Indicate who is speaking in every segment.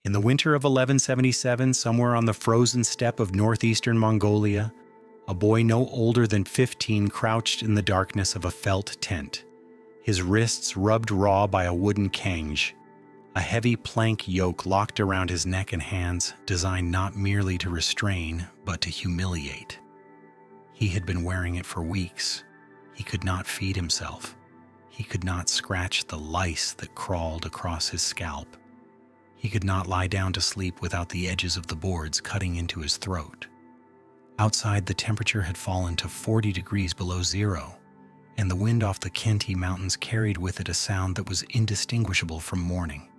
Speaker 1: In the winter of 1177, somewhere on the frozen steppe of northeastern Mongolia, a boy no older than 15 crouched in the darkness of a felt tent, his wrists rubbed raw by a wooden kange, a heavy plank yoke locked around his neck and hands, designed not merely to restrain, but to humiliate. He had been wearing it for weeks. He could not feed himself. He could not scratch the lice that crawled across his scalp. He could not lie down to sleep without the edges of the boards cutting into his throat. Outside, the temperature had fallen to 40 degrees below zero, and the wind off the Khenti Mountains carried with it a sound that was indistinguishable from mourning.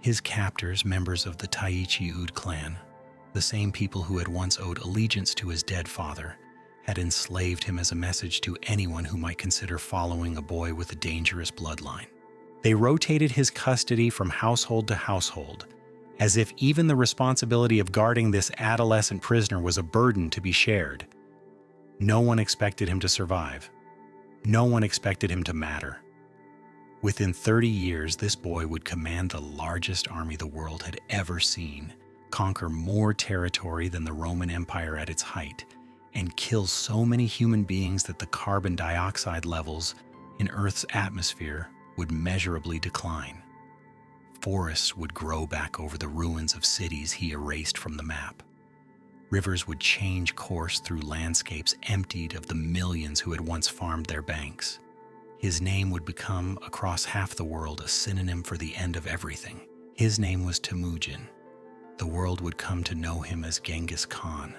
Speaker 1: His captors, members of the Taichi Ud clan, the same people who had once owed allegiance to his dead father, had enslaved him as a message to anyone who might consider following a boy with a dangerous bloodline. They rotated his custody from household to household, as if even the responsibility of guarding this adolescent prisoner was a burden to be shared. No one expected him to survive. No one expected him to matter. Within 30 years, this boy would command the largest army the world had ever seen, conquer more territory than the Roman Empire at its height, and kill so many human beings that the carbon dioxide levels in Earth's atmosphere would measurably decline. Forests would grow back over the ruins of cities he erased from the map. Rivers would change course through landscapes emptied of the millions who had once farmed their banks. His name would become, across half the world, a synonym for the end of everything. His name was Temujin. The world would come to know him as Genghis Khan.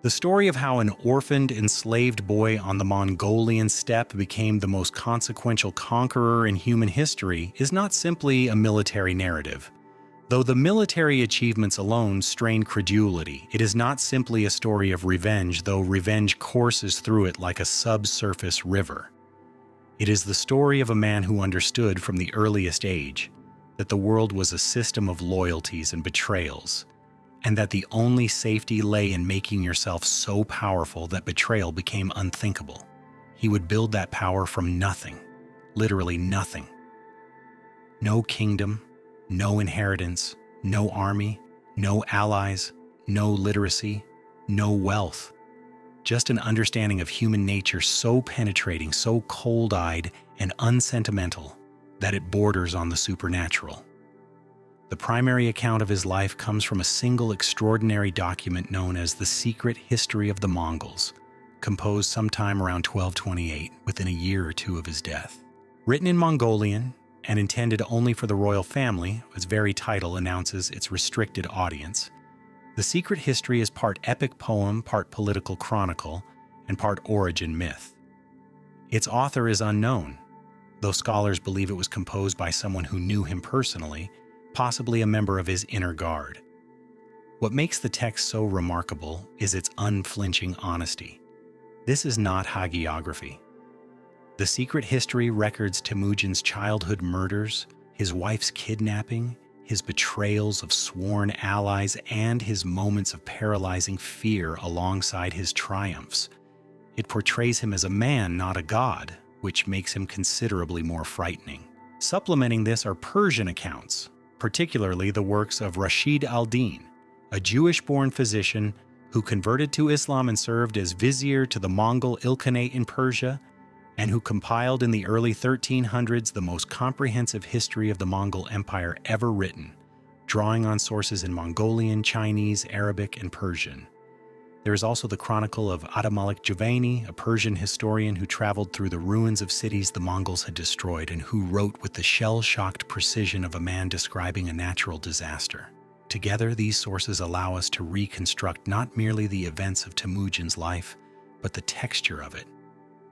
Speaker 1: The story of how an orphaned, enslaved boy on the Mongolian steppe became the most consequential conqueror in human history is not simply a military narrative. Though the military achievements alone strain credulity, it is not simply a story of revenge, though revenge courses through it like a subsurface river. It is the story of a man who understood from the earliest age that the world was a system of loyalties and betrayals, and that the only safety lay in making yourself so powerful that betrayal became unthinkable. He would build that power from nothing, literally nothing. No kingdom, no inheritance, no army, no allies, no literacy, no wealth. Just an understanding of human nature so penetrating, so cold-eyed and unsentimental that it borders on the supernatural. The primary account of his life comes from a single extraordinary document known as The Secret History of the Mongols, composed sometime around 1228, within a year or two of his death. Written in Mongolian and intended only for the royal family, its very title announces its restricted audience, The Secret History is part epic poem, part political chronicle, and part origin myth. Its author is unknown, though scholars believe it was composed by someone who knew him personally, possibly a member of his inner guard. What makes the text so remarkable is its unflinching honesty. This is not hagiography. The Secret History records Temujin's childhood murders, his wife's kidnapping, his betrayals of sworn allies, and his moments of paralyzing fear alongside his triumphs. It portrays him as a man, not a god, which makes him considerably more frightening. Supplementing this are Persian accounts, particularly the works of Rashid al-Din, a Jewish-born physician who converted to Islam and served as vizier to the Mongol Ilkhanate in Persia, and who compiled in the early 1300s the most comprehensive history of the Mongol Empire ever written, drawing on sources in Mongolian, Chinese, Arabic, and Persian. There is also the chronicle of Adamalik Juvayni, a Persian historian who traveled through the ruins of cities the Mongols had destroyed and who wrote with the shell-shocked precision of a man describing a natural disaster. Together, these sources allow us to reconstruct not merely the events of Temujin's life, but the texture of it.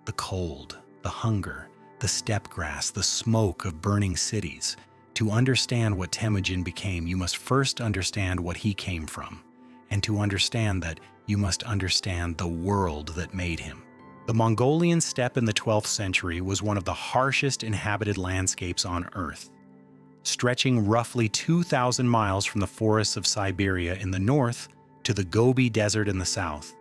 Speaker 1: The cold, the hunger, the steppe grass, the smoke of burning cities. To understand what Temujin became, you must first understand what he came from. And to understand that, you must understand the world that made him. The Mongolian steppe in the 12th century was one of the harshest inhabited landscapes on Earth, stretching roughly 2,000 miles from the forests of Siberia in the north to the Gobi Desert in the south,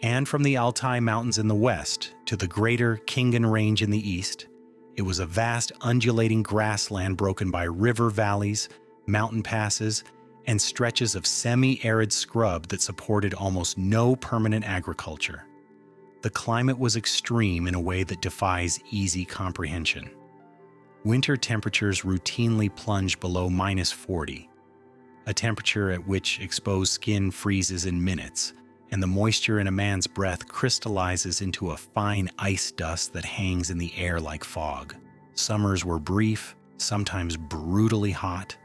Speaker 1: and from the Altai Mountains in the west to the greater Khingan Range in the east. It was a vast undulating grassland broken by river valleys, mountain passes, and stretches of semi-arid scrub that supported almost no permanent agriculture. The climate was extreme in a way that defies easy comprehension. Winter temperatures routinely plunge below -40, a temperature at which exposed skin freezes in minutes, and the moisture in a man's breath crystallizes into a fine ice dust that hangs in the air like fog. Summers were brief, sometimes brutally hot,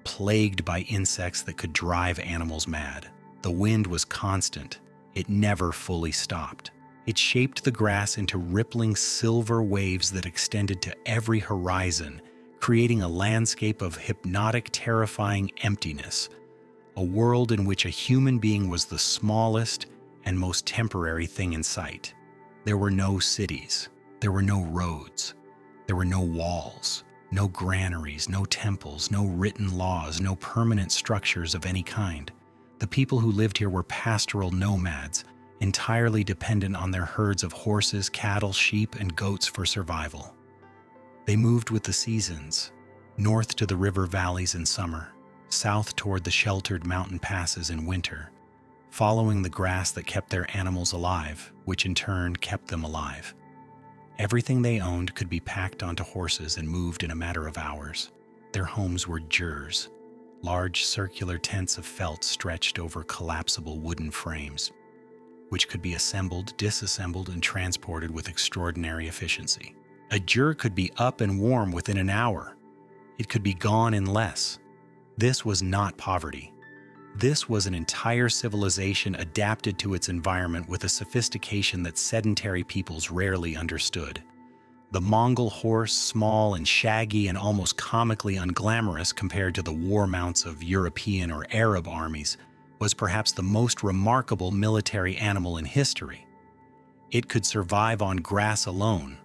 Speaker 1: plagued by insects that could drive animals mad. The wind was constant. It never fully stopped. It shaped the grass into rippling silver waves that extended to every horizon, creating a landscape of hypnotic, terrifying emptiness, a world in which a human being was the smallest and most temporary thing in sight. There were no cities. There were no roads. There were no walls, no granaries, no temples, no written laws, no permanent structures of any kind. The people who lived here were pastoral nomads, entirely dependent on their herds of horses, cattle, sheep, and goats for survival. They moved with the seasons, north to the river valleys in summer, south toward the sheltered mountain passes in winter, following the grass that kept their animals alive, which in turn kept them alive. Everything they owned could be packed onto horses and moved in a matter of hours. Their homes were jurs, large circular tents of felt stretched over collapsible wooden frames, which could be assembled, disassembled, and transported with extraordinary efficiency. A jur could be up and warm within an hour. It could be gone in less. This was not poverty. This was an entire civilization adapted to its environment with a sophistication that sedentary peoples rarely understood. The Mongol horse, small and shaggy and almost comically unglamorous compared to the war mounts of European or Arab armies, was perhaps the most remarkable military animal in history. It could survive on grass alone,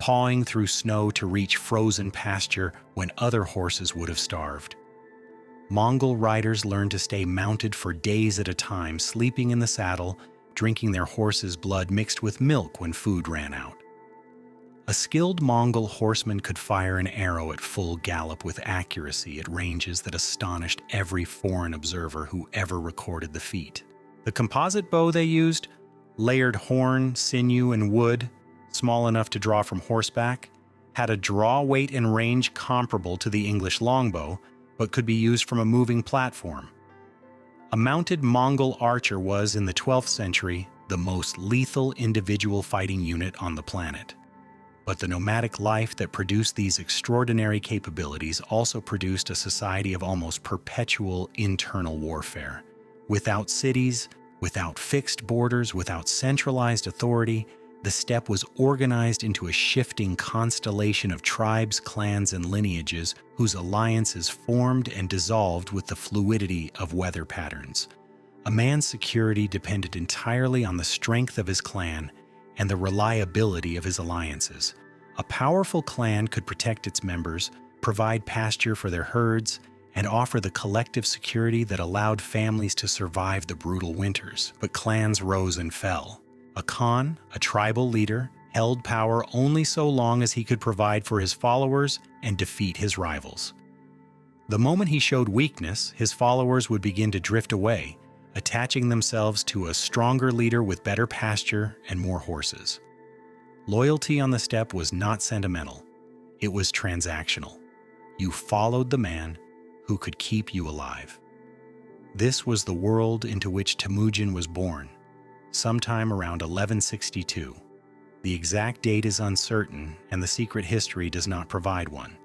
Speaker 1: pawing through snow to reach frozen pasture when other horses would have starved. Mongol riders learned to stay mounted for days at a time, sleeping in the saddle, drinking their horse's blood mixed with milk when food ran out. A skilled Mongol horseman could fire an arrow at full gallop with accuracy at ranges that astonished every foreign observer who ever recorded the feat. The composite bow they used, layered horn, sinew, and wood, small enough to draw from horseback, had a draw weight and range comparable to the English longbow, but could be used from a moving platform. A mounted Mongol archer was, in the 12th century, the most lethal individual fighting unit on the planet. But the nomadic life that produced these extraordinary capabilities also produced a society of almost perpetual internal warfare. Without cities, without fixed borders, without centralized authority, the steppe was organized into a shifting constellation of tribes, clans, and lineages whose alliances formed and dissolved with the fluidity of weather patterns. A man's security depended entirely on the strength of his clan and the reliability of his alliances. A powerful clan could protect its members, provide pasture for their herds, and offer the collective security that allowed families to survive the brutal winters. But clans rose and fell. A Khan, a tribal leader, held power only so long as he could provide for his followers and defeat his rivals. The moment he showed weakness, his followers would begin to drift away, attaching themselves to a stronger leader with better pasture and more horses. Loyalty on the steppe was not sentimental. It was transactional. You followed the man who could keep you alive. This was the world into which Temujin was born, sometime around 1162. The exact date is uncertain, and the secret history does not provide one.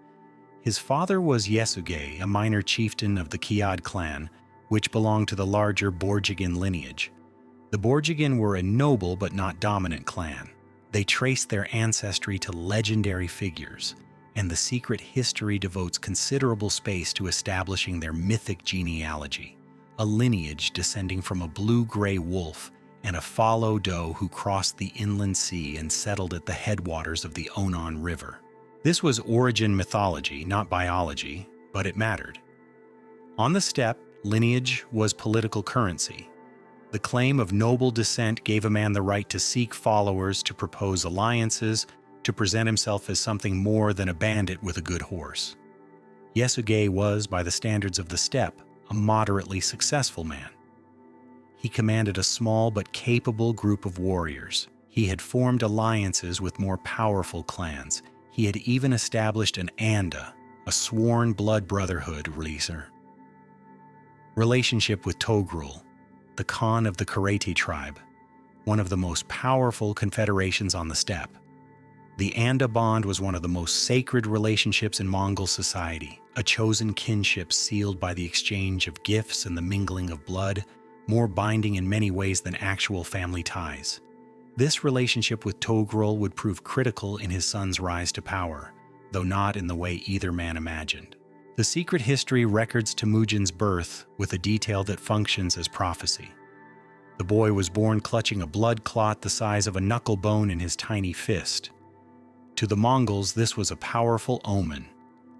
Speaker 1: His father was Yesugei, a minor chieftain of the Kiad clan, which belonged to the larger Borjigin lineage. The Borjigin were a noble but not dominant clan. They traced their ancestry to legendary figures, and the secret history devotes considerable space to establishing their mythic genealogy, a lineage descending from a blue-gray wolf and a fallow doe who crossed the inland sea and settled at the headwaters of the Onon River. This was origin mythology, not biology, but it mattered. On the steppe, lineage was political currency. The claim of noble descent gave a man the right to seek followers, to propose alliances, to present himself as something more than a bandit with a good horse. Yesugei was, by the standards of the steppe, a moderately successful man. He commanded a small but capable group of warriors. He had formed alliances with more powerful clans. He had even established an anda, a sworn blood brotherhood relationship with Togrul, the Khan of the Kareti tribe, one of the most powerful confederations on the steppe. The anda bond was one of the most sacred relationships in Mongol society, a chosen kinship sealed by the exchange of gifts and the mingling of blood, more binding in many ways than actual family ties. This relationship with Togrul would prove critical in his son's rise to power, though not in the way either man imagined. The secret history records Temujin's birth with a detail that functions as prophecy. The boy was born clutching a blood clot the size of a knuckle bone in his tiny fist. To the Mongols, this was a powerful omen,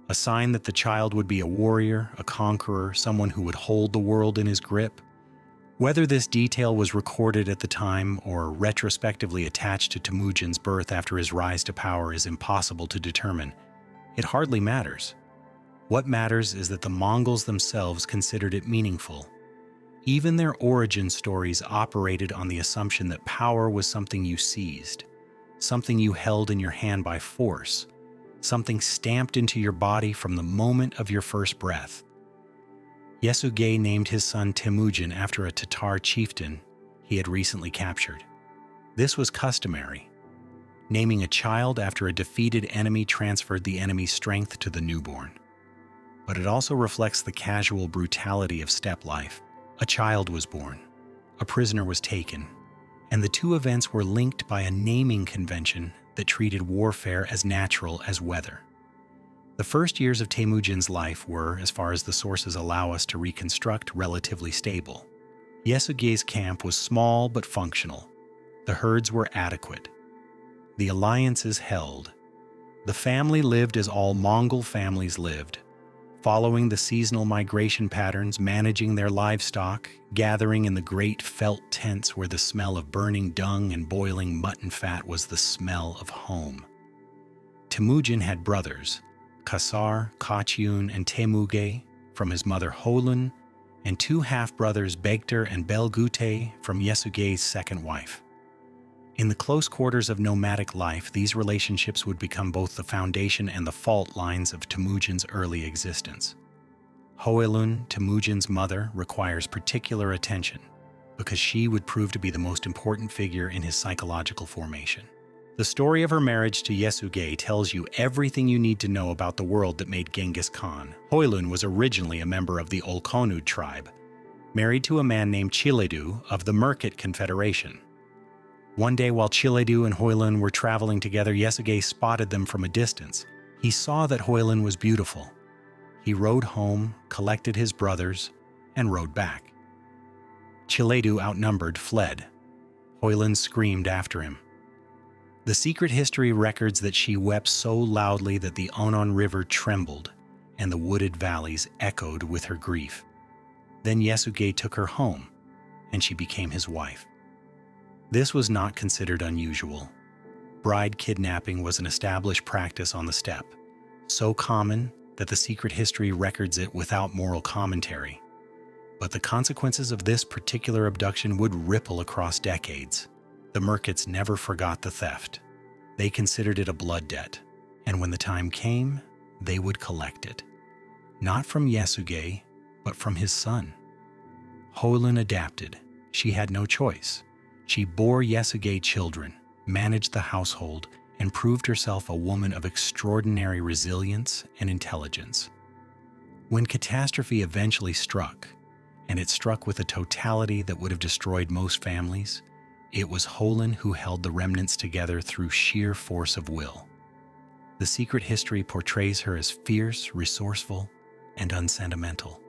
Speaker 1: a sign that the child would be a warrior, a conqueror, someone who would hold the world in his grip. Whether this detail was recorded at the time or retrospectively attached to Temujin's birth after his rise to power is impossible to determine. It hardly matters. What matters is that the Mongols themselves considered it meaningful. Even their origin stories operated on the assumption that power was something you seized, something you held in your hand by force, something stamped into your body from the moment of your first breath. Yesugei named his son Temujin after a Tatar chieftain he had recently captured. This was customary. Naming a child after a defeated enemy transferred the enemy's strength to the newborn. But it also reflects the casual brutality of steppe life. A child was born, a prisoner was taken, and the two events were linked by a naming convention that treated warfare as natural as weather. The first years of Temujin's life were, as far as the sources allow us to reconstruct, relatively stable. Yesugei's camp was small but functional. The herds were adequate. The alliances held. The family lived as all Mongol families lived, following the seasonal migration patterns, managing their livestock, gathering in the great felt tents where the smell of burning dung and boiling mutton fat was the smell of home. Temujin had brothers, Kasar, Kachyun, and Temugei from his mother Holun, and two half-brothers Begter and Belgute from Yesugei's second wife. In the close quarters of nomadic life, these relationships would become both the foundation and the fault lines of Temujin's early existence. Hoelun, Temujin's mother, requires particular attention because she would prove to be the most important figure in his psychological formation. The story of her marriage to Yesugei tells you everything you need to know about the world that made Genghis Khan. Hoelun was originally a member of the Olkhanud tribe, married to a man named Chiledu of the Merkit Confederation. One day while Chiledu and Hoelun were traveling together, Yesugei spotted them from a distance. He saw that Hoelun was beautiful. He rode home, collected his brothers, and rode back. Chiledu, outnumbered, fled. Hoelun screamed after him. The secret history records that she wept so loudly that the Onon River trembled and the wooded valleys echoed with her grief. Then Yesugei took her home, and she became his wife. This was not considered unusual. Bride kidnapping was an established practice on the steppe, so common that the secret history records it without moral commentary. But the consequences of this particular abduction would ripple across decades. The Merkits never forgot the theft. They considered it a blood debt, and when the time came, they would collect it. Not from Yesugei, but from his son. Hoelun adapted. She had no choice. She bore Yesugei children, managed the household, and proved herself a woman of extraordinary resilience and intelligence. When catastrophe eventually struck, and it struck with a totality that would have destroyed most families, it was Hoelun who held the remnants together through sheer force of will. The secret history portrays her as fierce, resourceful, and unsentimental.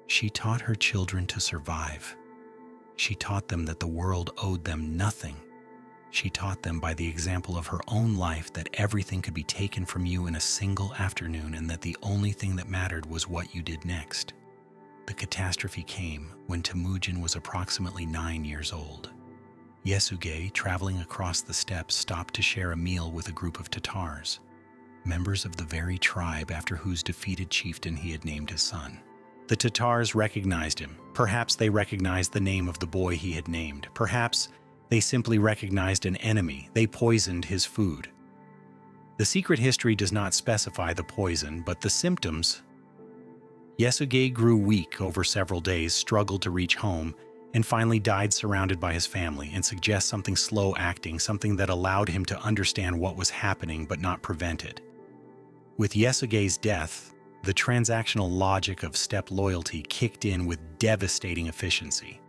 Speaker 1: She taught her children to survive. She taught them that the world owed them nothing. She taught them by the example of her own life that everything could be taken from you in a single afternoon and that the only thing that mattered was what you did next. The catastrophe came when Temujin was approximately 9 years old. Yesugei, traveling across the steppes, stopped to share a meal with a group of Tatars, members of the very tribe after whose defeated chieftain he had named his son. The Tatars recognized him. Perhaps they recognized the name of the boy he had named. Perhaps they simply recognized an enemy. They poisoned his food. The secret history does not specify the poison, but the symptoms. Yasuge grew weak over several days, struggled to reach home, and finally died surrounded by his family, and suggests something slow acting, something that allowed him to understand what was happening but not prevent it. With Yasuge's death, the transactional logic of steppe loyalty kicked in with devastating efficiency.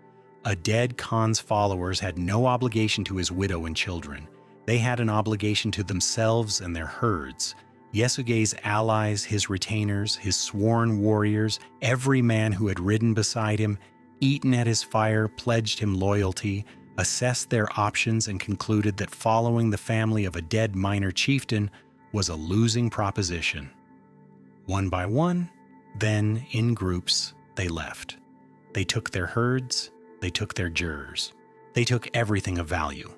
Speaker 1: A dead Khan's followers had no obligation to his widow and children. They had an obligation to themselves and their herds. Yasuge's allies, his retainers, his sworn warriors, every man who had ridden beside him, eaten at his fire, pledged him loyalty, assessed their options, and concluded that following the family of a dead minor chieftain was a losing proposition. One by one, then in groups, they left. They took their herds, they took their jurors. They took everything of value.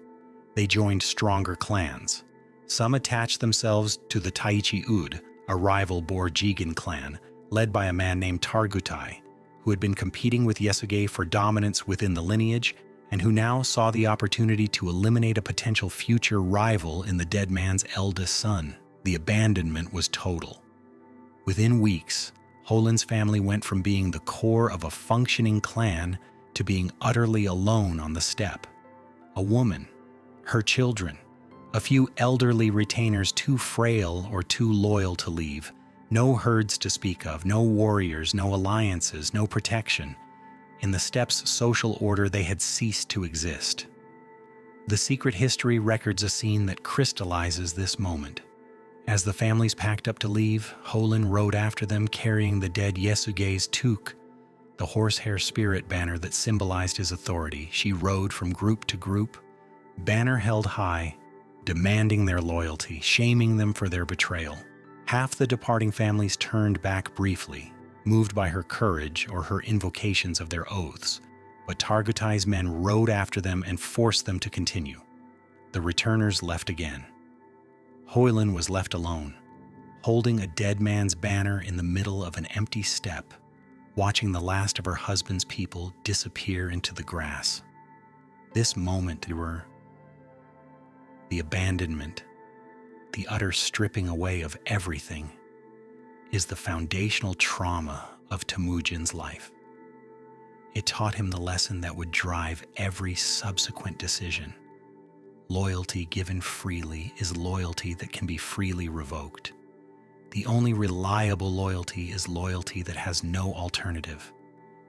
Speaker 1: They joined stronger clans. Some attached themselves to the Taichi Ud, a rival Borjigan clan, led by a man named Targutai, who had been competing with Yasuge for dominance within the lineage, and who now saw the opportunity to eliminate a potential future rival in the dead man's eldest son. The abandonment was total. Within weeks, Holin's family went from being the core of a functioning clan to being utterly alone on the steppe. A woman, her children, a few elderly retainers too frail or too loyal to leave, no herds to speak of, no warriors, no alliances, no protection. In the steppe's social order, they had ceased to exist. The secret history records a scene that crystallizes this moment. As the families packed up to leave, Holin rode after them carrying the dead Yasuge's toque, the horsehair spirit banner that symbolized his authority. She rode from group to group, banner held high, demanding their loyalty, shaming them for their betrayal. Half the departing families turned back briefly, moved by her courage or her invocations of their oaths, but Targutai's men rode after them and forced them to continue. The returners left again. Hoylin was left alone, holding a dead man's banner in the middle of an empty steppe, watching the last of her husband's people disappear into the grass. This moment, the abandonment, the utter stripping away of everything, is the foundational trauma of Temujin's life. It taught him the lesson that would drive every subsequent decision. Loyalty given freely is loyalty that can be freely revoked. The only reliable loyalty is loyalty that has no alternative.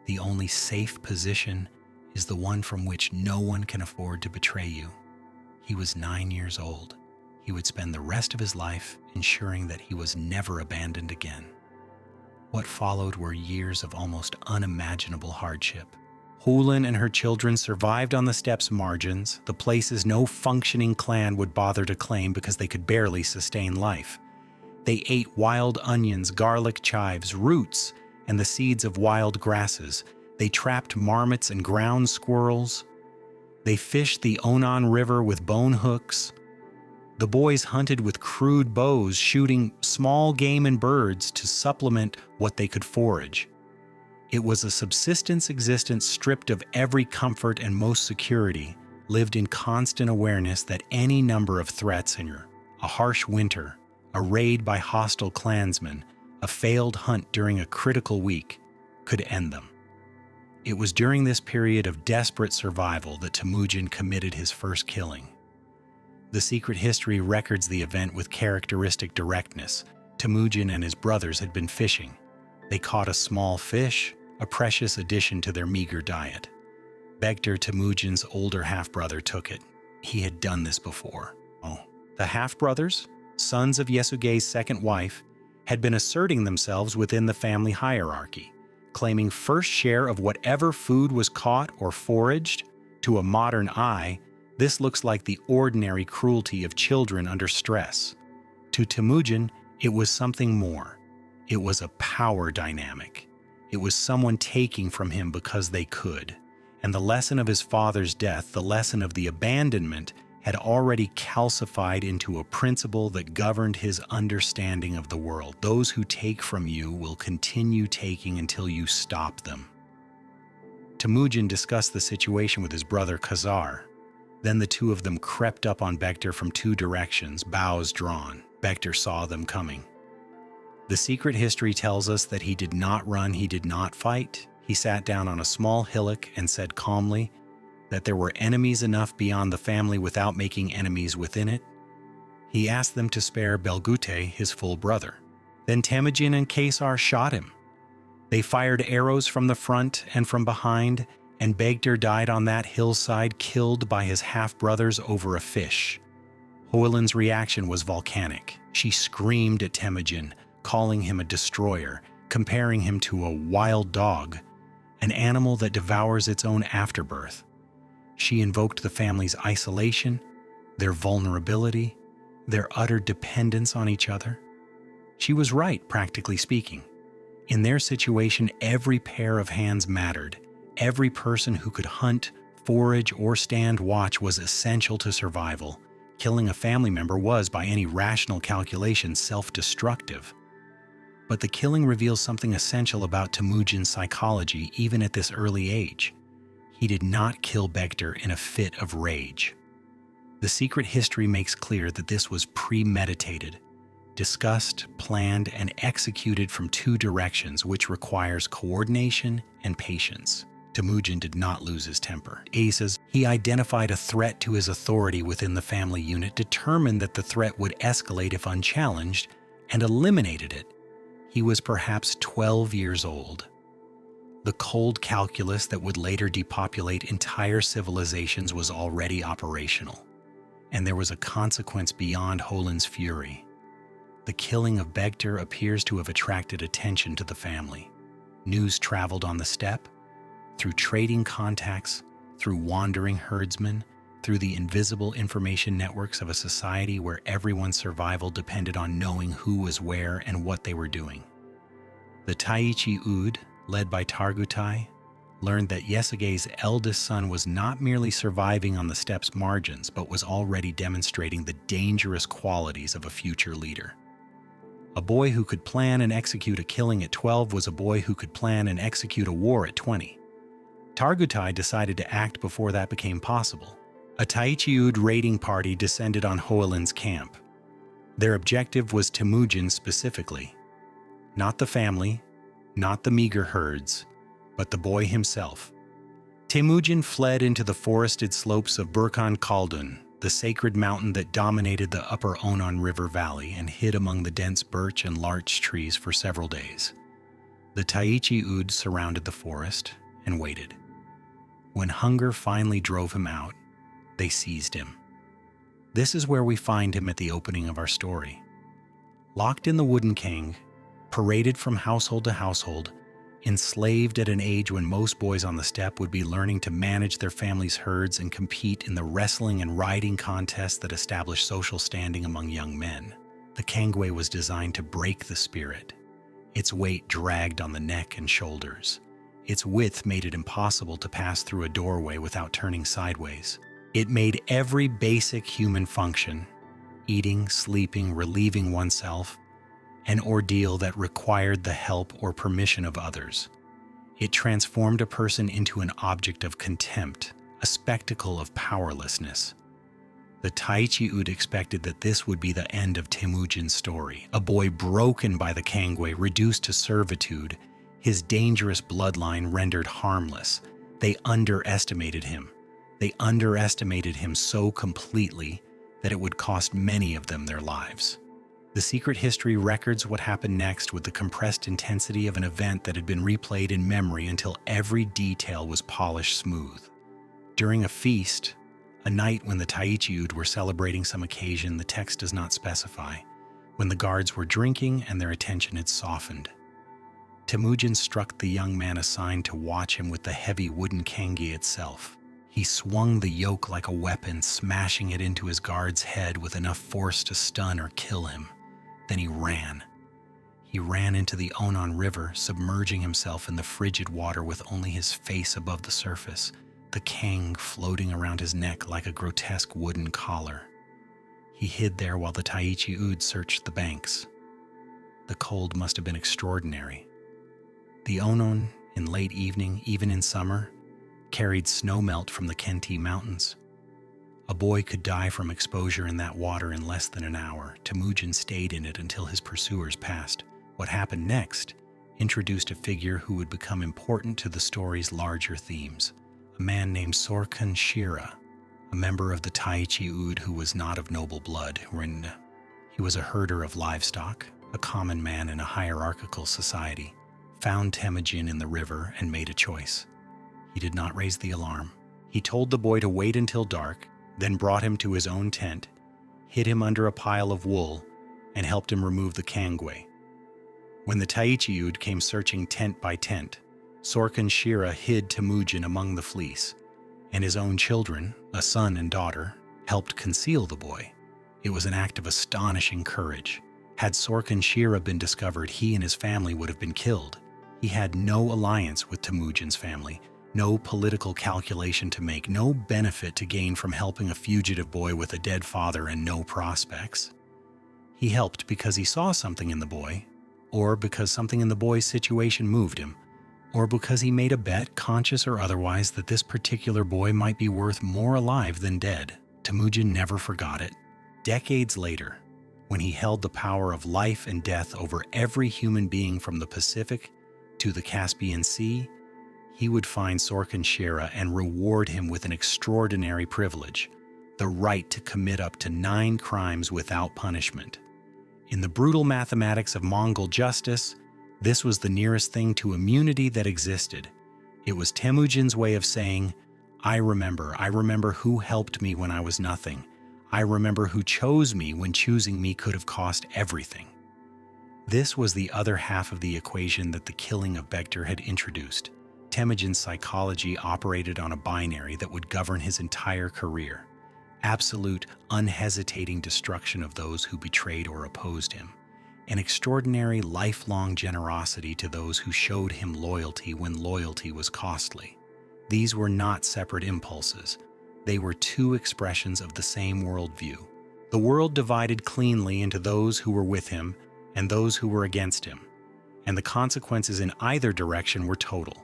Speaker 1: The only safe position is the one from which no one can afford to betray you. He was 9 years old. He would spend the rest of his life ensuring that he was never abandoned again. What followed were years of almost unimaginable hardship. Hulin and her children survived on the steppe's margins, the places no functioning clan would bother to claim because they could barely sustain life. They ate wild onions, garlic chives, roots, and the seeds of wild grasses. They trapped marmots and ground squirrels. They fished the Onan River with bone hooks. The boys hunted with crude bows, shooting small game and birds to supplement what they could forage. It was a subsistence existence stripped of every comfort and most security, lived in constant awareness that any number of threats a harsh winter, a raid by hostile clansmen, a failed hunt during a critical week, could end them. It was during this period of desperate survival that Temujin committed his first killing. The secret history records the event with characteristic directness. Temujin and his brothers had been fishing. They caught a small fish, a precious addition to their meager diet. Bektir, Temujin's older half-brother, took it. He had done this before. The half-brothers, sons of Yasuge's second wife, had been asserting themselves within the family hierarchy, claiming first share of whatever food was caught or foraged. To a modern eye, this looks like the ordinary cruelty of children under stress. To Temujin, it was something more. It was a power dynamic. It was someone taking from him because they could. And the lesson of his father's death, the lesson of the abandonment, had already calcified into a principle that governed his understanding of the world. Those who take from you will continue taking until you stop them. Temujin discussed the situation with his brother Khazar. Then the two of them crept up on Bektar from two directions, bows drawn. Bektar saw them coming. The secret history tells us that he did not run, he did not fight. He sat down on a small hillock and said calmly that there were enemies enough beyond the family without making enemies within it. He asked them to spare Belgute, his full brother. Then Temujin and Kesar shot him. They fired arrows from the front and from behind, and Bektar died on that hillside, killed by his half-brothers over a fish. Hoyland's reaction was volcanic. She screamed at Temujin, calling him a destroyer, comparing him to a wild dog, an animal that devours its own afterbirth. She invoked the family's isolation, their vulnerability, their utter dependence on each other. She was right, practically speaking. In their situation, every pair of hands mattered. Every person who could hunt, forage, or stand watch was essential to survival. Killing a family member was, by any rational calculation, self-destructive. But the killing reveals something essential about Temujin's psychology, even at this early age. He did not kill Bektar in a fit of rage. The secret history makes clear that this was premeditated, discussed, planned, and executed from two directions, which requires coordination and patience. Temujin did not lose his temper. He identified a threat to his authority within the family unit, determined that the threat would escalate if unchallenged, and eliminated it. He was perhaps 12 years old. The cold calculus that would later depopulate entire civilizations was already operational, and there was a consequence beyond Hoyland's fury. The killing of Bektar appears to have attracted attention to the family. News traveled on the steppe, through trading contacts, through wandering herdsmen, through the invisible information networks of a society where everyone's survival depended on knowing who was where and what they were doing. The Taichi Ud, led by Targutai, learned that Yesuge's eldest son was not merely surviving on the steppe's margins, but was already demonstrating the dangerous qualities of a future leader. A boy who could plan and execute a killing at 12 was a boy who could plan and execute a war at 20. Targutai decided to act before that became possible. A Taichi Ud raiding party descended on Hoyland's camp. Their objective was Temujin specifically. Not the family, not the meager herds, but the boy himself. Temujin fled into the forested slopes of Burkhan Khaldun, the sacred mountain that dominated the upper Onan River Valley, and hid among the dense birch and larch trees for several days. The Taichi Ud surrounded the forest and waited. When hunger finally drove him out, they seized him. This is where we find him at the opening of our story. Locked in the wooden king, paraded from household to household, enslaved at an age when most boys on the steppe would be learning to manage their family's herds and compete in the wrestling and riding contests that established social standing among young men. The Kangwe was designed to break the spirit. Its weight dragged on the neck and shoulders. Its width made it impossible to pass through a doorway without turning sideways. It made every basic human function, eating, sleeping, relieving oneself, an ordeal that required the help or permission of others. It transformed a person into an object of contempt, a spectacle of powerlessness. The Taichi Ud expected that this would be the end of Temujin's story, a boy broken by the Kangwe, reduced to servitude, his dangerous bloodline rendered harmless. They underestimated him. They underestimated him so completely that it would cost many of them their lives. The secret history records what happened next with the compressed intensity of an event that had been replayed in memory until every detail was polished smooth. During a feast, a night when the Taichi Ud were celebrating some occasion the text does not specify, when the guards were drinking and their attention had softened, Temujin struck the young man assigned to watch him with the heavy wooden kangi itself. He swung the yoke like a weapon, smashing it into his guard's head with enough force to stun or kill him. Then he ran. He ran into the Onan River, submerging himself in the frigid water with only his face above the surface, the kang floating around his neck like a grotesque wooden collar. He hid there while the Taichi Ud searched the banks. The cold must have been extraordinary. The Onon, in late evening, even in summer, carried snowmelt from the Kenti Mountains. A boy could die from exposure in that water in less than an hour. Temujin stayed in it until his pursuers passed. What happened next introduced a figure who would become important to the story's larger themes. A man named Sorkun Shira, a member of the Taichi Ud who was not of noble blood. He was a herder of livestock, a common man in a hierarchical society, found Temujin in the river and made a choice. He did not raise the alarm. He told the boy to wait until dark, then brought him to his own tent, hid him under a pile of wool, and helped him remove the kangwe. When the Taichi Ud came searching tent by tent, Sorkun Shira hid Temujin among the fleece, and his own children, a son and daughter, helped conceal the boy. It was an act of astonishing courage. Had Sorkun Shira been discovered, he and his family would have been killed. He had no alliance with Temujin's family, no political calculation to make, no benefit to gain from helping a fugitive boy with a dead father and no prospects. He helped because he saw something in the boy, or because something in the boy's situation moved him, or because he made a bet, conscious or otherwise, that this particular boy might be worth more alive than dead. Temujin never forgot it. Decades later, when he held the power of life and death over every human being from the Pacific to the Caspian Sea, he would find Sorkun Shira and reward him with an extraordinary privilege, the right to commit up to 9 crimes without punishment. In the brutal mathematics of Mongol justice, this was the nearest thing to immunity that existed. It was Temujin's way of saying, I remember who helped me when I was nothing. I remember who chose me when choosing me could have cost everything. This was the other half of the equation that the killing of Bektir had introduced. Temujin's psychology operated on a binary that would govern his entire career. Absolute, unhesitating destruction of those who betrayed or opposed him. An extraordinary, lifelong generosity to those who showed him loyalty when loyalty was costly. These were not separate impulses. They were 2 expressions of the same worldview. The world divided cleanly into those who were with him and those who were against him, and the consequences in either direction were total.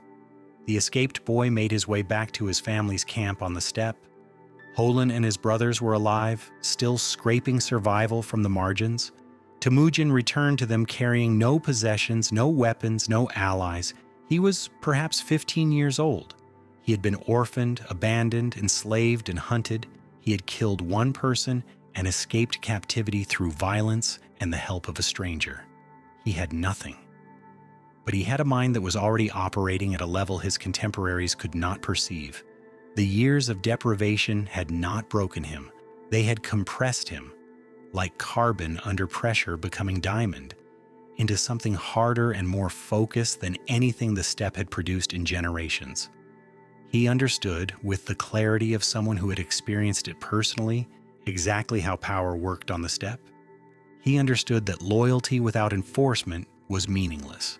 Speaker 1: The escaped boy made his way back to his family's camp on the steppe. Holon and his brothers were alive, still scraping survival from the margins. Temujin returned to them carrying no possessions, no weapons, no allies. He was perhaps 15 years old. He had been orphaned, abandoned, enslaved, and hunted. He had killed 1 person and escaped captivity through violence and the help of a stranger. He had nothing. But he had a mind that was already operating at a level his contemporaries could not perceive. The years of deprivation had not broken him. They had compressed him, like carbon under pressure becoming diamond, into something harder and more focused than anything the steppe had produced in generations. He understood, with the clarity of someone who had experienced it personally, exactly how power worked on the steppe. He understood that loyalty without enforcement was meaningless.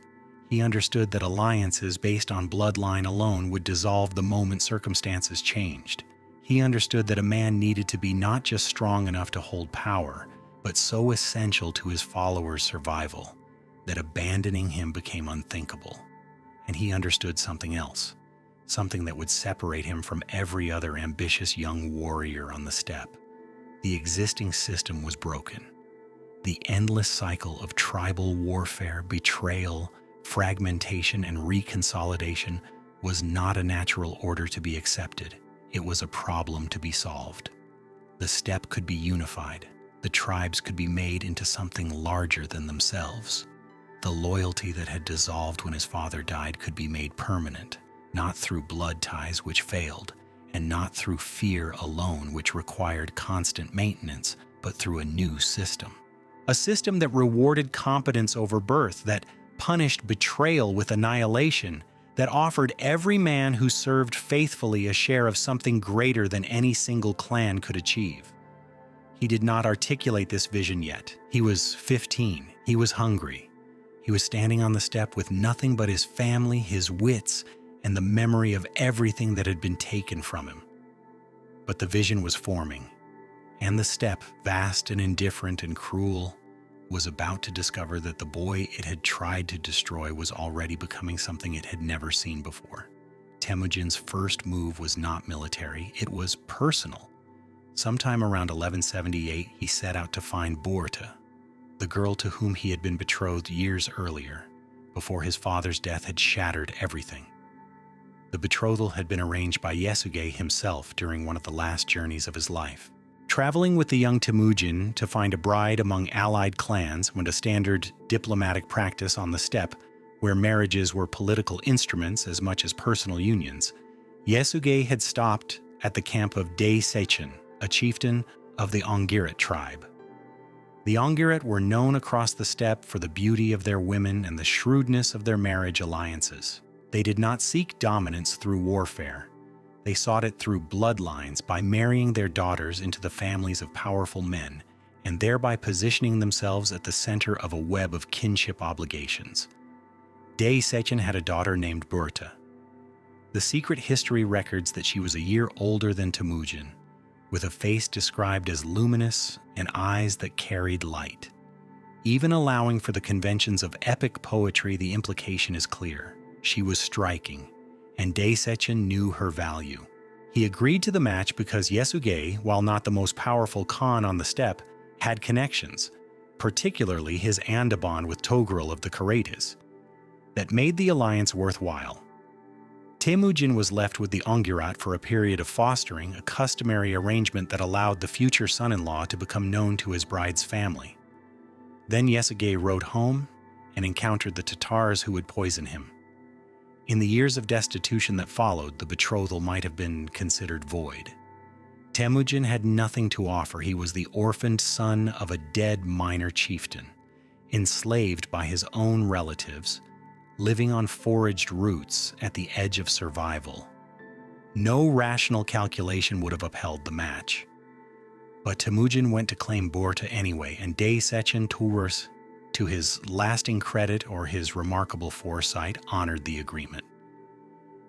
Speaker 1: He understood that alliances based on bloodline alone would dissolve the moment circumstances changed. He understood that a man needed to be not just strong enough to hold power, but so essential to his followers' survival that abandoning him became unthinkable. And he understood something else, something that would separate him from every other ambitious young warrior on the steppe. The existing system was broken. The endless cycle of tribal warfare, betrayal, fragmentation, and reconsolidation was not a natural order to be accepted. It was a problem to be solved. The steppe could be unified. The tribes could be made into something larger than themselves. The loyalty that had dissolved when his father died could be made permanent, not through blood ties which failed, and not through fear alone which required constant maintenance, but through a new system. A system that rewarded competence over birth, that punished betrayal with annihilation, that offered every man who served faithfully a share of something greater than any single clan could achieve. He did not articulate this vision yet. He was 15. He was hungry. He was standing on the steppe with nothing but his family, his wits, and the memory of everything that had been taken from him. But the vision was forming, and the steppe, vast and indifferent and cruel, was about to discover that the boy it had tried to destroy was already becoming something it had never seen before. Temujin's first move was not military, it was personal. Sometime around 1178, he set out to find Borta, the girl to whom he had been betrothed years earlier, before his father's death had shattered everything. The betrothal had been arranged by Yasuge himself during one of the last journeys of his life. Traveling with the young Temujin to find a bride among allied clans went a standard diplomatic practice on the steppe, where marriages were political instruments as much as personal unions. Yasuge had stopped at the camp of Dei Seichin, a chieftain of the Ongirate tribe. The Ongirate were known across the steppe for the beauty of their women and the shrewdness of their marriage alliances. They did not seek dominance through warfare. They sought it through bloodlines by marrying their daughters into the families of powerful men and thereby positioning themselves at the center of a web of kinship obligations. Dei Seichin had a daughter named Burta. The secret history records that she was a year older than Temujin, with a face described as luminous and eyes that carried light. Even allowing for the conventions of epic poetry, the implication is clear. She was striking, and Dei Seichin knew her value. He agreed to the match because Yasuge, while not the most powerful Khan on the steppe, had connections, particularly his Andabon with Togrul of the Karatas, that made the alliance worthwhile. Temujin was left with the Ongirat for a period of fostering, a customary arrangement that allowed the future son-in-law to become known to his bride's family. Then Yasuge rode home and encountered the Tatars who would poison him. In the years of destitution that followed, the betrothal might have been considered void. Temujin had nothing to offer. He was the orphaned son of a dead minor chieftain, enslaved by his own relatives, living on foraged roots at the edge of survival. No rational calculation would have upheld the match. But Temujin went to claim Borta anyway, and Dei Seichin, to his lasting credit or his remarkable foresight, honored the agreement.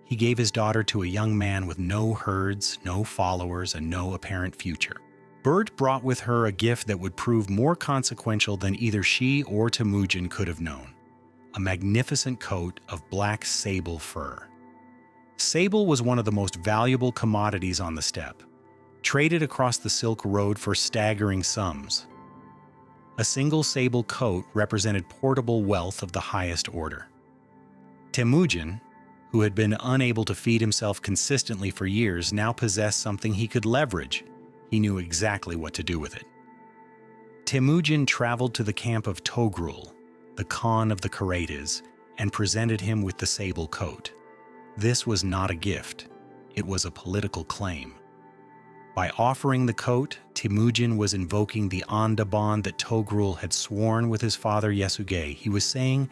Speaker 1: He gave his daughter to a young man with no herds, no followers, and no apparent future. Bert brought with her a gift that would prove more consequential than either she or Temujin could have known: a magnificent coat of black sable fur. Sable was one of the most valuable commodities on the steppe, traded across the Silk Road for staggering sums. A single sable coat represented portable wealth of the highest order. Temujin, who had been unable to feed himself consistently for years, now possessed something he could leverage. He knew exactly what to do with it. Temujin traveled to the camp of Togrul, the Khan of the Karatas, and presented him with the sable coat. This was not a gift. It was a political claim. By offering the coat, Temujin was invoking the Andabon that Togrul had sworn with his father Yasuge. He was saying,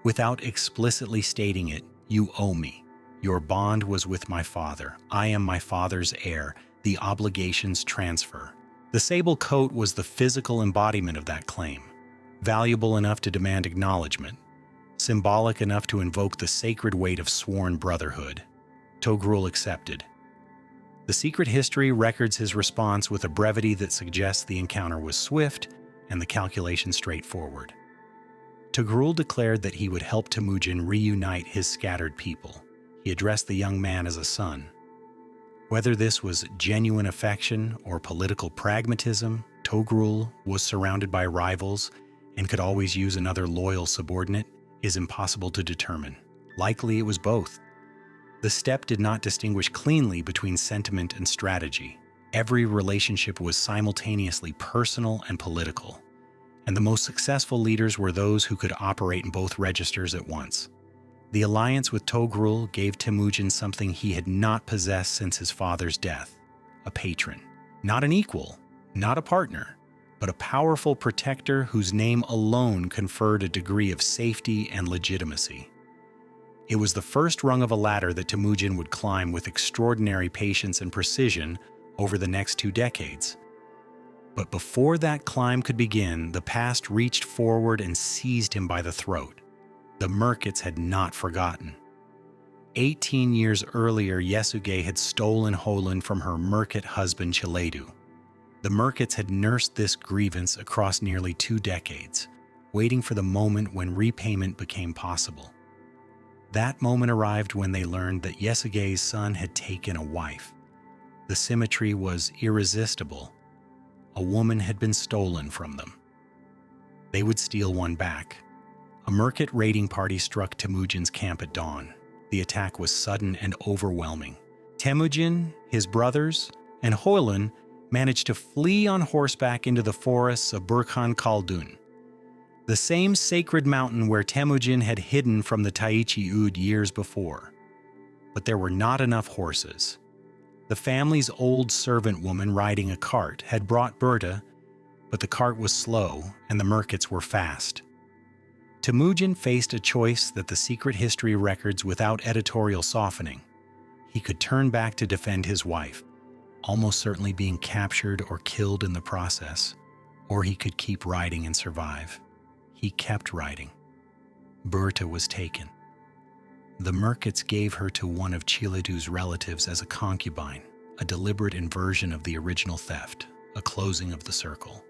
Speaker 1: without explicitly stating it, "You owe me. Your bond was with my father. I am my father's heir. The obligations transfer." The sable coat was the physical embodiment of that claim, valuable enough to demand acknowledgement, symbolic enough to invoke the sacred weight of sworn brotherhood. Togrul accepted. The secret history records his response with a brevity that suggests the encounter was swift and the calculation straightforward. Togrul declared that he would help Temujin reunite his scattered people. He addressed the young man as a son. Whether this was genuine affection or political pragmatism, Togrul was surrounded by rivals and could always use another loyal subordinate, is impossible to determine. Likely it was both. The steppe did not distinguish cleanly between sentiment and strategy. Every relationship was simultaneously personal and political, and the most successful leaders were those who could operate in both registers at once. The alliance with Togrul gave Temujin something he had not possessed since his father's death: a patron. Not an equal, not a partner, but a powerful protector whose name alone conferred a degree of safety and legitimacy. It was the first rung of a ladder that Temujin would climb with extraordinary patience and precision over the next 2 decades. But before that climb could begin, the past reached forward and seized him by the throat. The Merkits had not forgotten. 18 years earlier, Yesugei had stolen Holland from her Merkit husband Chiledu. The Merkits had nursed this grievance across nearly 2 decades, waiting for the moment when repayment became possible. That moment arrived when they learned that Yesugei's son had taken a wife. The symmetry was irresistible. A woman had been stolen from them. They would steal one back. A Merkit raiding party struck Temujin's camp at dawn. The attack was sudden and overwhelming. Temujin, his brothers, and Hoylan managed to flee on horseback into the forests of Burkhan Khaldun, the same sacred mountain where Temujin had hidden from the Taichi Ud years before. But there were not enough horses. The family's old servant woman riding a cart had brought Berta, but the cart was slow and the Merkits were fast. Temujin faced a choice that the secret history records without editorial softening. He could turn back to defend his wife, almost certainly being captured or killed in the process, or he could keep riding and survive. He kept riding. Berta was taken. The Merkits gave her to one of Chiledu's relatives as a concubine, a deliberate inversion of the original theft, a closing of the circle.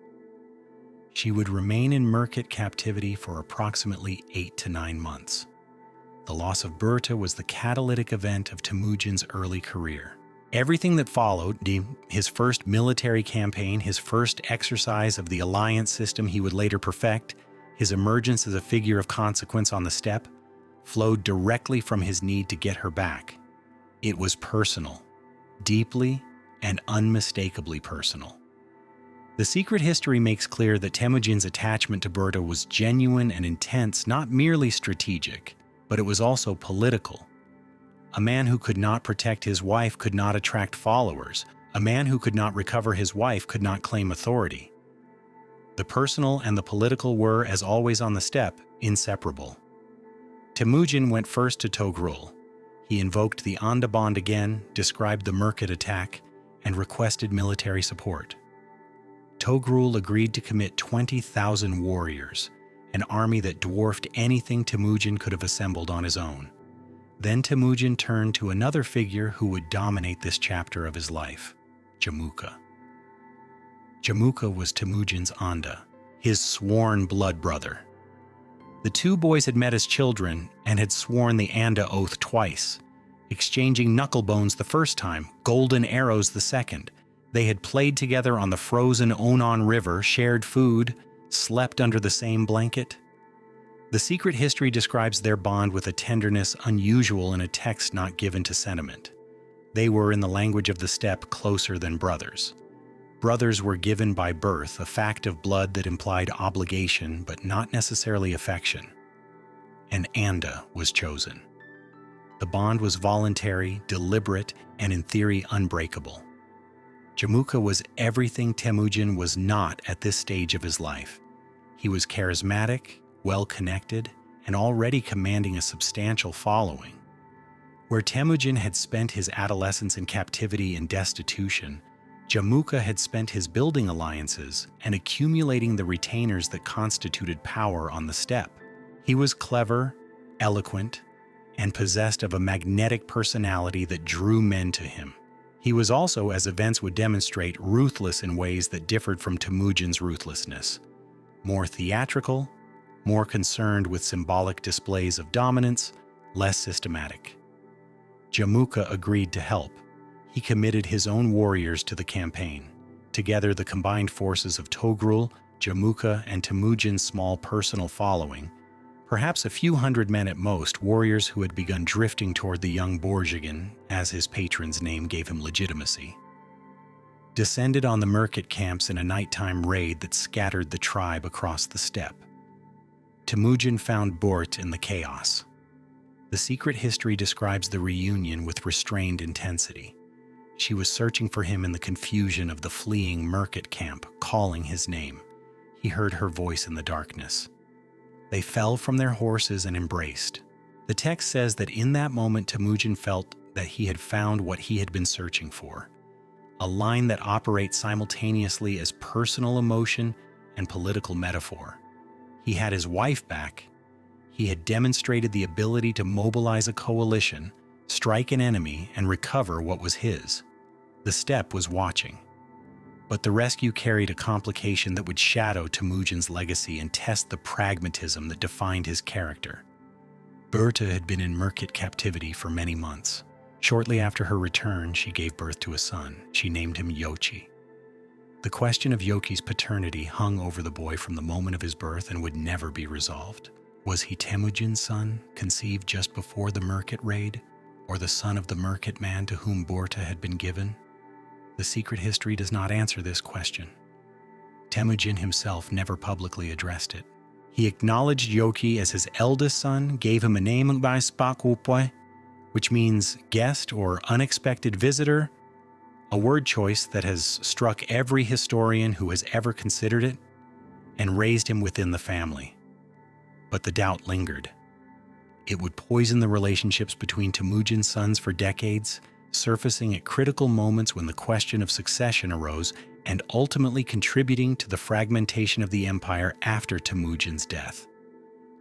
Speaker 1: She would remain in Merkit captivity for approximately 8 to 9 months. The loss of Berta was the catalytic event of Temujin's early career. Everything that followed, his first military campaign, his first exercise of the alliance system he would later perfect, his emergence as a figure of consequence on the steppe, flowed directly from his need to get her back. It was personal, deeply and unmistakably personal. The secret history makes clear that Temujin's attachment to Berta was genuine and intense, not merely strategic, but it was also political. A man who could not protect his wife could not attract followers. A man who could not recover his wife could not claim authority. The personal and the political were, as always on the steppe, inseparable. Temujin went first to Togrul. He invoked the Anda bond again, described the Merkit attack, and requested military support. Togrul agreed to commit 20,000 warriors, an army that dwarfed anything Temujin could have assembled on his own. Then Temujin turned to another figure who would dominate this chapter of his life, Jamuka. Jamuka was Temujin's Anda, his sworn blood brother. The two boys had met as children and had sworn the Anda oath twice, exchanging knuckle bones the first time, golden arrows the second. They had played together on the frozen Onon River, shared food, slept under the same blanket. The secret history describes their bond with a tenderness unusual in a text not given to sentiment. They were, in the language of the steppe, closer than brothers. Brothers were given by birth, a fact of blood that implied obligation but not necessarily affection. And Anda was chosen. The bond was voluntary, deliberate, and in theory unbreakable. Jamuka was everything Temujin was not at this stage of his life. He was charismatic, well-connected, and already commanding a substantial following. Where Temujin had spent his adolescence in captivity and destitution, Jamuka had spent his building alliances and accumulating the retainers that constituted power on the steppe. He was clever, eloquent, and possessed of a magnetic personality that drew men to him. He was also, as events would demonstrate, ruthless in ways that differed from Temujin's ruthlessness. More theatrical, more concerned with symbolic displays of dominance, less systematic. Jamuka agreed to help. He committed his own warriors to the campaign. Together, the combined forces of Togrul, Jamuka, and Temujin's small personal following, perhaps a few hundred men at most, warriors who had begun drifting toward the young Borjigin, as his patron's name gave him legitimacy, descended on the Merkit camps in a nighttime raid that scattered the tribe across the steppe. Temujin found Bort in the chaos. The secret history describes the reunion with restrained intensity. She was searching for him in the confusion of the fleeing Merkit camp, calling his name. He heard her voice in the darkness. They fell from their horses and embraced. The text says that in that moment Temujin felt that he had found what he had been searching for, a line that operates simultaneously as personal emotion and political metaphor. He had his wife back. He had demonstrated the ability to mobilize a coalition, strike an enemy, and recover what was his. The steppe was watching. But the rescue carried a complication that would shadow Temujin's legacy and test the pragmatism that defined his character. Berta had been in Merkit captivity for many months. Shortly after her return, she gave birth to a son. She named him Yochi. The question of Yochi's paternity hung over the boy from the moment of his birth and would never be resolved. Was he Temujin's son, conceived just before the Merkit raid, or the son of the Merkit man to whom Berta had been given? The secret history does not answer this question. Temujin himself never publicly addressed it. He acknowledged Yochi as his eldest son, gave him a name by Spakupoy, which means guest or unexpected visitor, a word choice that has struck every historian who has ever considered it, and raised him within the family. But the doubt lingered. It would poison the relationships between Temujin's sons for decades, surfacing at critical moments when the question of succession arose and ultimately contributing to the fragmentation of the empire after Temujin's death.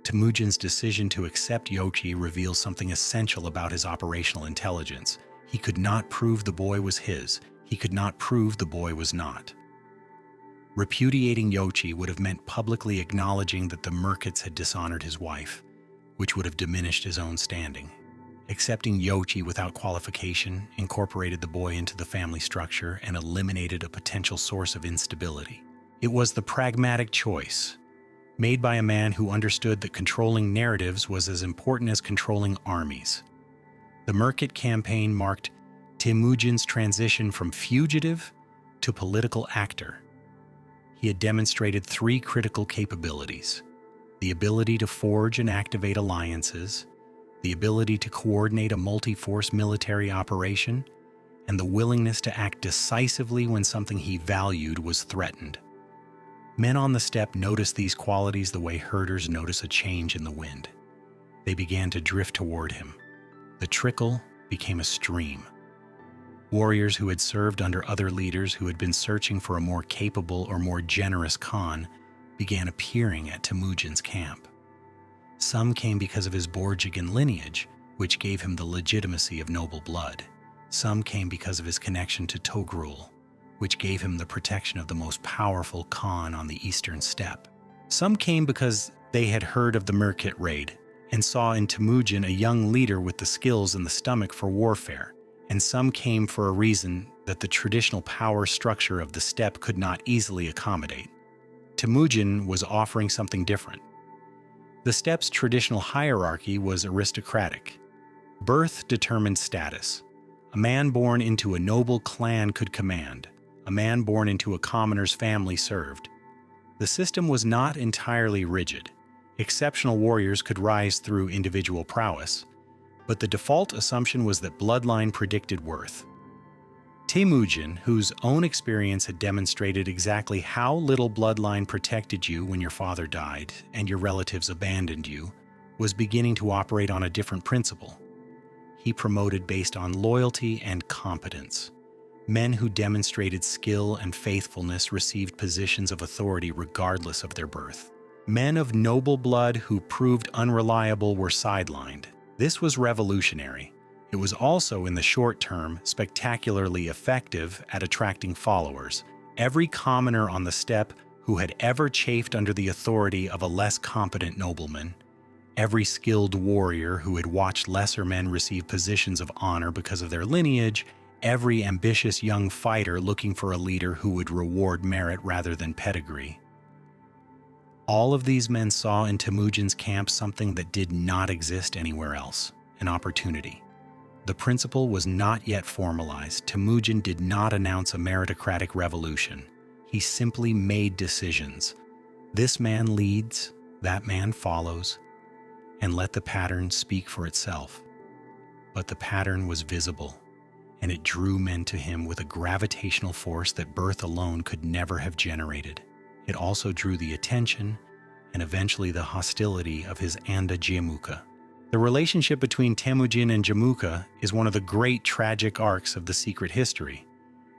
Speaker 1: Temujin's decision to accept Yochi reveals something essential about his operational intelligence. He could not prove the boy was his. He could not prove the boy was not. Repudiating Yochi would have meant publicly acknowledging that the Merkits had dishonored his wife, which would have diminished his own standing. Accepting Yochi without qualification incorporated the boy into the family structure and eliminated a potential source of instability. It was the pragmatic choice, made by a man who understood that controlling narratives was as important as controlling armies. The Merkit campaign marked Temujin's transition from fugitive to political actor. He had demonstrated three critical capabilities: the ability to forge and activate alliances, the ability to coordinate a multi-force military operation, and the willingness to act decisively when something he valued was threatened. Men on the steppe noticed these qualities the way herders notice a change in the wind. They began to drift toward him. The trickle became a stream. Warriors who had served under other leaders who had been searching for a more capable or more generous Khan began appearing at Temujin's camp. Some came because of his Borjigan lineage, which gave him the legitimacy of noble blood. Some came because of his connection to Togrul, which gave him the protection of the most powerful Khan on the eastern steppe. Some came because they had heard of the Merkit raid and saw in Temujin a young leader with the skills and the stomach for warfare. And some came for a reason that the traditional power structure of the steppe could not easily accommodate. Temujin was offering something different. The steppe's traditional hierarchy was aristocratic. Birth determined status. A man born into a noble clan could command. A man born into a commoner's family served. The system was not entirely rigid. Exceptional warriors could rise through individual prowess, but the default assumption was that bloodline predicted worth. Temujin, whose own experience had demonstrated exactly how little bloodline protected you when your father died and your relatives abandoned you, was beginning to operate on a different principle. He promoted based on loyalty and competence. Men who demonstrated skill and faithfulness received positions of authority regardless of their birth. Men of noble blood who proved unreliable were sidelined. This was revolutionary. It was also, in the short term, spectacularly effective at attracting followers. Every commoner on the steppe who had ever chafed under the authority of a less competent nobleman, every skilled warrior who had watched lesser men receive positions of honor because of their lineage, every ambitious young fighter looking for a leader who would reward merit rather than pedigree. All of these men saw in Temujin's camp something that did not exist anywhere else: an opportunity. The principle was not yet formalized. Temujin did not announce a meritocratic revolution. He simply made decisions. This man leads, that man follows, and let the pattern speak for itself. But the pattern was visible, and it drew men to him with a gravitational force that birth alone could never have generated. It also drew the attention and eventually the hostility of his Anda Jamuka. The relationship between Temujin and Jamuka is one of the great tragic arcs of the secret history,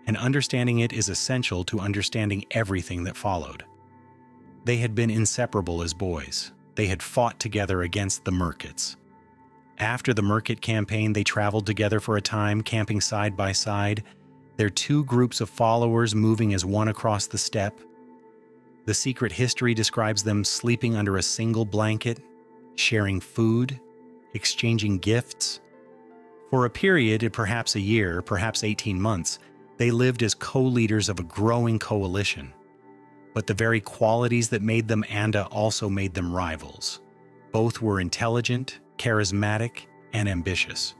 Speaker 1: and understanding it is essential to understanding everything that followed. They had been inseparable as boys. They had fought together against the Merkits. After the Merkit campaign, they traveled together for a time, camping side by side, their two groups of followers moving as one across the steppe. The secret history describes them sleeping under a single blanket, sharing food, exchanging gifts. For a period, perhaps a year, perhaps 18 months, they lived as co-leaders of a growing coalition. But the very qualities that made them Anda also made them rivals. Both were intelligent, charismatic, and ambitious.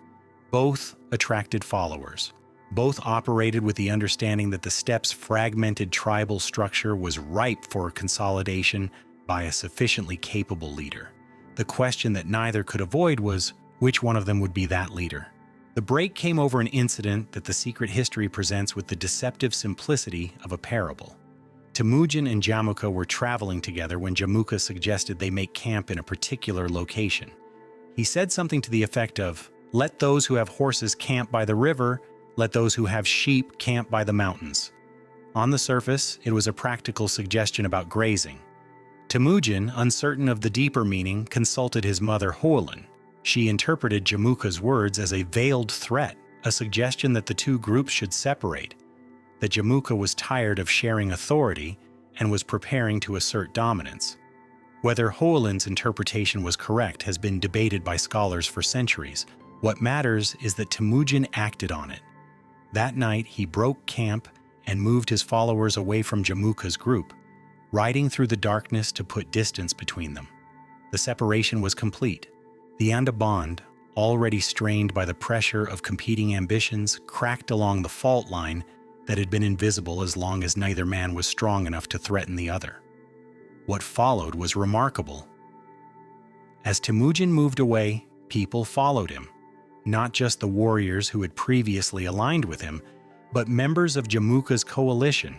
Speaker 1: Both attracted followers. Both operated with the understanding that the steppe's fragmented tribal structure was ripe for consolidation by a sufficiently capable leader. The question that neither could avoid was, which one of them would be that leader? The break came over an incident that the secret history presents with the deceptive simplicity of a parable. Temujin and Jamuka were traveling together when Jamuka suggested they make camp in a particular location. He said something to the effect of, "Let those who have horses camp by the river, let those who have sheep camp by the mountains." On the surface, it was a practical suggestion about grazing. Temujin, uncertain of the deeper meaning, consulted his mother Hoelin. She interpreted Jamuka's words as a veiled threat, a suggestion that the two groups should separate, that Jamuka was tired of sharing authority and was preparing to assert dominance. Whether Hoelin's interpretation was correct has been debated by scholars for centuries. What matters is that Temujin acted on it. That night, he broke camp and moved his followers away from Jamuka's group, riding through the darkness to put distance between them. The separation was complete. The Anda bond, already strained by the pressure of competing ambitions, cracked along the fault line that had been invisible as long as neither man was strong enough to threaten the other. What followed was remarkable. As Temujin moved away, people followed him. Not just the warriors who had previously aligned with him, but members of Jamuka's coalition.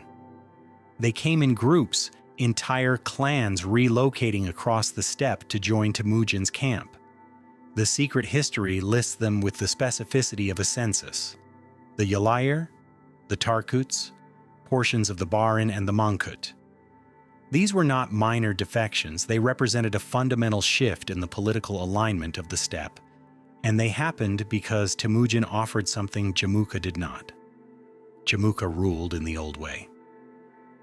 Speaker 1: They came in groups, entire clans relocating across the steppe to join Temujin's camp. The secret history lists them with the specificity of a census. The Yalayir, the Tarkuts, portions of the Barin and the Mongkut. These were not minor defections, they represented a fundamental shift in the political alignment of the steppe, and they happened because Temujin offered something Jamuka did not. Jamuka ruled in the old way.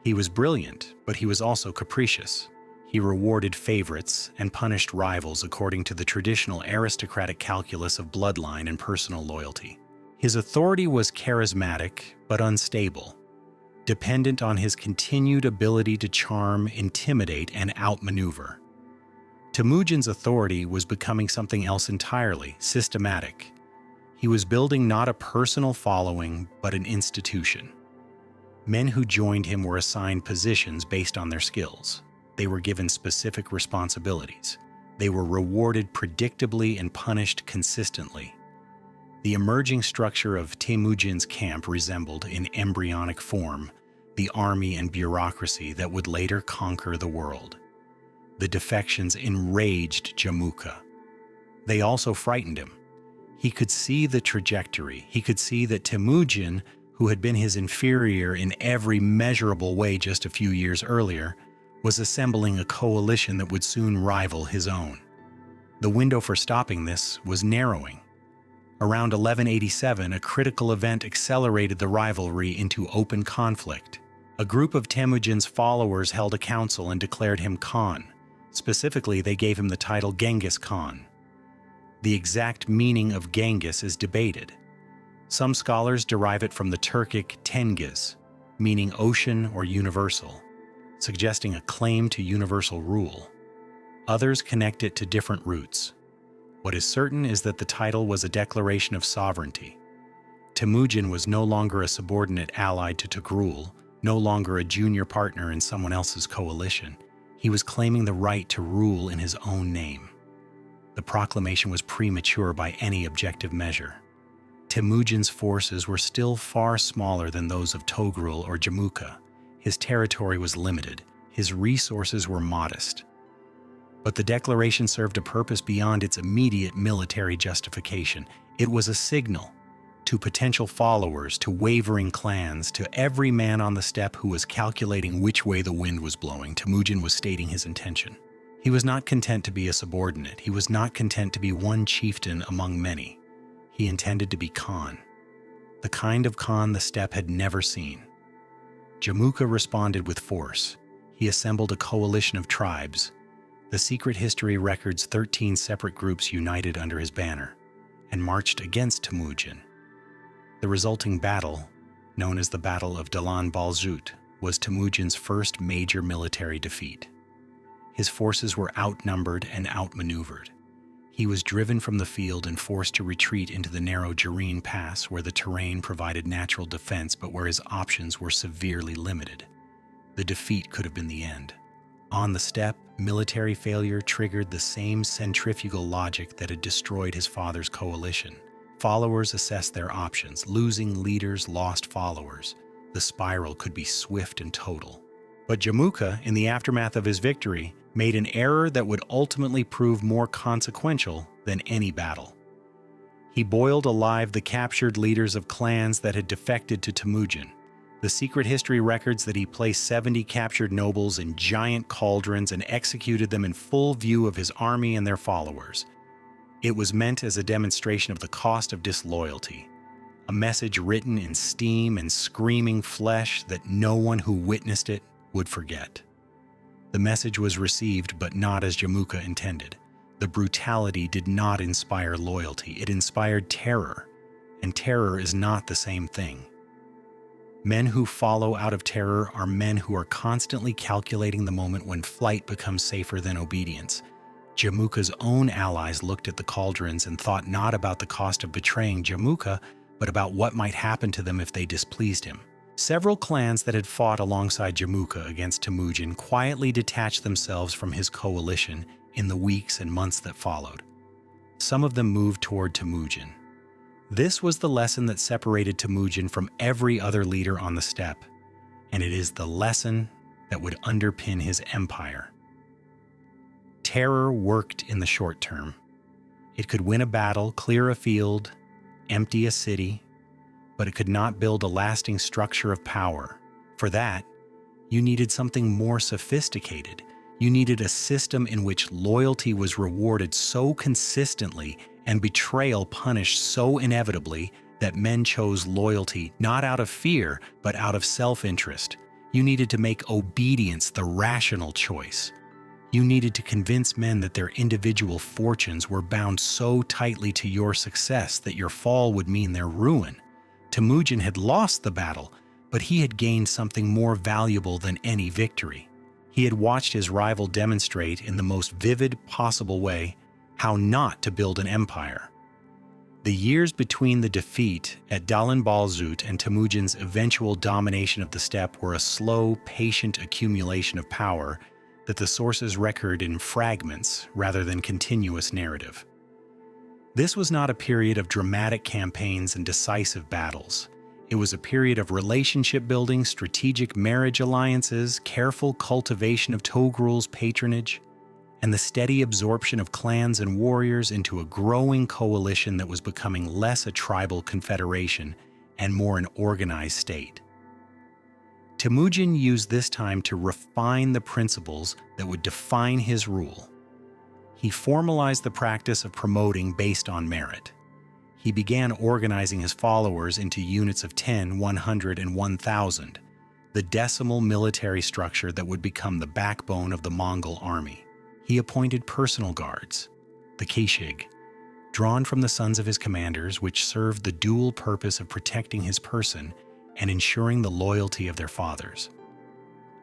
Speaker 1: He was brilliant, but he was also capricious. He rewarded favorites and punished rivals according to the traditional aristocratic calculus of bloodline and personal loyalty. His authority was charismatic but unstable, dependent on his continued ability to charm, intimidate, and outmaneuver. Temujin's authority was becoming something else entirely, systematic. He was building not a personal following, but an institution. Men who joined him were assigned positions based on their skills. They were given specific responsibilities. They were rewarded predictably and punished consistently. The emerging structure of Temujin's camp resembled, in embryonic form, the army and bureaucracy that would later conquer the world. The defections enraged Jamuka. They also frightened him. He could see the trajectory. He could see that Temujin, who had been his inferior in every measurable way just a few years earlier, was assembling a coalition that would soon rival his own. The window for stopping this was narrowing. Around 1187, a critical event accelerated the rivalry into open conflict. A group of Temujin's followers held a council and declared him Khan. Specifically, they gave him the title Genghis Khan. The exact meaning of Genghis is debated. Some scholars derive it from the Turkic Tengiz, meaning ocean or universal, suggesting a claim to universal rule. Others connect it to different roots. What is certain is that the title was a declaration of sovereignty. Temujin was no longer a subordinate allied to Togrul, no longer a junior partner in someone else's coalition. He was claiming the right to rule in his own name. The proclamation was premature by any objective measure. Temujin's forces were still far smaller than those of Togrul or Jamuka. His territory was limited. His resources were modest. But the declaration served a purpose beyond its immediate military justification. It was a signal to potential followers, to wavering clans, to every man on the steppe who was calculating which way the wind was blowing. Temujin was stating his intention. He was not content to be a subordinate. He was not content to be one chieftain among many. He intended to be Khan, the kind of Khan the steppe had never seen. Jamuka responded with force. He assembled a coalition of tribes. The secret history records 13 separate groups united under his banner and marched against Temujin. The resulting battle, known as the Battle of Dalan Balzut, was Temujin's first major military defeat. His forces were outnumbered and outmaneuvered. He was driven from the field and forced to retreat into the narrow Jareen Pass, where the terrain provided natural defense but where his options were severely limited. The defeat could have been the end. On the steppe, military failure triggered the same centrifugal logic that had destroyed his father's coalition. Followers assessed their options. Losing leaders lost followers. The spiral could be swift and total. But Jamuka, in the aftermath of his victory, made an error that would ultimately prove more consequential than any battle. He boiled alive the captured leaders of clans that had defected to Temujin. The secret history records that he placed 70 captured nobles in giant cauldrons and executed them in full view of his army and their followers. It was meant as a demonstration of the cost of disloyalty, a message written in steam and screaming flesh that no one who witnessed it would forget. The message was received, but not as Jamuka intended. The brutality did not inspire loyalty. It inspired terror, and terror is not the same thing. Men who follow out of terror are men who are constantly calculating the moment when flight becomes safer than obedience. Jamuka's own allies looked at the cauldrons and thought not about the cost of betraying Jamuka, but about what might happen to them if they displeased him. Several clans that had fought alongside Jamuka against Temujin quietly detached themselves from his coalition in the weeks and months that followed. Some of them moved toward Temujin. This was the lesson that separated Temujin from every other leader on the steppe, and it is the lesson that would underpin his empire. Terror worked in the short term. It could win a battle, clear a field, empty a city, but it could not build a lasting structure of power. For that, you needed something more sophisticated. You needed a system in which loyalty was rewarded so consistently and betrayal punished so inevitably that men chose loyalty not out of fear, but out of self-interest. You needed to make obedience the rational choice. You needed to convince men that their individual fortunes were bound so tightly to your success that your fall would mean their ruin. Temujin had lost the battle, but he had gained something more valuable than any victory. He had watched his rival demonstrate in the most vivid possible way how not to build an empire. The years between the defeat at Dalan Balzut and Temujin's eventual domination of the steppe were a slow, patient accumulation of power that the sources record in fragments rather than continuous narrative. This was not a period of dramatic campaigns and decisive battles. It was a period of relationship building, strategic marriage alliances, careful cultivation of Togrul's patronage, and the steady absorption of clans and warriors into a growing coalition that was becoming less a tribal confederation and more an organized state. Temujin used this time to refine the principles that would define his rule. He formalized the practice of promoting based on merit. He began organizing his followers into units of 10, 100, and 1,000, the decimal military structure that would become the backbone of the Mongol army. He appointed personal guards, the Keshig, drawn from the sons of his commanders, which served the dual purpose of protecting his person and ensuring the loyalty of their fathers.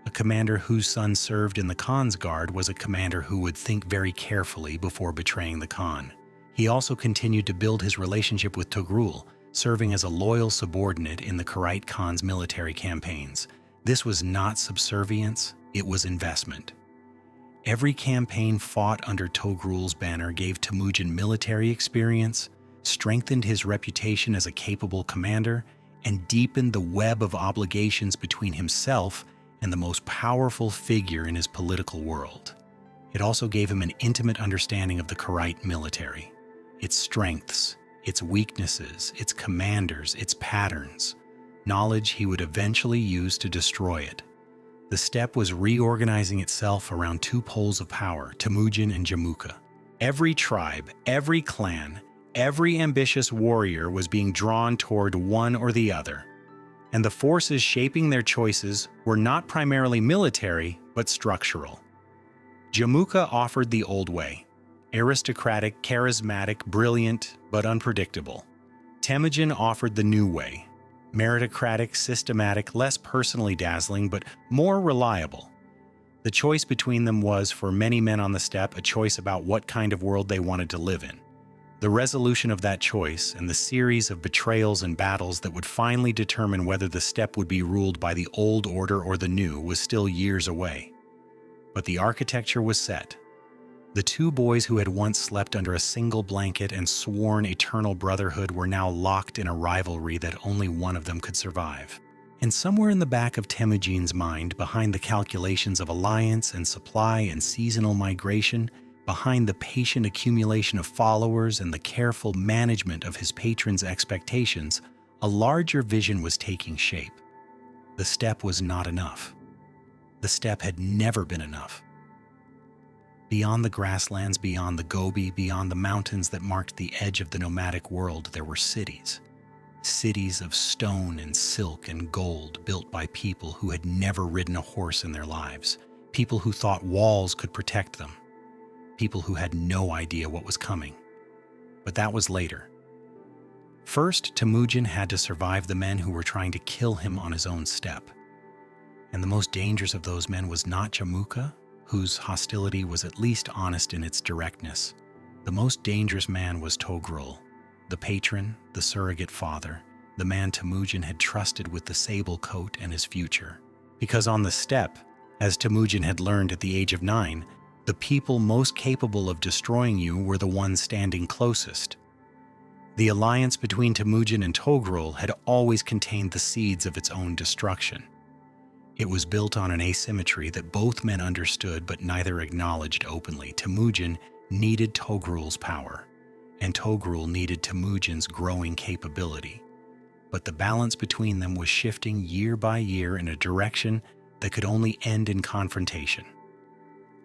Speaker 1: A commander whose son served in the Khan's guard was a commander who would think very carefully before betraying the Khan. He also continued to build his relationship with Togrul, serving as a loyal subordinate in the Kharit Khan's military campaigns. This was not subservience, it was investment. Every campaign fought under Togrul's banner gave Temujin military experience, strengthened his reputation as a capable commander, and deepened the web of obligations between himself and the most powerful figure in his political world. It also gave him an intimate understanding of the Kharit military, its strengths, its weaknesses, its commanders, its patterns, knowledge he would eventually use to destroy it. The steppe was reorganizing itself around two poles of power, Temujin and Jamuka. Every tribe, every clan, every ambitious warrior was being drawn toward one or the other, and the forces shaping their choices were not primarily military, but structural. Jamuka offered the old way, aristocratic, charismatic, brilliant, but unpredictable. Temujin offered the new way, meritocratic, systematic, less personally dazzling, but more reliable. The choice between them was, for many men on the steppe, a choice about what kind of world they wanted to live in. The resolution of that choice and the series of betrayals and battles that would finally determine whether the steppe would be ruled by the old order or the new was still years away. But the architecture was set. The two boys who had once slept under a single blanket and sworn eternal brotherhood were now locked in a rivalry that only one of them could survive. And somewhere in the back of Temujin's mind, behind the calculations of alliance and supply and seasonal migration, behind the patient accumulation of followers and the careful management of his patron's expectations, a larger vision was taking shape. The steppe was not enough. The steppe had never been enough. Beyond the grasslands, beyond the Gobi, beyond the mountains that marked the edge of the nomadic world, there were cities. Cities of stone and silk and gold built by people who had never ridden a horse in their lives, people who thought walls could protect them, people who had no idea what was coming. But that was later. First, Temujin had to survive the men who were trying to kill him on his own steppe. And the most dangerous of those men was not Jamuka, whose hostility was at least honest in its directness. The most dangerous man was Togrul, the patron, the surrogate father, the man Temujin had trusted with the sable coat and his future. Because on the steppe, as Temujin had learned at the age of 9, the people most capable of destroying you were the ones standing closest. The alliance between Temujin and Togrul had always contained the seeds of its own destruction. It was built on an asymmetry that both men understood but neither acknowledged openly. Temujin needed Togrul's power, and Togrul needed Temujin's growing capability. But the balance between them was shifting year by year in a direction that could only end in confrontation.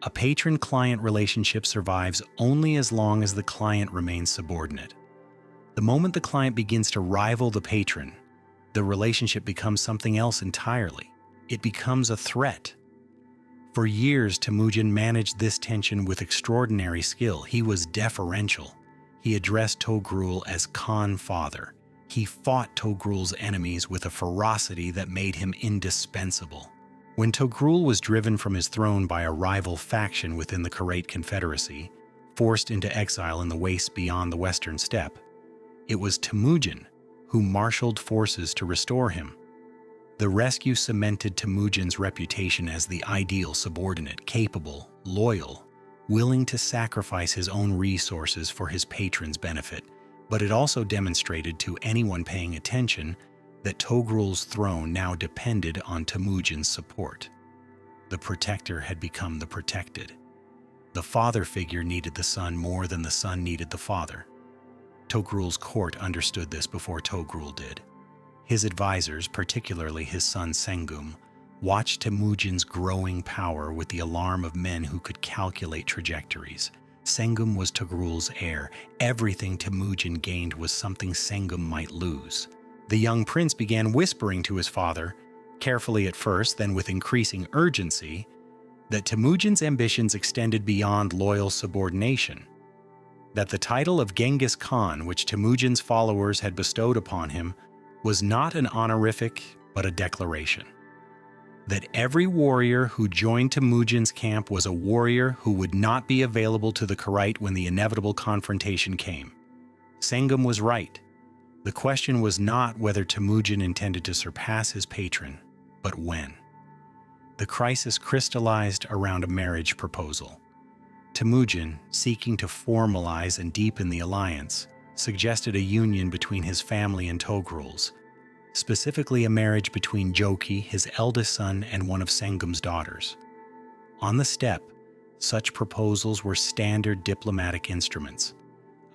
Speaker 1: A patron-client relationship survives only as long as the client remains subordinate. The moment the client begins to rival the patron, the relationship becomes something else entirely. It becomes a threat. For years, Temujin managed this tension with extraordinary skill. He was deferential. He addressed Togrul as Khan Father. He fought Togrul's enemies with a ferocity that made him indispensable. When Togrul was driven from his throne by a rival faction within the Karaite Confederacy, forced into exile in the wastes beyond the western steppe, it was Temujin who marshaled forces to restore him. The rescue cemented Temujin's reputation as the ideal subordinate, capable, loyal, willing to sacrifice his own resources for his patron's benefit, but it also demonstrated to anyone paying attention that Togrul's throne now depended on Temujin's support. The protector had become the protected. The father figure needed the son more than the son needed the father. Togrul's court understood this before Togrul did. His advisors, particularly his son Sengum, watched Temujin's growing power with the alarm of men who could calculate trajectories. Sengum was Togrul's heir. Everything Temujin gained was something Sengum might lose. The young prince began whispering to his father, carefully at first, then with increasing urgency, that Temujin's ambitions extended beyond loyal subordination, that the title of Genghis Khan, which Temujin's followers had bestowed upon him, was not an honorific, but a declaration. That every warrior who joined Temujin's camp was a warrior who would not be available to the Karaite when the inevitable confrontation came. Sengum was right. The question was not whether Temujin intended to surpass his patron, but when. The crisis crystallized around a marriage proposal. Temujin, seeking to formalize and deepen the alliance, suggested a union between his family and Togrul's, specifically a marriage between Joki, his eldest son, and one of Sengum's daughters. On the steppe, such proposals were standard diplomatic instruments.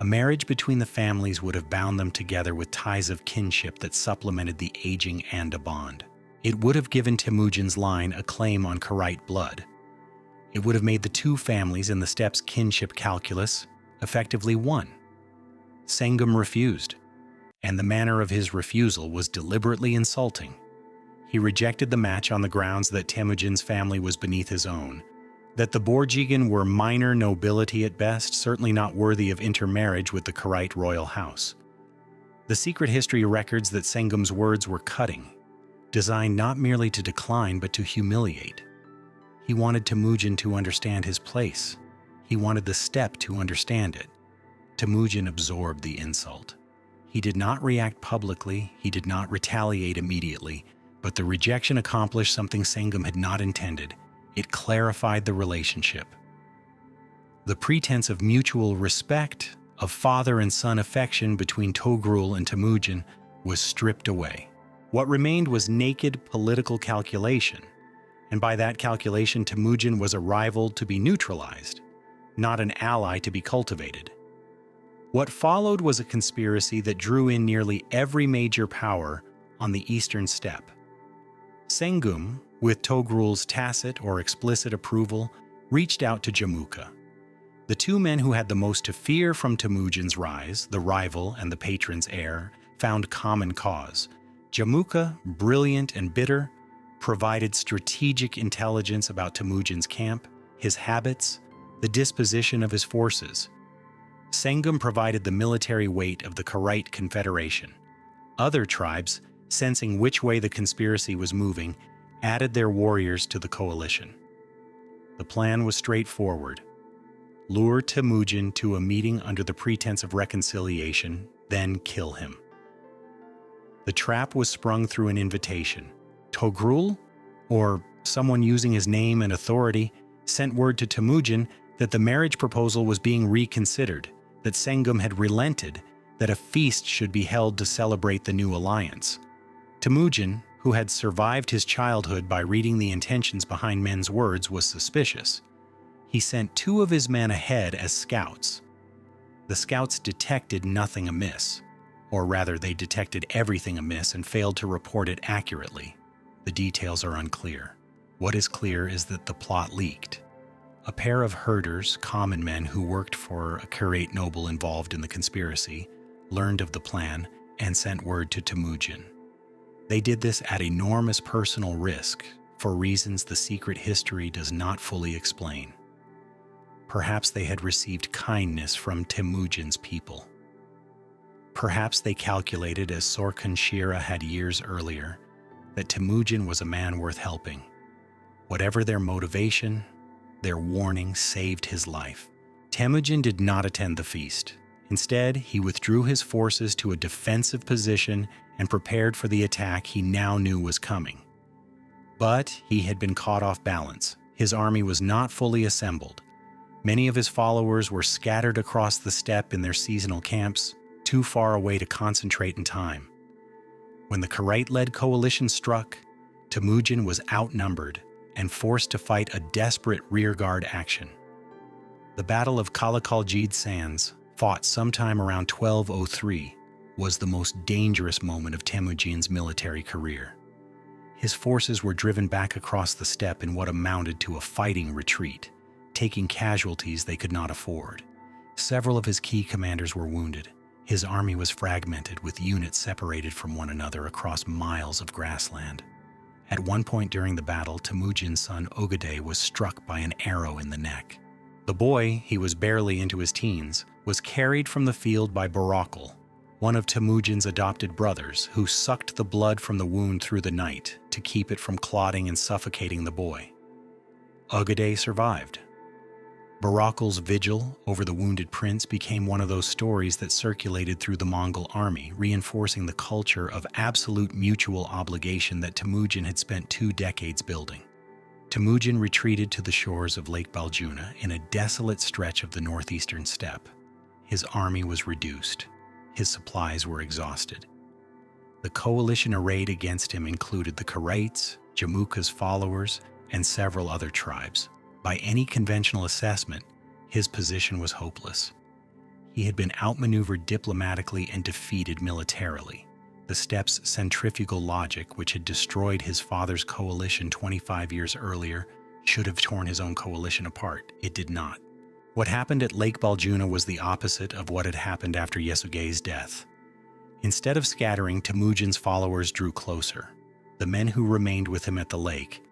Speaker 1: A marriage between the families would have bound them together with ties of kinship that supplemented the aging Anda bond. It would have given Temujin's line a claim on Karaite blood. It would have made the two families in the steppe's kinship calculus effectively one. Sengum refused, and the manner of his refusal was deliberately insulting. He rejected the match on the grounds that Temujin's family was beneath his own, that the Borjigan were minor nobility at best, certainly not worthy of intermarriage with the Karaite royal house. The secret history records that Sengum's words were cutting, designed not merely to decline but to humiliate. He wanted Temujin to understand his place. He wanted the steppe to understand it. Temujin absorbed the insult. He did not react publicly, he did not retaliate immediately, but the rejection accomplished something Sengum had not intended. It clarified the relationship. The pretense of mutual respect, of father and son affection between Togrul and Temujin was stripped away. What remained was naked political calculation, and by that calculation Temujin was a rival to be neutralized, not an ally to be cultivated. What followed was a conspiracy that drew in nearly every major power on the eastern steppe. Sengum, with Togrul's tacit or explicit approval, reached out to Jamuka. The two men who had the most to fear from Temujin's rise, the rival and the patron's heir, found common cause. Jamuka, brilliant and bitter, provided strategic intelligence about Temujin's camp, his habits, the disposition of his forces. Sengum provided the military weight of the Karaite Confederation. Other tribes, sensing which way the conspiracy was moving, added their warriors to the coalition. The plan was straightforward. Lure Temujin to a meeting under the pretense of reconciliation, then kill him. The trap was sprung through an invitation. Togrul, or someone using his name and authority, sent word to Temujin that the marriage proposal was being reconsidered, that Sengum had relented, that a feast should be held to celebrate the new alliance. Temujin, who had survived his childhood by reading the intentions behind men's words, was suspicious. He sent two of his men ahead as scouts. The scouts detected nothing amiss, or rather they detected everything amiss and failed to report it accurately. The details are unclear. What is clear is that the plot leaked. A pair of herders, common men who worked for a Karaite noble involved in the conspiracy, learned of the plan and sent word to Temujin. They did this at enormous personal risk, for reasons the secret history does not fully explain. Perhaps they had received kindness from Temujin's people. Perhaps they calculated, as Sorkun Shira had years earlier, that Temujin was a man worth helping. Whatever their motivation, their warning saved his life. Temujin did not attend the feast. Instead, he withdrew his forces to a defensive position and prepared for the attack he now knew was coming. But he had been caught off balance. His army was not fully assembled. Many of his followers were scattered across the steppe in their seasonal camps, too far away to concentrate in time. When the Karaite-led coalition struck, Temujin was outnumbered and forced to fight a desperate rearguard action. The Battle of Kalakaljid Sands, fought sometime around 1203, was the most dangerous moment of Temujin's military career. His forces were driven back across the steppe in what amounted to a fighting retreat, taking casualties they could not afford. Several of his key commanders were wounded. His army was fragmented, with units separated from one another across miles of grassland. At one point during the battle, Temujin's son Ogadei was struck by an arrow in the neck. The boy, he was barely into his teens, was carried from the field by Barakal, one of Temujin's adopted brothers, who sucked the blood from the wound through the night to keep it from clotting and suffocating the boy. Ogadei survived. Barakal's vigil over the wounded prince became one of those stories that circulated through the Mongol army, reinforcing the culture of absolute mutual obligation that Temujin had spent 2 decades building. Temujin retreated to the shores of Lake Baljuna in a desolate stretch of the northeastern steppe. His army was reduced. His supplies were exhausted. The coalition arrayed against him included the Karaites, Jamuka's followers, and several other tribes. By any conventional assessment, his position was hopeless. He had been outmaneuvered diplomatically and defeated militarily. The steppe's centrifugal logic, which had destroyed his father's coalition 25 years earlier, should have torn his own coalition apart. It did not. What happened at Lake Baljuna was the opposite of what had happened after Yesugei's death. Instead of scattering, Temujin's followers drew closer. The men who remained with him at the lake,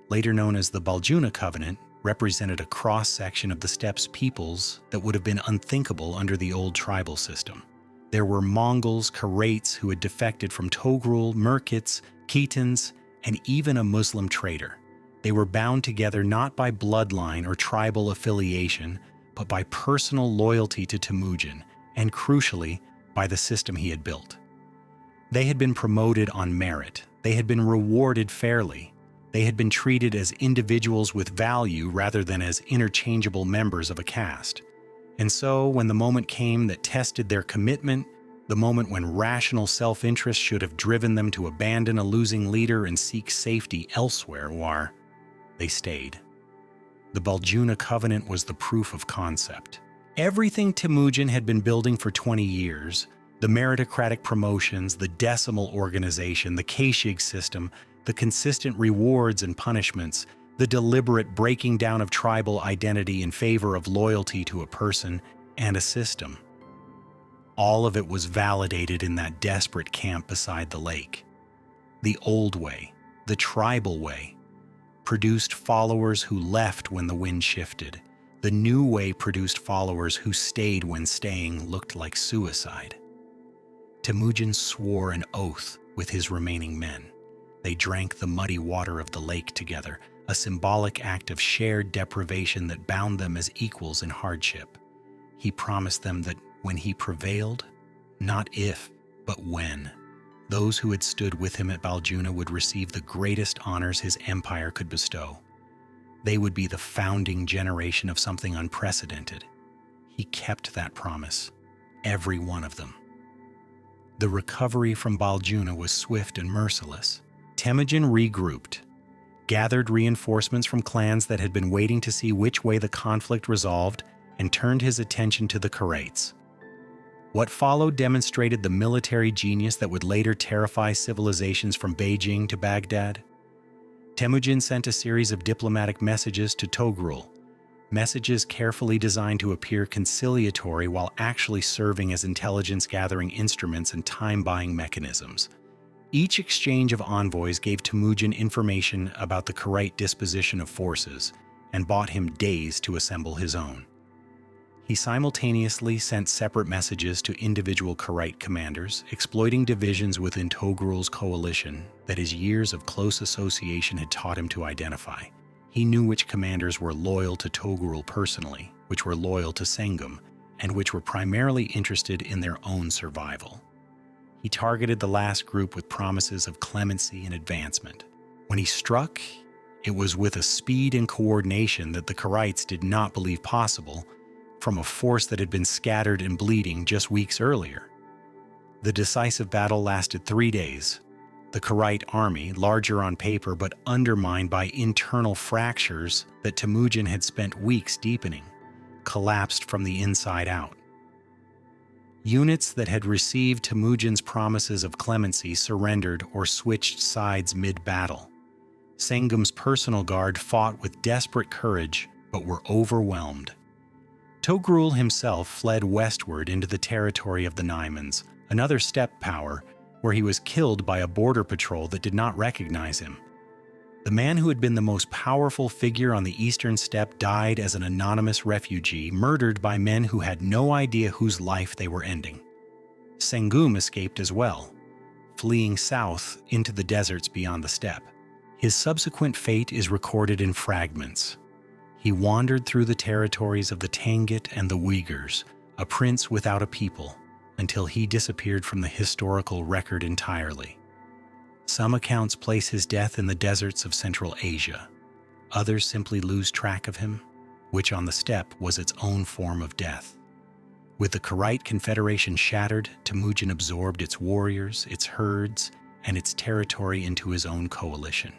Speaker 1: later known as the Baljuna Covenant, represented a cross-section of the steppe's peoples that would have been unthinkable under the old tribal system. There were Mongols, Karaits who had defected from Togrul, Merkits, Khitans, and even a Muslim trader. They were bound together not by bloodline or tribal affiliation, but by personal loyalty to Temujin, and crucially, by the system he had built. They had been promoted on merit. They had been rewarded fairly. They had been treated as individuals with value rather than as interchangeable members of a caste. And so, when the moment came that tested their commitment, the moment when rational self-interest should have driven them to abandon a losing leader and seek safety elsewhere, they stayed. The Baljuna Covenant was the proof of concept. Everything Temujin had been building for 20 years, the meritocratic promotions, the decimal organization, the Kashig system, the consistent rewards and punishments, the deliberate breaking down of tribal identity in favor of loyalty to a person and a system. All of it was validated in that desperate camp beside the lake. The old way, the tribal way, produced followers who left when the wind shifted. The new way produced followers who stayed when staying looked like suicide. Temujin swore an oath with his remaining men. They drank the muddy water of the lake together, a symbolic act of shared deprivation that bound them as equals in hardship. He promised them that when he prevailed, not if, but when, those who had stood with him at Baljuna would receive the greatest honors his empire could bestow. They would be the founding generation of something unprecedented. He kept that promise, every one of them. The recovery from Baljuna was swift and merciless. Temujin regrouped, gathered reinforcements from clans that had been waiting to see which way the conflict resolved, and turned his attention to the Karaits. What followed demonstrated the military genius that would later terrify civilizations from Beijing to Baghdad. Temujin sent a series of diplomatic messages to Togrul, messages carefully designed to appear conciliatory while actually serving as intelligence-gathering instruments and time-buying mechanisms. Each exchange of envoys gave Temujin information about the Karait disposition of forces and bought him days to assemble his own. He simultaneously sent separate messages to individual Karait commanders, exploiting divisions within Togrul's coalition that his years of close association had taught him to identify. He knew which commanders were loyal to Togrul personally, which were loyal to Sengum, and which were primarily interested in their own survival. He targeted the last group with promises of clemency and advancement. When he struck, it was with a speed and coordination that the Karaits did not believe possible from a force that had been scattered and bleeding just weeks earlier. The decisive battle lasted 3 days. The Karait army, larger on paper but undermined by internal fractures that Temujin had spent weeks deepening, collapsed from the inside out. Units that had received Temujin's promises of clemency surrendered or switched sides mid-battle. Sengum's personal guard fought with desperate courage but were overwhelmed. Togrul himself fled westward into the territory of the Naimans, another steppe power, where he was killed by a border patrol that did not recognize him. The man who had been the most powerful figure on the eastern steppe died as an anonymous refugee, murdered by men who had no idea whose life they were ending. Sengum escaped as well, fleeing south into the deserts beyond the steppe. His subsequent fate is recorded in fragments. He wandered through the territories of the Tangut and the Uyghurs, a prince without a people, until he disappeared from the historical record entirely. Some accounts place his death in the deserts of Central Asia. Others simply lose track of him, which on the steppe was its own form of death. With the Karait Confederation shattered, Temujin absorbed its warriors, its herds, and its territory into his own coalition.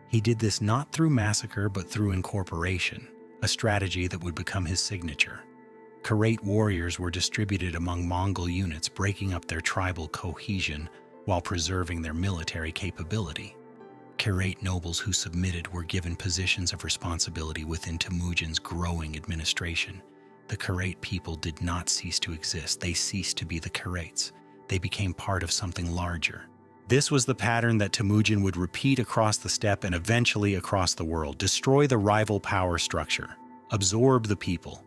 Speaker 1: He did this not through massacre but through incorporation, a strategy that would become his signature. Karait warriors were distributed among Mongol units, breaking up their tribal cohesion, while preserving their military capability. Karaite nobles who submitted were given positions of responsibility within Temujin's growing administration. The Karaite people did not cease to exist. They ceased to be the Karaites. They became part of something larger. This was the pattern that Temujin would repeat across the steppe and eventually across the world: destroy the rival power structure, absorb the people,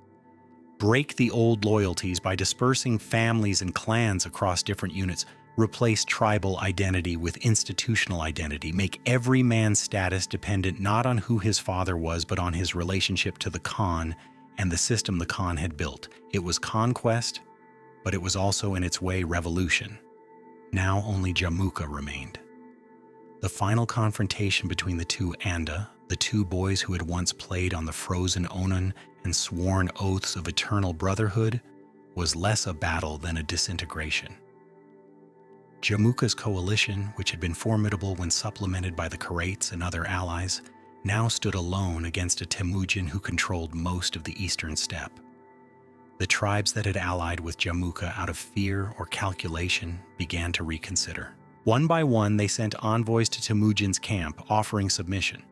Speaker 1: break the old loyalties by dispersing families and clans across different units, replace tribal identity with institutional identity, make every man's status dependent not on who his father was but on his relationship to the Khan and the system the Khan had built. It was conquest, but it was also in its way revolution. Now only Jamuka remained. The final confrontation between the two Anda, the two boys who had once played on the frozen Onan and sworn oaths of eternal brotherhood, was less a battle than a disintegration. Jamuka's coalition, which had been formidable when supplemented by the Karaites and other allies, now stood alone against a Temujin who controlled most of the eastern steppe. The tribes that had allied with Jamuka out of fear or calculation began to reconsider. One by one, they sent envoys to Temujin's camp offering submission.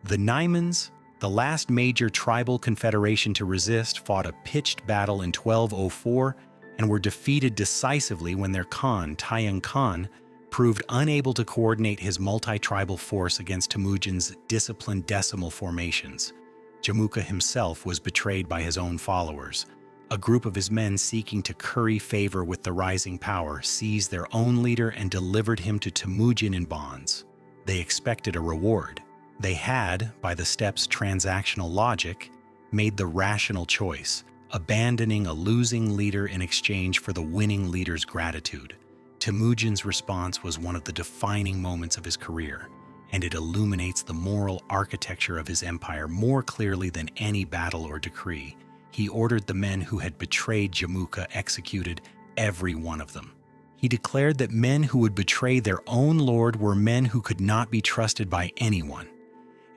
Speaker 1: The Naimans, the last major tribal confederation to resist, fought a pitched battle in 1204 and were defeated decisively when their Khan, Taiyang Khan, proved unable to coordinate his multi-tribal force against Temujin's disciplined decimal formations. Jamuka himself was betrayed by his own followers. A group of his men seeking to curry favor with the rising power seized their own leader and delivered him to Temujin in bonds. They expected a reward. They had, by the steppe's transactional logic, made the rational choice, abandoning a losing leader in exchange for the winning leader's gratitude. Temujin's response was one of the defining moments of his career, and it illuminates the moral architecture of his empire more clearly than any battle or decree. He ordered the men who had betrayed Jamuka executed, every one of them. He declared that men who would betray their own lord were men who could not be trusted by anyone,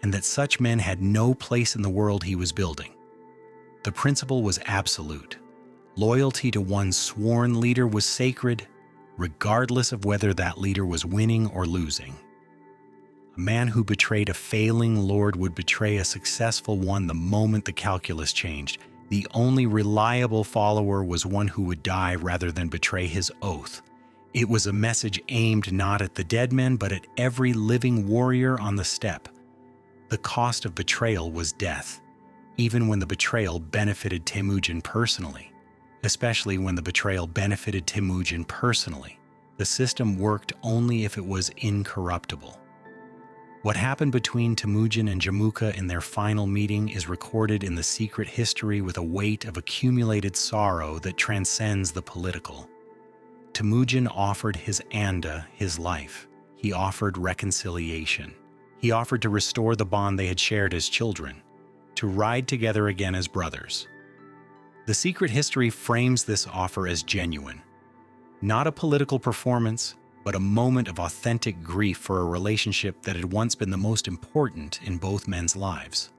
Speaker 1: and that such men had no place in the world he was building. The principle was absolute. Loyalty to one's sworn leader was sacred, regardless of whether that leader was winning or losing. A man who betrayed a failing lord would betray a successful one the moment the calculus changed. The only reliable follower was one who would die rather than betray his oath. It was a message aimed not at the dead men, but at every living warrior on the steppe. The cost of betrayal was death, even when the betrayal benefited Temujin personally. Especially when the betrayal benefited Temujin personally. The system worked only if it was incorruptible. What happened between Temujin and Jamuka in their final meeting is recorded in the secret history with a weight of accumulated sorrow that transcends the political. Temujin offered his Anda his life. He offered reconciliation. He offered to restore the bond they had shared as children, to ride together again as brothers. The secret history frames this offer as genuine, not a political performance, but a moment of authentic grief for a relationship that had once been the most important in both men's lives.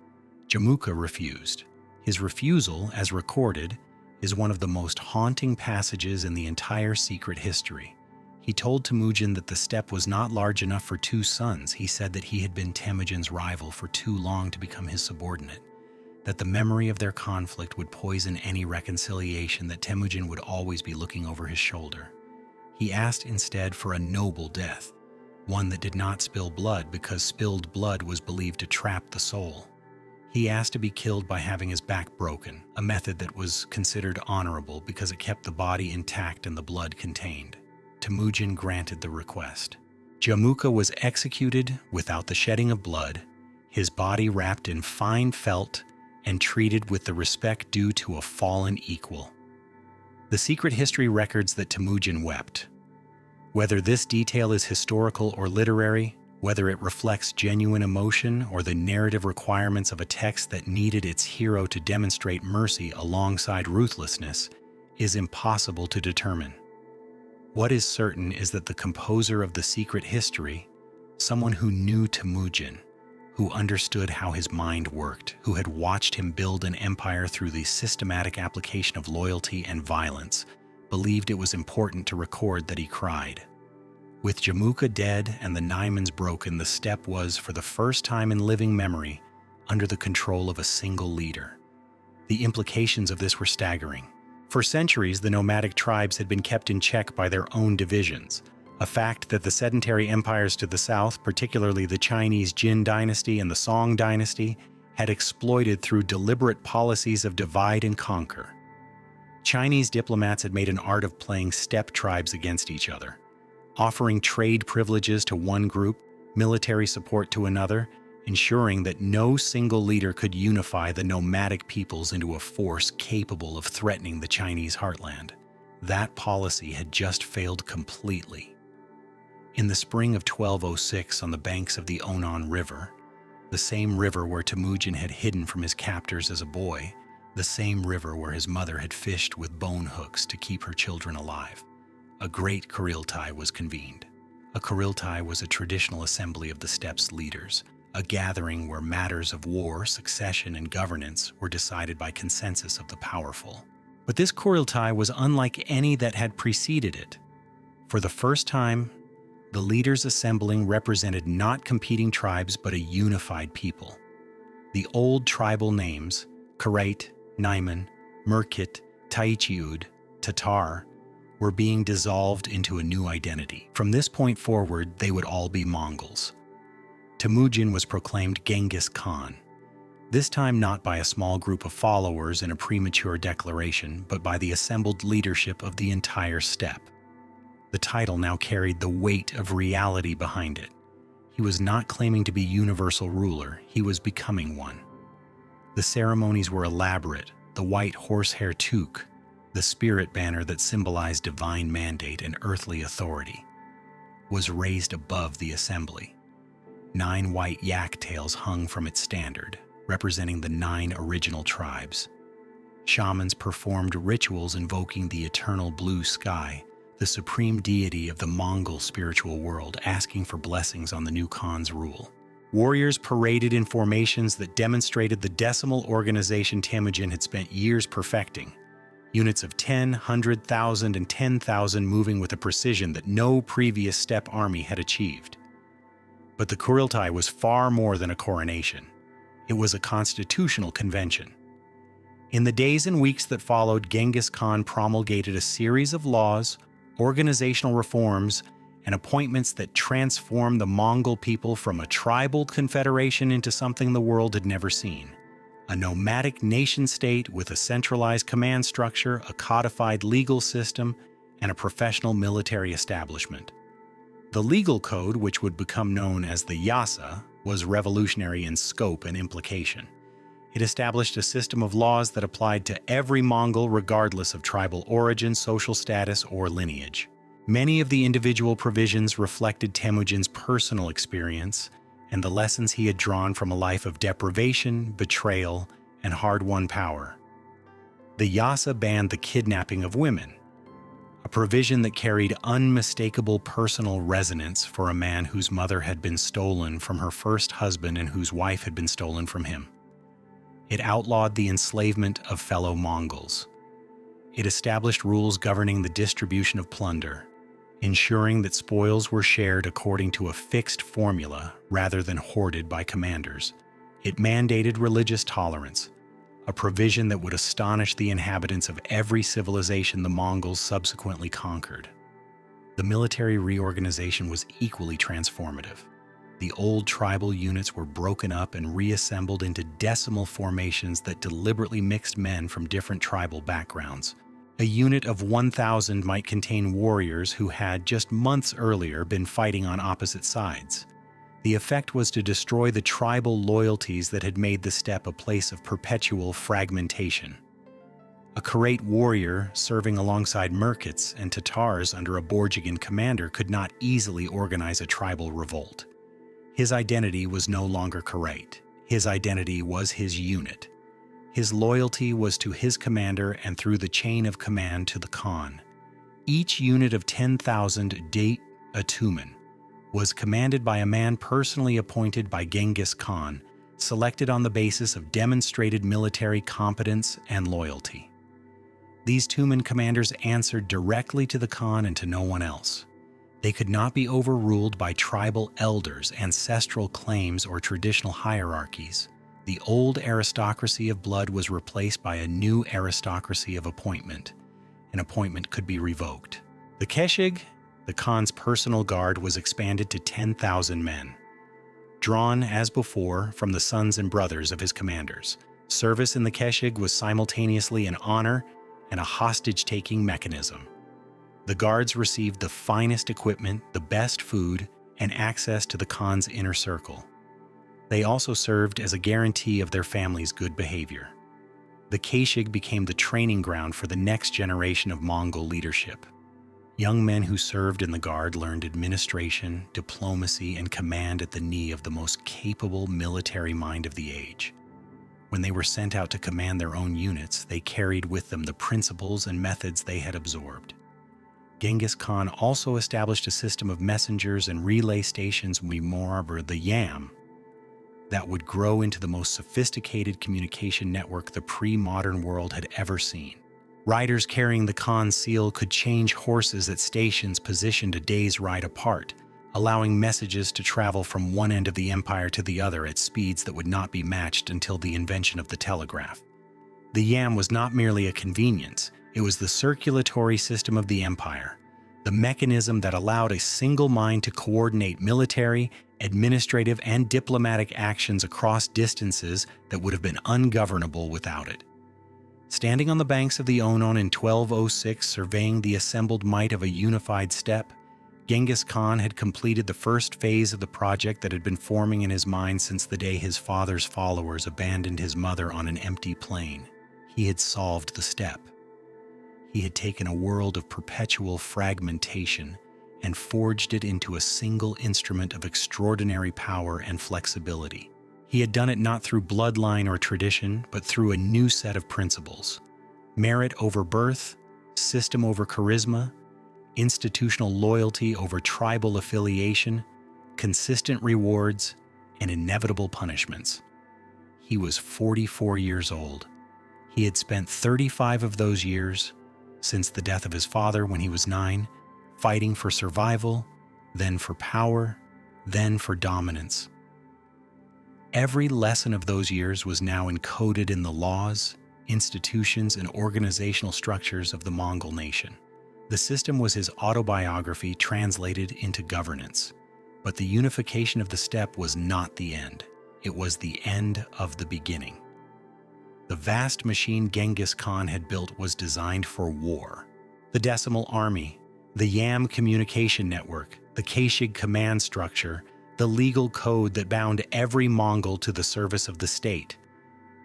Speaker 1: Jamuka refused. His refusal, as recorded, is one of the most haunting passages in the entire secret history. He told Temujin that the steppe was not large enough for two sons. He said that he had been Temujin's rival for too long to become his subordinate, that the memory of their conflict would poison any reconciliation, that Temujin would always be looking over his shoulder. He asked instead for a noble death, one that did not spill blood because spilled blood was believed to trap the soul. He asked to be killed by having his back broken, a method that was considered honorable because it kept the body intact and the blood contained. Temujin granted the request. Jamuka was executed without the shedding of blood, his body wrapped in fine felt and treated with the respect due to a fallen equal. The secret history records that Temujin wept. Whether this detail is historical or literary, whether it reflects genuine emotion or the narrative requirements of a text that needed its hero to demonstrate mercy alongside ruthlessness, is impossible to determine. What is certain is that the composer of the secret history, someone who knew Temujin, who understood how his mind worked, who had watched him build an empire through the systematic application of loyalty and violence, believed it was important to record that he cried. With Jamukha dead and the Naimans broken, the steppe was, for the first time in living memory, under the control of a single leader. The implications of this were staggering. For centuries, the nomadic tribes had been kept in check by their own divisions, a fact that the sedentary empires to the south, particularly the Chinese Jin dynasty and the Song dynasty, had exploited through deliberate policies of divide and conquer. Chinese diplomats had made an art of playing steppe tribes against each other, offering trade privileges to one group, military support to another, ensuring that no single leader could unify the nomadic peoples into a force capable of threatening the Chinese heartland. That policy had just failed completely. In the spring of 1206, on the banks of the Onan River, the same river where Temujin had hidden from his captors as a boy, the same river where his mother had fished with bone hooks to keep her children alive, a great Kuriltai was convened. A Kuriltai was a traditional assembly of the steppe's leaders, a gathering where matters of war, succession, and governance were decided by consensus of the powerful. But this Kuriltai was unlike any that had preceded it. For the first time, the leaders assembling represented not competing tribes but a unified people. The old tribal names, Karait, Naiman, Merkit, Taichiud, Tatar, were being dissolved into a new identity. From this point forward, they would all be Mongols. Temujin was proclaimed Genghis Khan, this time not by a small group of followers in a premature declaration, but by the assembled leadership of the entire steppe. The title now carried the weight of reality behind it. He was not claiming to be universal ruler, he was becoming one. The ceremonies were elaborate, the white horsehair toque, the spirit banner that symbolized divine mandate and earthly authority, was raised above the assembly. 9 white yak tails hung from its standard, representing the 9 original tribes. Shamans performed rituals invoking the eternal blue sky, the supreme deity of the Mongol spiritual world, asking for blessings on the new Khan's rule. Warriors paraded in formations that demonstrated the decimal organization Temujin had spent years perfecting. Units of 10, 100,000, and 10,000 moving with a precision that no previous steppe army had achieved. But the Kuriltai was far more than a coronation. It was a constitutional convention. In the days and weeks that followed, Genghis Khan promulgated a series of laws, organizational reforms, and appointments that transformed the Mongol people from a tribal confederation into something the world had never seen. A nomadic nation-state with a centralized command structure, a codified legal system, and a professional military establishment. The legal code, which would become known as the Yasa, was revolutionary in scope and implication. It established a system of laws that applied to every Mongol regardless of tribal origin, social status, or lineage. Many of the individual provisions reflected Temujin's personal experience and the lessons he had drawn from a life of deprivation, betrayal, and hard-won power. The Yasa banned the kidnapping of women, a provision that carried unmistakable personal resonance for a man whose mother had been stolen from her first husband and whose wife had been stolen from him. It outlawed the enslavement of fellow Mongols. It established rules governing the distribution of plunder, ensuring that spoils were shared according to a fixed formula rather than hoarded by commanders. It mandated religious tolerance, a provision that would astonish the inhabitants of every civilization the Mongols subsequently conquered. The military reorganization was equally transformative. The old tribal units were broken up and reassembled into decimal formations that deliberately mixed men from different tribal backgrounds. A unit of 1,000 might contain warriors who had, just months earlier, been fighting on opposite sides. The effect was to destroy the tribal loyalties that had made the steppe a place of perpetual fragmentation. A Karait warrior serving alongside Merkits and Tatars under a Borjigin commander could not easily organize a tribal revolt. His identity was no longer Karait. His identity was his unit. His loyalty was to his commander and through the chain of command to the Khan. Each unit of 10,000 Date Atumen was commanded by a man personally appointed by Genghis Khan, selected on the basis of demonstrated military competence and loyalty. These Tumen commanders answered directly to the Khan and to no one else. They could not be overruled by tribal elders, ancestral claims, or traditional hierarchies. The old aristocracy of blood was replaced by a new aristocracy of appointment. An appointment could be revoked. The Keshig, the Khan's personal guard, was expanded to 10,000 men, drawn, as before, from the sons and brothers of his commanders. Service in the Keshig was simultaneously an honor and a hostage-taking mechanism. The guards received the finest equipment, the best food, and access to the Khan's inner circle. They also served as a guarantee of their family's good behavior. The Keshig became the training ground for the next generation of Mongol leadership. Young men who served in the guard learned administration, diplomacy, and command at the knee of the most capable military mind of the age. When they were sent out to command their own units, they carried with them the principles and methods they had absorbed. Genghis Khan also established a system of messengers and relay stations we moreover the Yam that would grow into the most sophisticated communication network the pre-modern world had ever seen. Riders carrying the Khan's seal could change horses at stations positioned a day's ride apart, allowing messages to travel from one end of the empire to the other at speeds that would not be matched until the invention of the telegraph. The Yam was not merely a convenience, it was the circulatory system of the empire, the mechanism that allowed a single mind to coordinate military, administrative, and diplomatic actions across distances that would have been ungovernable without it. Standing on the banks of the Onon in 1206, surveying the assembled might of a unified steppe, Genghis Khan had completed the first phase of the project that had been forming in his mind since the day his father's followers abandoned his mother on an empty plain. He had solved the steppe. He had taken a world of perpetual fragmentation and forged it into a single instrument of extraordinary power and flexibility. He had done it not through bloodline or tradition, but through a new set of principles: merit over birth, system over charisma, institutional loyalty over tribal affiliation, consistent rewards, and inevitable punishments. He was 44 years old. He had spent 35 of those years, since the death of his father when he was 9, fighting for survival, then for power, then for dominance. Every lesson of those years was now encoded in the laws, institutions, and organizational structures of the Mongol nation. The system was his autobiography translated into governance. But the unification of the steppe was not the end. It was the end of the beginning. The vast machine Genghis Khan had built was designed for war. The decimal army, the Yam communication network, the Keshig command structure, the legal code that bound every Mongol to the service of the state.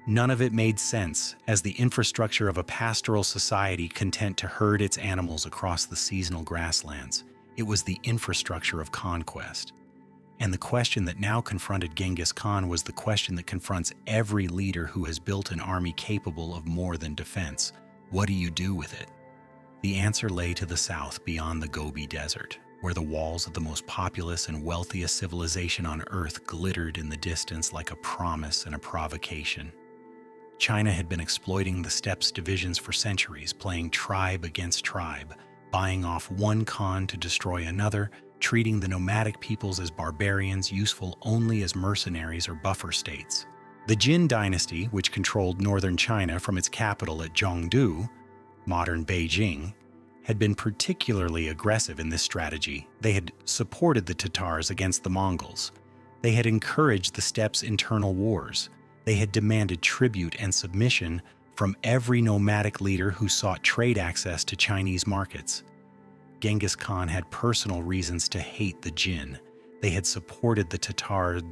Speaker 1: None of it made sense as the infrastructure of a pastoral society content to herd its animals across the seasonal grasslands. It was the infrastructure of conquest. And the question that now confronted Genghis Khan was the question that confronts every leader who has built an army capable of more than defense. What do you do with it? The answer lay to the south beyond the Gobi Desert, where the walls of the most populous and wealthiest civilization on Earth glittered in the distance like a promise and a provocation. China had been exploiting the steppe's divisions for centuries, playing tribe against tribe, buying off one Khan to destroy another, treating the nomadic peoples as barbarians useful only as mercenaries or buffer states. The Jin dynasty, which controlled northern China from its capital at Zhongdu, modern Beijing, had been particularly aggressive in this strategy. They had supported the Tatars against the Mongols. They had encouraged the steppe's internal wars. They had demanded tribute and submission from every nomadic leader who sought trade access to Chinese markets. Genghis Khan had personal reasons to hate the Jin. They had supported the Tatar,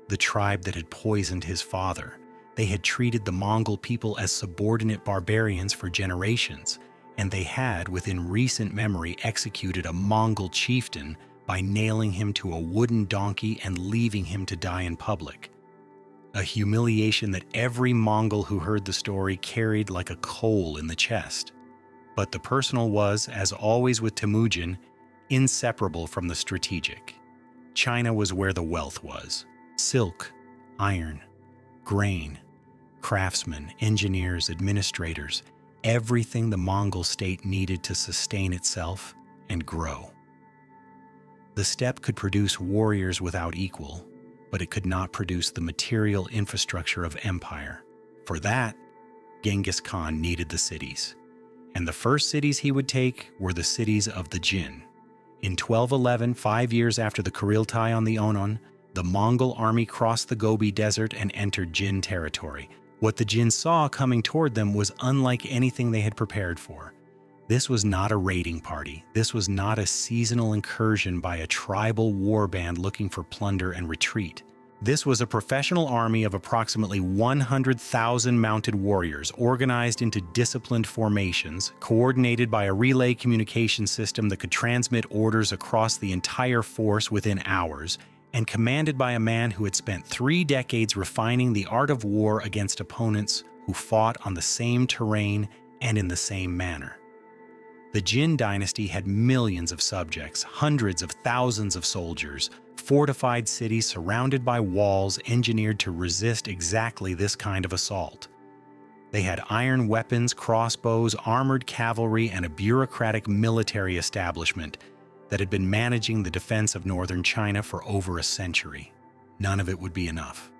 Speaker 1: the tribe that had poisoned his father. They had treated the Mongol people as subordinate barbarians for generations, and they had, within recent memory, executed a Mongol chieftain by nailing him to a wooden donkey and leaving him to die in public. A humiliation that every Mongol who heard the story carried like a coal in the chest. But the personal was, as always with Temujin, inseparable from the strategic. China was where the wealth was. Silk, iron, grain, craftsmen, engineers, administrators, everything the Mongol state needed to sustain itself and grow. The steppe could produce warriors without equal, but it could not produce the material infrastructure of empire. For that, Genghis Khan needed the cities. And the first cities he would take were the cities of the Jin. In 1211, 5 years after the Kuriltai on the Onon, the Mongol army crossed the Gobi Desert and entered Jin territory. What the Jin saw coming toward them was unlike anything they had prepared for. This was not a raiding party. This was not a seasonal incursion by a tribal war band looking for plunder and retreat. This was a professional army of approximately 100,000 mounted warriors, organized into disciplined formations, coordinated by a relay communication system that could transmit orders across the entire force within hours, and commanded by a man who had spent 3 decades refining the art of war against opponents who fought on the same terrain and in the same manner. The Jin dynasty had millions of subjects, hundreds of thousands of soldiers, fortified cities surrounded by walls engineered to resist exactly this kind of assault. They had iron weapons, crossbows, armored cavalry, and a bureaucratic military establishment that had been managing the defense of northern China for over a century. None of it would be enough.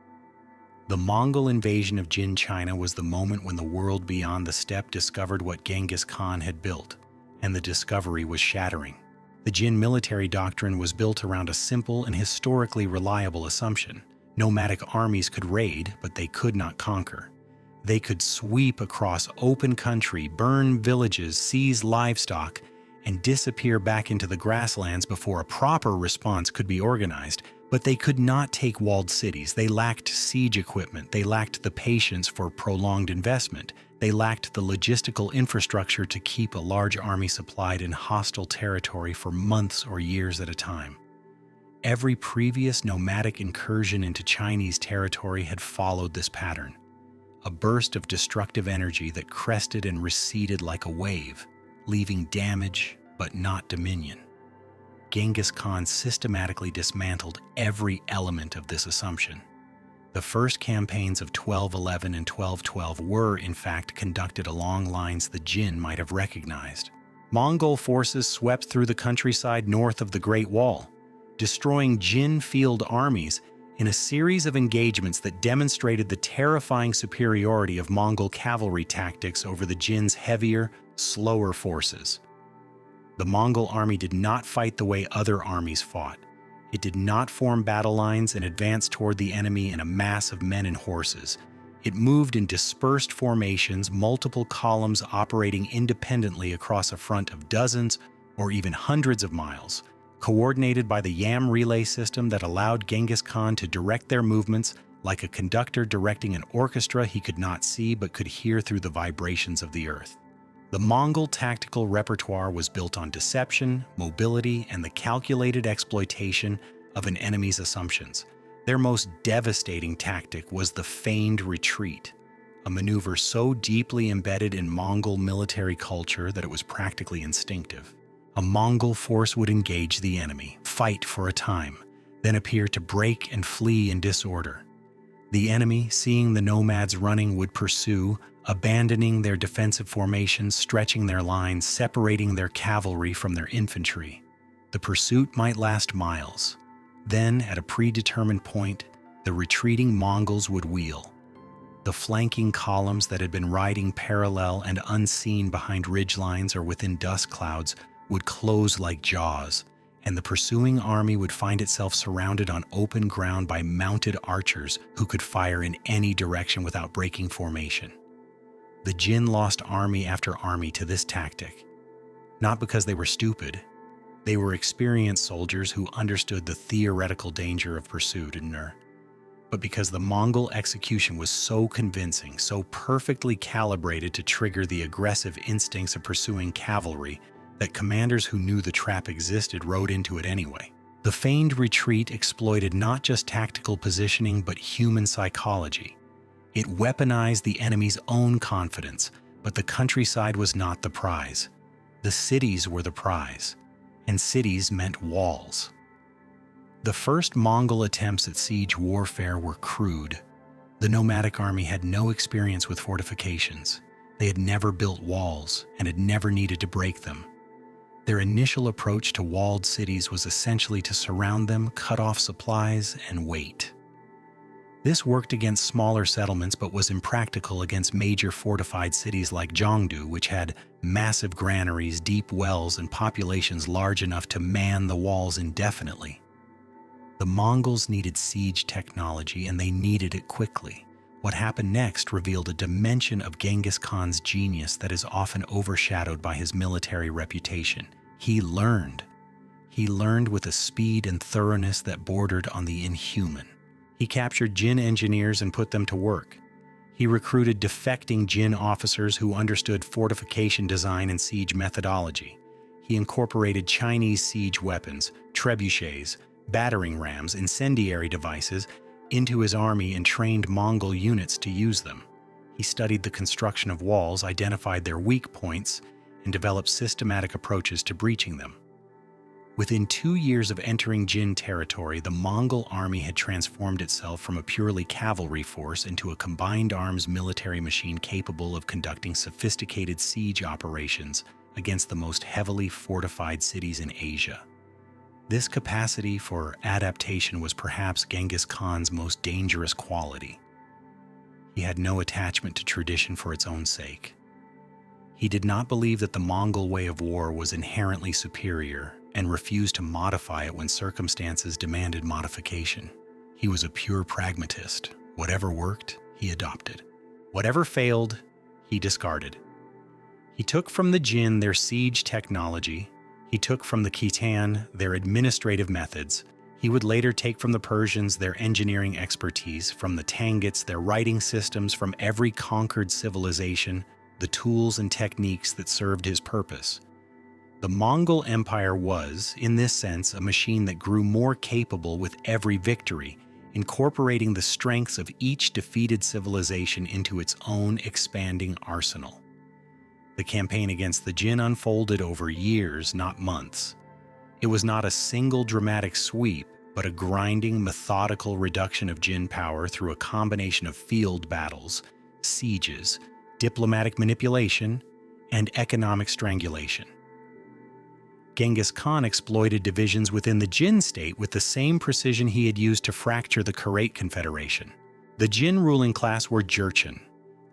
Speaker 1: The Mongol invasion of Jin China was the moment when the world beyond the steppe discovered what Genghis Khan had built, and the discovery was shattering. The Jin military doctrine was built around a simple and historically reliable assumption. Nomadic armies could raid, but they could not conquer. They could sweep across open country, burn villages, seize livestock, and disappear back into the grasslands before a proper response could be organized. But they could not take walled cities. They lacked siege equipment. They lacked the patience for prolonged investment. They lacked the logistical infrastructure to keep a large army supplied in hostile territory for months or years at a time. Every previous nomadic incursion into Chinese territory had followed this pattern, a burst of destructive energy that crested and receded like a wave, leaving damage but not dominion. Genghis Khan systematically dismantled every element of this assumption. The first campaigns of 1211 and 1212 were, in fact, conducted along lines the Jin might have recognized. Mongol forces swept through the countryside north of the Great Wall, destroying Jin field armies in a series of engagements that demonstrated the terrifying superiority of Mongol cavalry tactics over the Jin's heavier, slower forces. The Mongol army did not fight the way other armies fought. It did not form battle lines and advance toward the enemy in a mass of men and horses. It moved in dispersed formations, multiple columns operating independently across a front of dozens or even hundreds of miles, coordinated by the Yam relay system that allowed Genghis Khan to direct their movements like a conductor directing an orchestra he could not see but could hear through the vibrations of the earth. The Mongol tactical repertoire was built on deception, mobility, and the calculated exploitation of an enemy's assumptions. Their most devastating tactic was the feigned retreat, a maneuver so deeply embedded in Mongol military culture that it was practically instinctive. A Mongol force would engage the enemy, fight for a time, then appear to break and flee in disorder. The enemy, seeing the nomads running, would pursue, abandoning their defensive formations, stretching their lines, separating their cavalry from their infantry. The pursuit might last miles. Then, at a predetermined point, the retreating Mongols would wheel. The flanking columns that had been riding parallel and unseen behind ridgelines or within dust clouds would close like jaws, and the pursuing army would find itself surrounded on open ground by mounted archers who could fire in any direction without breaking formation. The Jin lost army after army to this tactic, not because they were stupid. They were experienced soldiers who understood the theoretical danger of pursuit, but because the Mongol execution was so convincing, so perfectly calibrated to trigger the aggressive instincts of pursuing cavalry, that commanders who knew the trap existed rode into it anyway. The feigned retreat exploited not just tactical positioning but human psychology. It weaponized the enemy's own confidence, but the countryside was not the prize. The cities were the prize, and cities meant walls. The first Mongol attempts at siege warfare were crude. The nomadic army had no experience with fortifications. They had never built walls and had never needed to break them. Their initial approach to walled cities was essentially to surround them, cut off supplies, and wait. This worked against smaller settlements but was impractical against major fortified cities like Zhengdu, which had massive granaries, deep wells, and populations large enough to man the walls indefinitely. The Mongols needed siege technology, and they needed it quickly. What happened next revealed a dimension of Genghis Khan's genius that is often overshadowed by his military reputation. He learned. He learned with a speed and thoroughness that bordered on the inhuman. He captured Jin engineers and put them to work. He recruited defecting Jin officers who understood fortification design and siege methodology. He incorporated Chinese siege weapons, trebuchets, battering rams, incendiary devices into his army and trained Mongol units to use them. He studied the construction of walls, identified their weak points, and developed systematic approaches to breaching them. Within 2 years of entering Jin territory, the Mongol army had transformed itself from a purely cavalry force into a combined arms military machine capable of conducting sophisticated siege operations against the most heavily fortified cities in Asia. This capacity for adaptation was perhaps Genghis Khan's most dangerous quality. He had no attachment to tradition for its own sake. He did not believe that the Mongol way of war was inherently superior and refused to modify it when circumstances demanded modification. He was a pure pragmatist. Whatever worked, he adopted. Whatever failed, he discarded. He took from the Jin their siege technology. He took from the Khitan their administrative methods. He would later take from the Persians their engineering expertise, from the Tangites their writing systems, from every conquered civilization, the tools and techniques that served his purpose. The Mongol Empire was, in this sense, a machine that grew more capable with every victory, incorporating the strengths of each defeated civilization into its own expanding arsenal. The campaign against the Jin unfolded over years, not months. It was not a single dramatic sweep, but a grinding, methodical reduction of Jin power through a combination of field battles, sieges, diplomatic manipulation, and economic strangulation. Genghis Khan exploited divisions within the Jin state with the same precision he had used to fracture the Karaite Confederation. The Jin ruling class were Jurchen,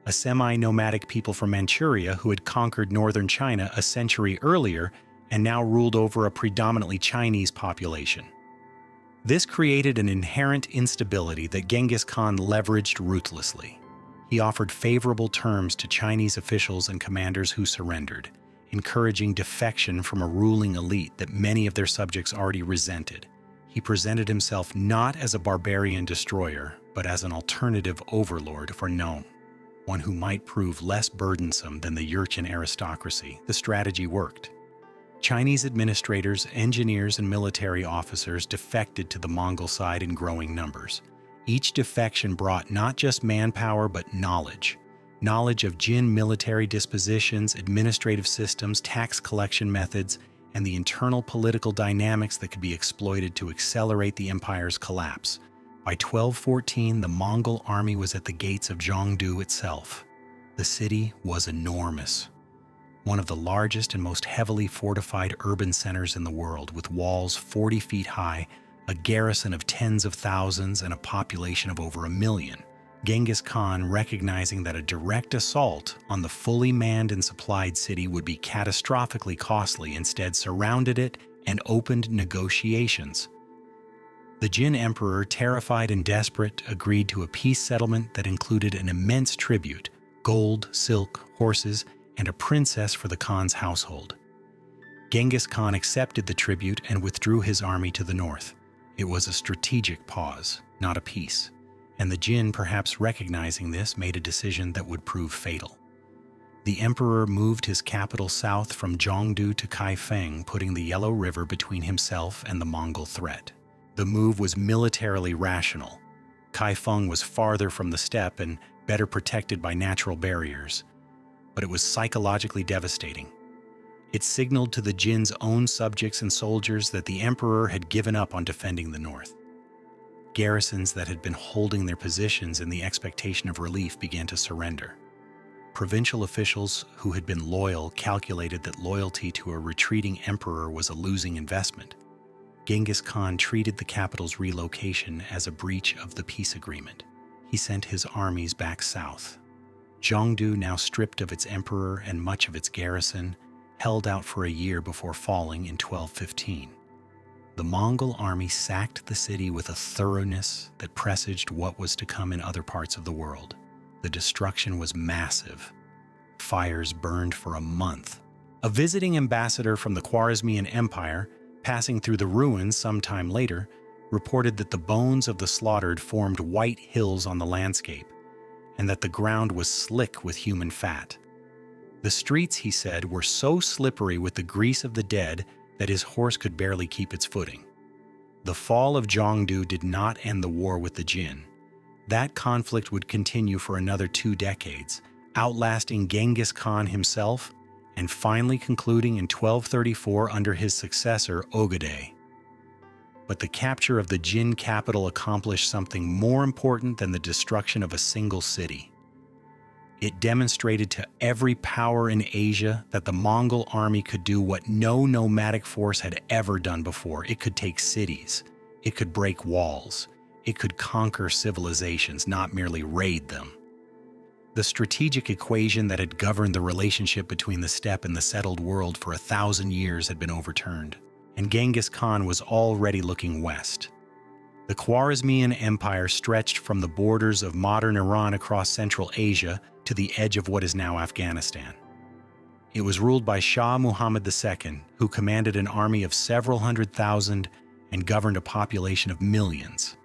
Speaker 1: a semi-nomadic people from Manchuria who had conquered northern China a century earlier and now ruled over a predominantly Chinese population. This created an inherent instability that Genghis Khan leveraged ruthlessly. He offered favorable terms to Chinese officials and commanders who surrendered, encouraging defection from a ruling elite that many of their subjects already resented. He presented himself not as a barbarian destroyer, but as an alternative overlord for Nome, one who might prove less burdensome than the Jurchen aristocracy. The strategy worked. Chinese administrators, engineers, and military officers defected to the Mongol side in growing numbers. Each defection brought not just manpower, but knowledge. Knowledge of Jin military dispositions, administrative systems, tax collection methods, and the internal political dynamics that could be exploited to accelerate the empire's collapse. By 1214, the Mongol army was at the gates of Zhengdu itself. The city was enormous, one of the largest and most heavily fortified urban centers in the world, with walls 40 feet high, a garrison of tens of thousands, and a population of over 1 million. Genghis Khan, recognizing that a direct assault on the fully manned and supplied city would be catastrophically costly, instead surrounded it and opened negotiations. The Jin emperor, terrified and desperate, agreed to a peace settlement that included an immense tribute, gold, silk, horses, and a princess for the Khan's household. Genghis Khan accepted the tribute and withdrew his army to the north. It was a strategic pause, not a peace, and the Jin, perhaps recognizing this, made a decision that would prove fatal. The emperor moved his capital south from Zhengdu to Kaifeng, putting the Yellow River between himself and the Mongol threat. The move was militarily rational. Kaifeng was farther from the steppe and better protected by natural barriers, but it was psychologically devastating. It signaled to the Jin's own subjects and soldiers that the emperor had given up on defending the north. Garrisons that had been holding their positions in the expectation of relief began to surrender. Provincial officials who had been loyal calculated that loyalty to a retreating emperor was a losing investment. Genghis Khan treated the capital's relocation as a breach of the peace agreement. He sent his armies back south. Zhongdu, now stripped of its emperor and much of its garrison, held out for a year before falling in 1215. The Mongol army sacked the city with a thoroughness that presaged what was to come in other parts of the world. The destruction was massive. Fires burned for a month. A visiting ambassador from the Khwarezmian Empire, passing through the ruins sometime later, reported that the bones of the slaughtered formed white hills on the landscape, and that the ground was slick with human fat. The streets, he said, were so slippery with the grease of the dead that his horse could barely keep its footing. The fall of Zhongdu did not end the war with the Jin. That conflict would continue for another 2 decades, outlasting Genghis Khan himself and finally concluding in 1234 under his successor, Ogedei. But the capture of the Jin capital accomplished something more important than the destruction of a single city. It demonstrated to every power in Asia that the Mongol army could do what no nomadic force had ever done before. It could take cities. It could break walls. It could conquer civilizations, not merely raid them. The strategic equation that had governed the relationship between the steppe and the settled world for 1,000 years had been overturned, and Genghis Khan was already looking west. The Khwarezmian Empire stretched from the borders of modern Iran across Central Asia to the edge of what is now Afghanistan. It was ruled by Shah Muhammad II, who commanded an army of several 100,000 and governed a population of millions.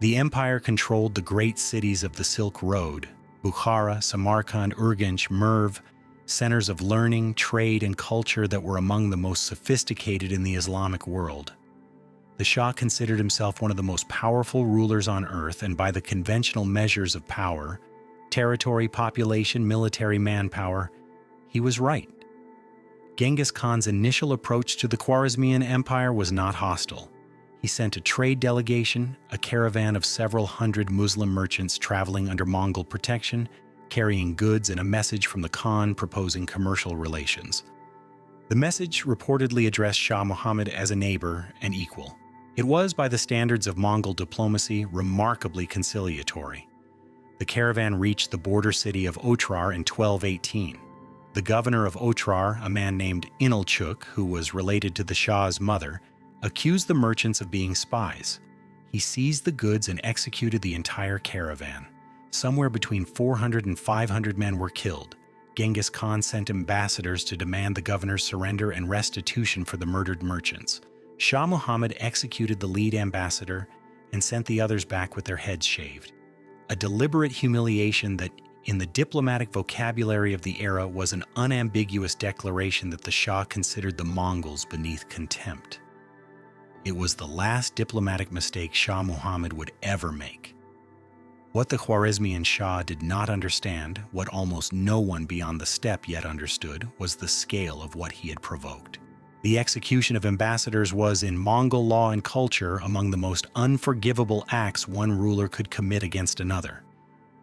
Speaker 1: The empire controlled the great cities of the Silk Road, Bukhara, Samarkand, Urgench, Merv, centers of learning, trade, and culture that were among the most sophisticated in the Islamic world. The Shah considered himself one of the most powerful rulers on earth, and by the conventional measures of power, territory, population, military manpower, he was right. Genghis Khan's initial approach to the Khwarezmian Empire was not hostile. He sent a trade delegation, a caravan of several hundred Muslim merchants traveling under Mongol protection, carrying goods and a message from the Khan proposing commercial relations. The message reportedly addressed Shah Muhammad as a neighbor and equal. It was, by the standards of Mongol diplomacy, remarkably conciliatory. The caravan reached the border city of Otrar in 1218. The governor of Otrar, a man named Inalchuk, who was related to the Shah's mother, accused the merchants of being spies. He seized the goods and executed the entire caravan. Somewhere between 400 and 500 men were killed. Genghis Khan sent ambassadors to demand the governor's surrender and restitution for the murdered merchants. Shah Muhammad executed the lead ambassador and sent the others back with their heads shaved. A deliberate humiliation that, in the diplomatic vocabulary of the era, was an unambiguous declaration that the Shah considered the Mongols beneath contempt. It was the last diplomatic mistake Shah Muhammad would ever make. What the Khwarezmian Shah did not understand, what almost no one beyond the steppe yet understood, was the scale of what he had provoked. The execution of ambassadors was, in Mongol law and culture, among the most unforgivable acts one ruler could commit against another.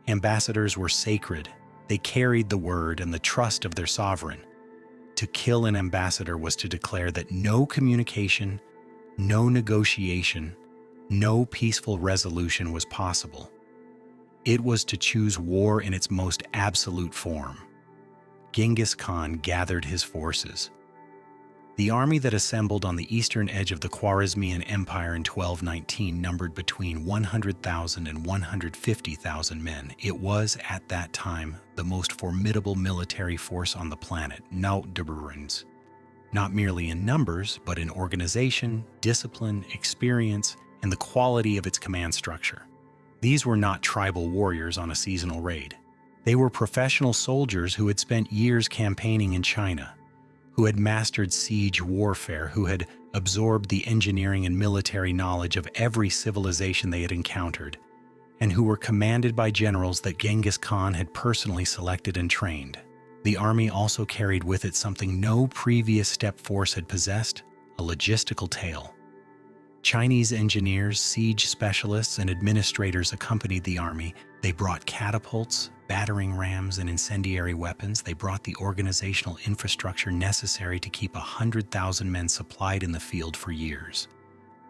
Speaker 1: Ambassadors were sacred. They carried the word and the trust of their sovereign. To kill an ambassador was to declare that no communication, no negotiation, no peaceful resolution was possible. It was to choose war in its most absolute form. Genghis Khan gathered his forces. The army that assembled on the eastern edge of the Khwarezmian Empire in 1219 numbered between 100,000 and 150,000 men. It was, at that time, the most formidable military force on the planet, not merely in numbers, but in organization, discipline, experience, and the quality of its command structure. These were not tribal warriors on a seasonal raid. They were professional soldiers who had spent years campaigning in China, who had mastered siege warfare, who had absorbed the engineering and military knowledge of every civilization they had encountered, and who were commanded by generals that Genghis Khan had personally selected and trained. The army also carried with it something no previous steppe force had possessed: a logistical tail. Chinese engineers, siege specialists, and administrators accompanied the army. They brought catapults, Battering rams and incendiary weapons, they brought the organizational infrastructure necessary to keep 100,000 men supplied in the field for years.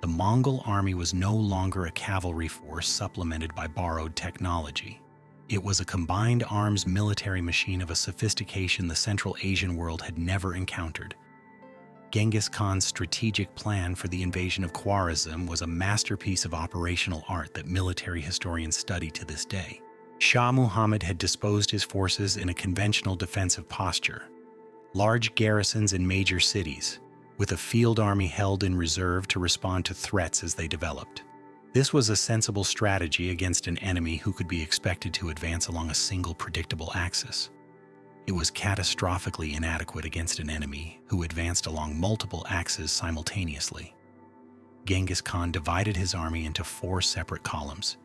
Speaker 1: The Mongol army was no longer a cavalry force supplemented by borrowed technology. It was a combined arms military machine of a sophistication the Central Asian world had never encountered. Genghis Khan's strategic plan for the invasion of Khwarezm was a masterpiece of operational art that military historians study to this day. Shah Muhammad had disposed his forces in a conventional defensive posture, large garrisons in major cities, with a field army held in reserve to respond to threats as they developed. This was a sensible strategy against an enemy who could be expected to advance along a single predictable axis. It was catastrophically inadequate against an enemy who advanced along multiple axes simultaneously. Genghis Khan divided his army into 4 separate columns,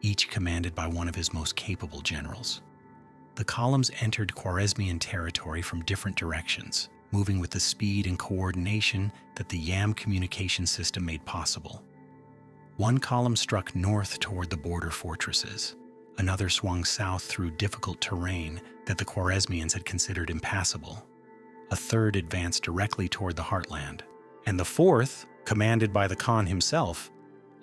Speaker 1: each commanded by one of his most capable generals. The columns entered Khwarezmian territory from different directions, moving with the speed and coordination that the YAM communication system made possible. One column struck north toward the border fortresses. Another swung south through difficult terrain that the Khwarezmians had considered impassable. A third advanced directly toward the heartland. And the fourth, commanded by the Khan himself,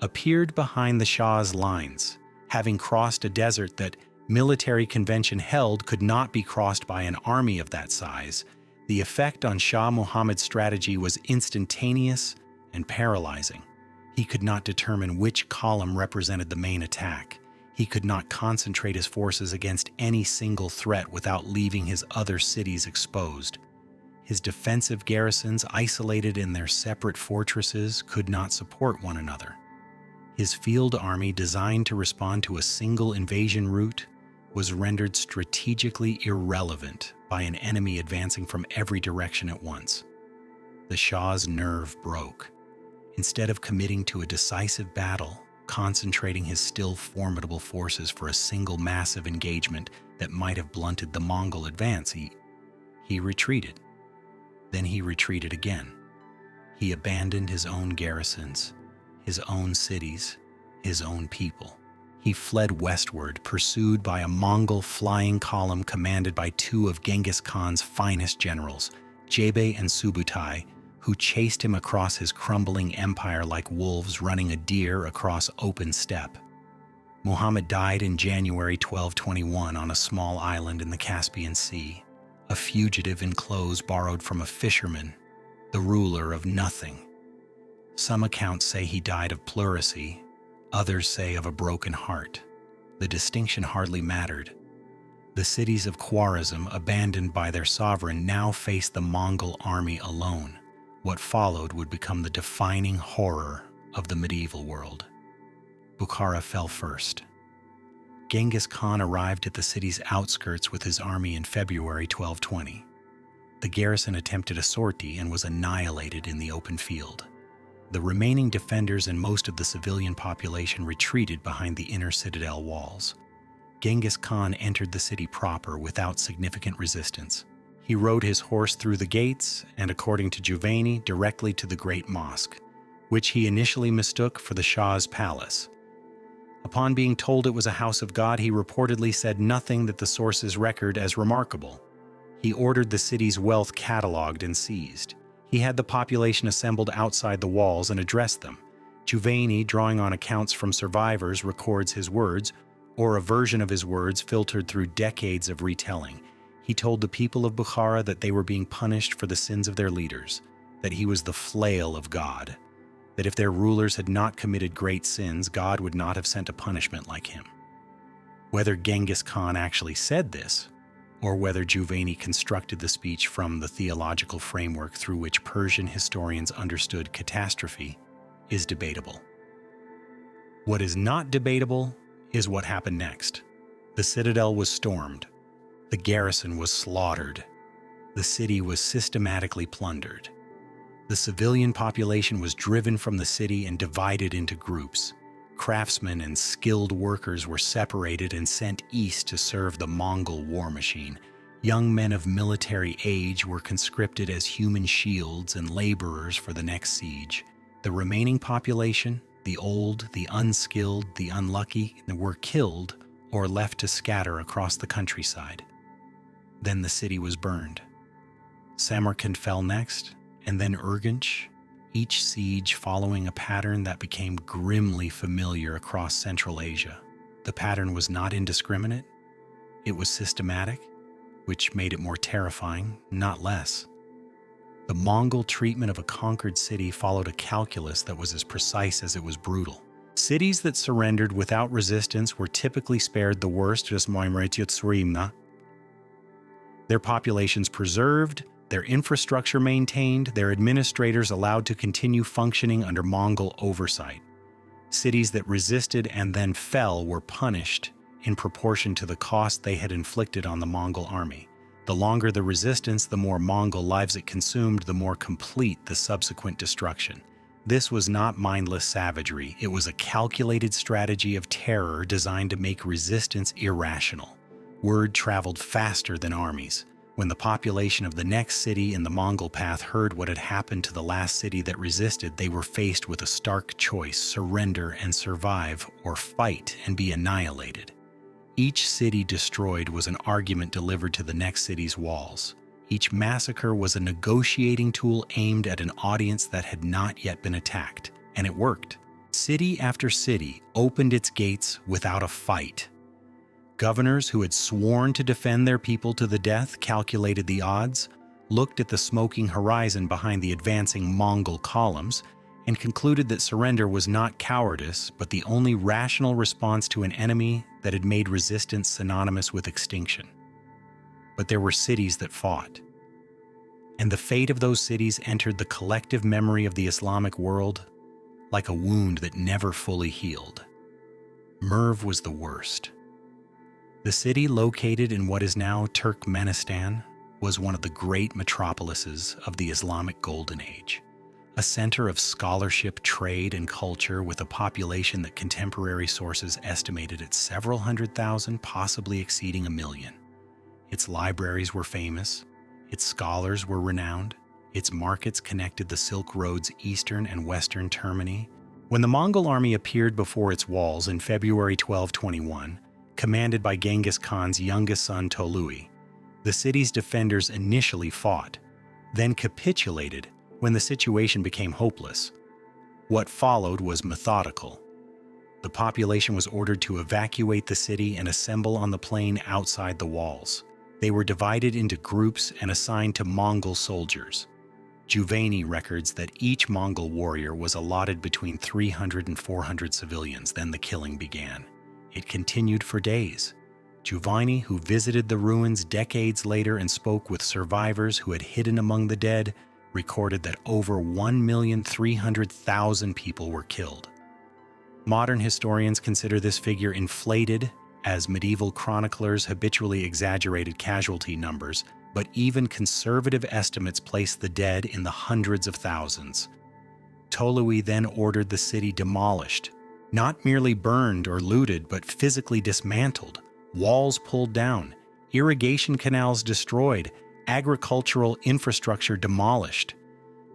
Speaker 1: appeared behind the Shah's lines, having crossed a desert that military convention held could not be crossed by an army of that size. The effect on Shah Muhammad's strategy was instantaneous and paralyzing. He could not determine which column represented the main attack. He could not concentrate his forces against any single threat without leaving his other cities exposed. His defensive garrisons, isolated in their separate fortresses, could not support one another. His field army, designed to respond to a single invasion route, was rendered strategically irrelevant by an enemy advancing from every direction at once. The Shah's nerve broke. Instead of committing to a decisive battle, concentrating his still formidable forces for a single massive engagement that might have blunted the Mongol advance, he retreated. Then he retreated again. He abandoned his own garrisons, his own cities, his own people. He fled westward, pursued by a Mongol flying column commanded by 2 of Genghis Khan's finest generals, Jebe and Subutai, who chased him across his crumbling empire like wolves running a deer across open steppe. Muhammad died in January 1221 on a small island in the Caspian Sea, a fugitive in clothes borrowed from a fisherman, the ruler of nothing. Some accounts say he died of pleurisy, others say of a broken heart. The distinction hardly mattered. The cities of Khwarezm, abandoned by their sovereign, now faced the Mongol army alone. What followed would become the defining horror of the medieval world. Bukhara fell first. Genghis Khan arrived at the city's outskirts with his army in February 1220. The garrison attempted a sortie and was annihilated in the open field. The remaining defenders and most of the civilian population retreated behind the inner citadel walls. Genghis Khan entered the city proper without significant resistance. He rode his horse through the gates and, according to Giovanni, directly to the Great Mosque, which he initially mistook for the Shah's palace. Upon being told it was a house of God, he reportedly said nothing that the sources record as remarkable. He ordered the city's wealth catalogued and seized. He had the population assembled outside the walls and addressed them. Giovanni, drawing on accounts from survivors, records his words, or a version of his words filtered through decades of retelling. He told the people of Bukhara that they were being punished for the sins of their leaders, that he was the flail of God, that if their rulers had not committed great sins, God would not have sent a punishment like him. Whether Genghis Khan actually said this, or whether Giovanni constructed the speech from the theological framework through which Persian historians understood catastrophe, is debatable. What is not debatable is what happened next. The citadel was stormed. The garrison was slaughtered. The city was systematically plundered. The civilian population was driven from the city and divided into groups. Craftsmen and skilled workers were separated and sent east to serve the Mongol war machine. Young men of military age were conscripted as human shields and laborers for the next siege. The remaining population, the old, the unskilled, the unlucky, were killed or left to scatter across the countryside. Then the city was burned. Samarkand fell next, and then Urgench, each siege following a pattern that became grimly familiar across Central Asia. The pattern was not indiscriminate, it was systematic, which made it more terrifying, not less. The Mongol treatment of a conquered city followed a calculus that was as precise as it was brutal. Cities that surrendered without resistance were typically spared the worst, their populations preserved, their infrastructure maintained, their administrators allowed to continue functioning under Mongol oversight. Cities that resisted and then fell were punished in proportion to the cost they had inflicted on the Mongol army. The longer the resistance, the more Mongol lives it consumed, the more complete the subsequent destruction. This was not mindless savagery, it was a calculated strategy of terror designed to make resistance irrational. Word traveled faster than armies. When the population of the next city in the Mongol path heard what had happened to the last city that resisted, they were faced with a stark choice: surrender and survive, or fight and be annihilated. Each city destroyed was an argument delivered to the next city's walls. Each massacre was a negotiating tool aimed at an audience that had not yet been attacked, and it worked. City after city opened its gates without a fight. Governors who had sworn to defend their people to the death calculated the odds, looked at the smoking horizon behind the advancing Mongol columns, and concluded that surrender was not cowardice, but the only rational response to an enemy that had made resistance synonymous with extinction. But there were cities that fought, and the fate of those cities entered the collective memory of the Islamic world like a wound that never fully healed. Merv was the worst. The city, located in what is now Turkmenistan, was one of the great metropolises of the Islamic Golden Age, a center of scholarship, trade, and culture with a population that contemporary sources estimated at several 100,000, possibly exceeding 1 million. Its libraries were famous, its scholars were renowned, its markets connected the Silk Road's eastern and western termini. When the Mongol army appeared before its walls in February 1221, commanded by Genghis Khan's youngest son Tolui, the city's defenders initially fought, then capitulated when the situation became hopeless. What followed was methodical. The population was ordered to evacuate the city and assemble on the plain outside the walls. They were divided into groups and assigned to Mongol soldiers. Juvayni records that each Mongol warrior was allotted between 300 and 400 civilians. Then the killing began. It continued for days. Juvayni, who visited the ruins decades later and spoke with survivors who had hidden among the dead, recorded that over 1,300,000 people were killed. Modern historians consider this figure inflated, as medieval chroniclers habitually exaggerated casualty numbers, but even conservative estimates place the dead in the hundreds of thousands. Tolui then ordered the city demolished, not merely burned or looted, but physically dismantled, walls pulled down, irrigation canals destroyed, agricultural infrastructure demolished.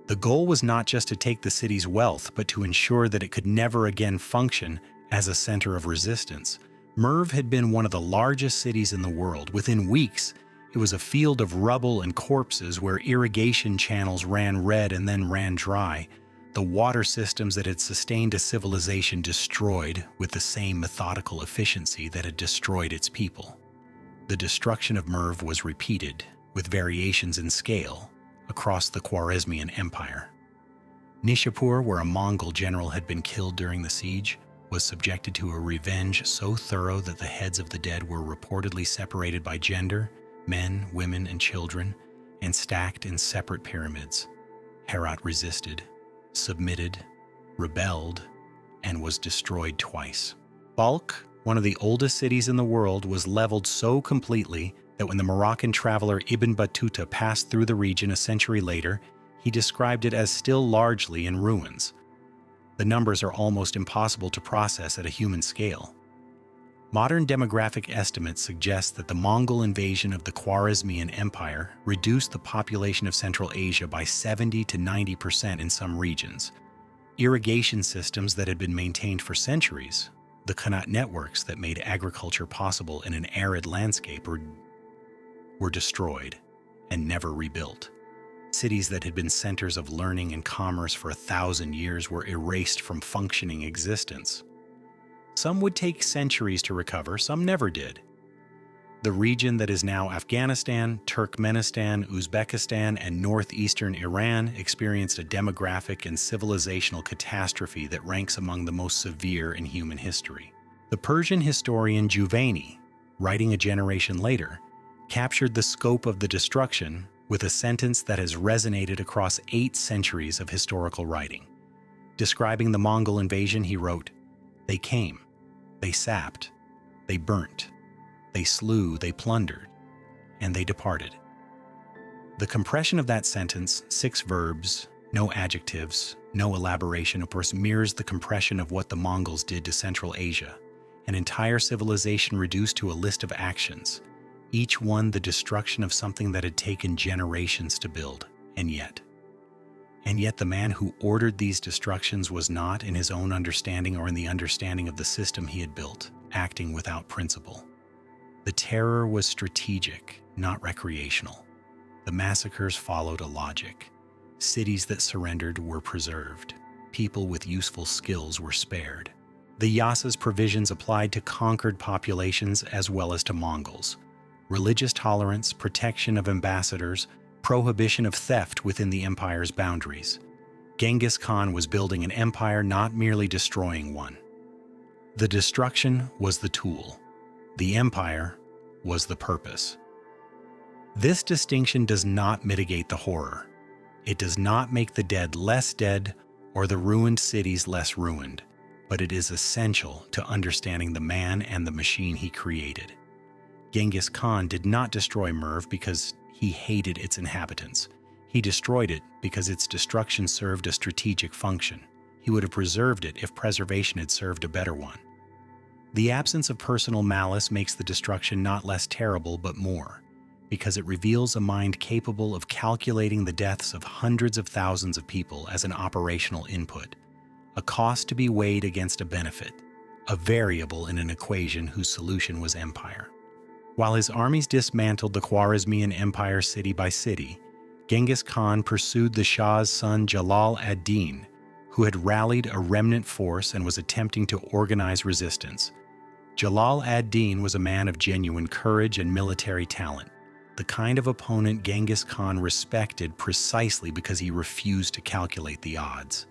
Speaker 1: The goal was not just to take the city's wealth, but to ensure that it could never again function as a center of resistance. Merv had been one of the largest cities in the world. Within weeks, it was a field of rubble and corpses where irrigation channels ran red and then ran dry. The water systems that had sustained a civilization destroyed with the same methodical efficiency that had destroyed its people. The destruction of Merv was repeated, with variations in scale, across the Khwarezmian Empire. Nishapur, where a Mongol general had been killed during the siege, was subjected to a revenge so thorough that the heads of the dead were reportedly separated by gender, men, women, and children, and stacked in separate pyramids. Herat resisted, submitted, rebelled, and was destroyed twice. Balkh, one of the oldest cities in the world, was leveled so completely that when the Moroccan traveler Ibn Battuta passed through the region a century later, he described it as still largely in ruins. The numbers are almost impossible to process at a human scale. Modern demographic estimates suggest that the Mongol invasion of the Khwarezmian Empire reduced the population of Central Asia by 70 to 90% in some regions. Irrigation systems that had been maintained for centuries, The Qanat networks that made agriculture possible in an arid landscape were destroyed and never rebuilt. Cities that had been centers of learning and commerce for 1,000 years were erased from functioning existence. Some would take centuries to recover, some never did. The region that is now Afghanistan, Turkmenistan, Uzbekistan, and northeastern Iran experienced a demographic and civilizational catastrophe that ranks among the most severe in human history. The Persian historian Juvayni, writing a generation later, captured the scope of the destruction with a sentence that has resonated across 8 centuries of historical writing. Describing the Mongol invasion, he wrote, "They came, they sapped, they burnt, they slew, they plundered, and they departed." The compression of that sentence, 6 verbs, no adjectives, no elaboration, of course, mirrors the compression of what the Mongols did to Central Asia, an entire civilization reduced to a list of actions, each one the destruction of something that had taken generations to build. And yet the man who ordered these destructions was not, in his own understanding or in the understanding of the system he had built, acting without principle. The terror was strategic, not recreational. The massacres followed a logic. Cities that surrendered were preserved. People with useful skills were spared. The Yasa's provisions applied to conquered populations as well as to Mongols. Religious tolerance, protection of ambassadors, prohibition of theft within the empire's boundaries. Genghis Khan was building an empire, not merely destroying one. The destruction was the tool. The empire was the purpose. This distinction does not mitigate the horror. It does not make the dead less dead or the ruined cities less ruined, but it is essential to understanding the man and the machine he created. Genghis Khan did not destroy Merv because he hated its inhabitants. He destroyed it because its destruction served a strategic function. He would have preserved it if preservation had served a better one. The absence of personal malice makes the destruction not less terrible but more, because it reveals a mind capable of calculating the deaths of hundreds of thousands of people as an operational input, a cost to be weighed against a benefit, a variable in an equation whose solution was empire. While his armies dismantled the Khwarezmian Empire city by city, Genghis Khan pursued the Shah's son Jalal ad-Din, who had rallied a remnant force and was attempting to organize resistance. Jalal ad-Din was a man of genuine courage and military talent, the kind of opponent Genghis Khan respected precisely because he refused to calculate the odds.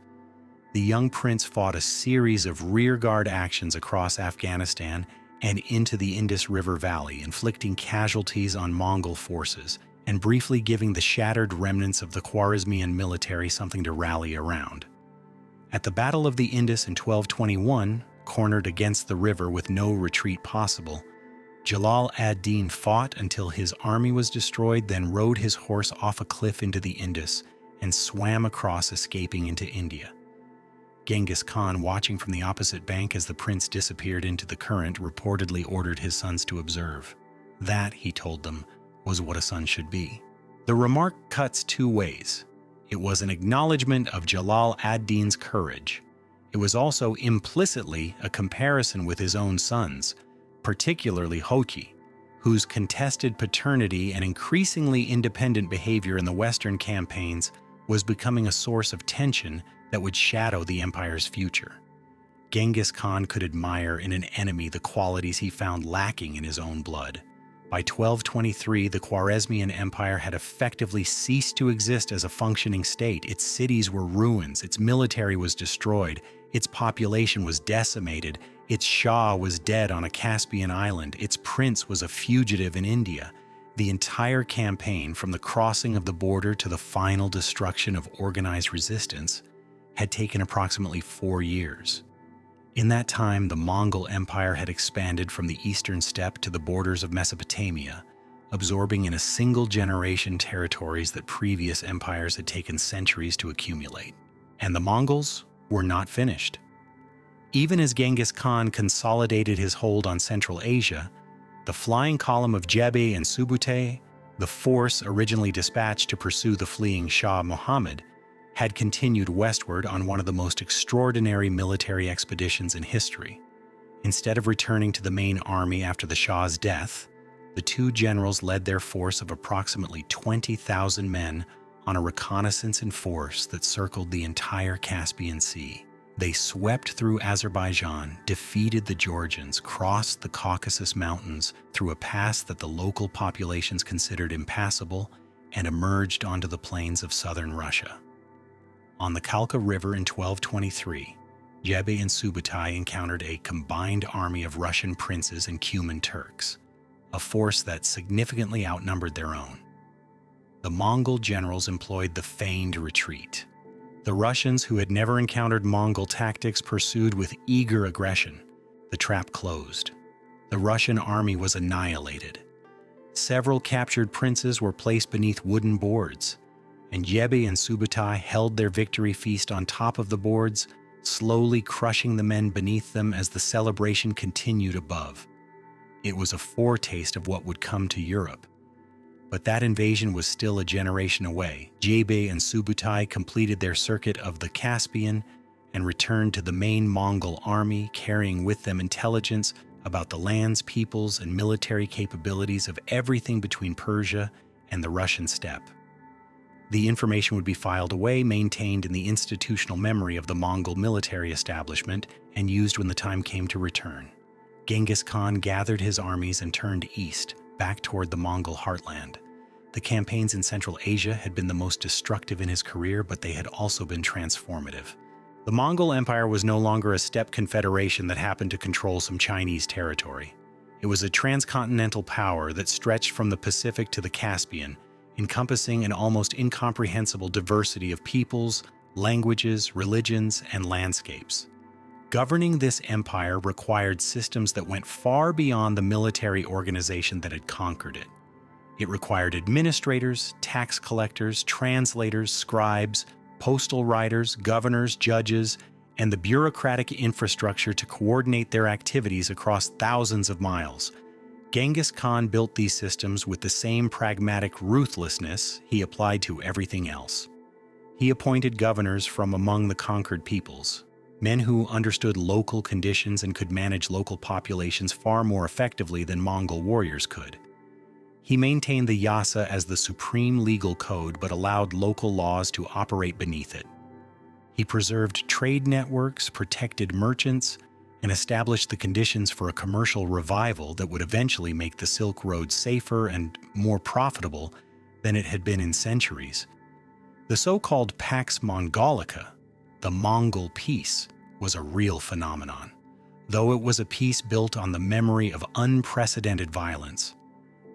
Speaker 1: The young prince fought a series of rearguard actions across Afghanistan and into the Indus River Valley, inflicting casualties on Mongol forces and briefly giving the shattered remnants of the Khwarezmian military something to rally around. At the Battle of the Indus in 1221, cornered against the river with no retreat possible, Jalal ad-Din fought until his army was destroyed, then rode his horse off a cliff into the Indus and swam across, escaping into India. Genghis Khan, watching from the opposite bank as the prince disappeared into the current, reportedly ordered his sons to observe. That, he told them, was what a son should be. The remark cuts 2 ways. It was an acknowledgement of Jalal ad-Din's courage. It was also implicitly a comparison with his own sons, particularly Hochi, whose contested paternity and increasingly independent behavior in the Western campaigns was becoming a source of tension that would shadow the empire's future. Genghis Khan could admire in an enemy the qualities he found lacking in his own blood. By 1223, the Khwarezmian Empire had effectively ceased to exist as a functioning state. Its cities were ruins, its military was destroyed, its population was decimated, its Shah was dead on a Caspian island, its prince was a fugitive in India. The entire campaign, from the crossing of the border to the final destruction of organized resistance, had taken approximately 4 years. In that time, the Mongol Empire had expanded from the eastern steppe to the borders of Mesopotamia, absorbing in a single generation territories that previous empires had taken centuries to accumulate. And the Mongols were not finished. Even as Genghis Khan consolidated his hold on Central Asia, the flying column of Jebbe and Subutai, the force originally dispatched to pursue the fleeing Shah Muhammad, had continued westward on one of the most extraordinary military expeditions in history. Instead of returning to the main army after the Shah's death, the two generals led their force of approximately 20,000 men on a reconnaissance in force that circled the entire Caspian Sea. They swept through Azerbaijan, defeated the Georgians, crossed the Caucasus Mountains through a pass that the local populations considered impassable, and emerged onto the plains of southern Russia. On the Kalka River in 1223, Jebe and Subutai encountered a combined army of Russian princes and Cuman Turks, a force that significantly outnumbered their own. The Mongol generals employed the feigned retreat. The Russians, who had never encountered Mongol tactics, pursued with eager aggression. The trap closed. The Russian army was annihilated. Several captured princes were placed beneath wooden boards, and Jebe and Subutai held their victory feast on top of the boards, slowly crushing the men beneath them as the celebration continued above. It was a foretaste of what would come to Europe. But that invasion was still a generation away. Jebe and Subutai completed their circuit of the Caspian and returned to the main Mongol army, carrying with them intelligence about the lands, peoples, and military capabilities of everything between Persia and the Russian steppe. The information would be filed away, maintained in the institutional memory of the Mongol military establishment, and used when the time came to return. Genghis Khan gathered his armies and turned east, back toward the Mongol heartland. The campaigns in Central Asia had been the most destructive in his career, but they had also been transformative. The Mongol Empire was no longer a steppe confederation that happened to control some Chinese territory. It was a transcontinental power that stretched from the Pacific to the Caspian, encompassing an almost incomprehensible diversity of peoples, languages, religions, and landscapes. Governing this empire required systems that went far beyond the military organization that had conquered it. It required administrators, tax collectors, translators, scribes, postal writers, governors, judges, and the bureaucratic infrastructure to coordinate their activities across thousands of miles. Genghis Khan built these systems with the same pragmatic ruthlessness he applied to everything else. He appointed governors from among the conquered peoples, men who understood local conditions and could manage local populations far more effectively than Mongol warriors could. He maintained the Yasa as the supreme legal code but allowed local laws to operate beneath it. He preserved trade networks, protected merchants, and established the conditions for a commercial revival that would eventually make the Silk Road safer and more profitable than it had been in centuries. The so-called Pax Mongolica, the Mongol peace, was a real phenomenon, though it was a peace built on the memory of unprecedented violence.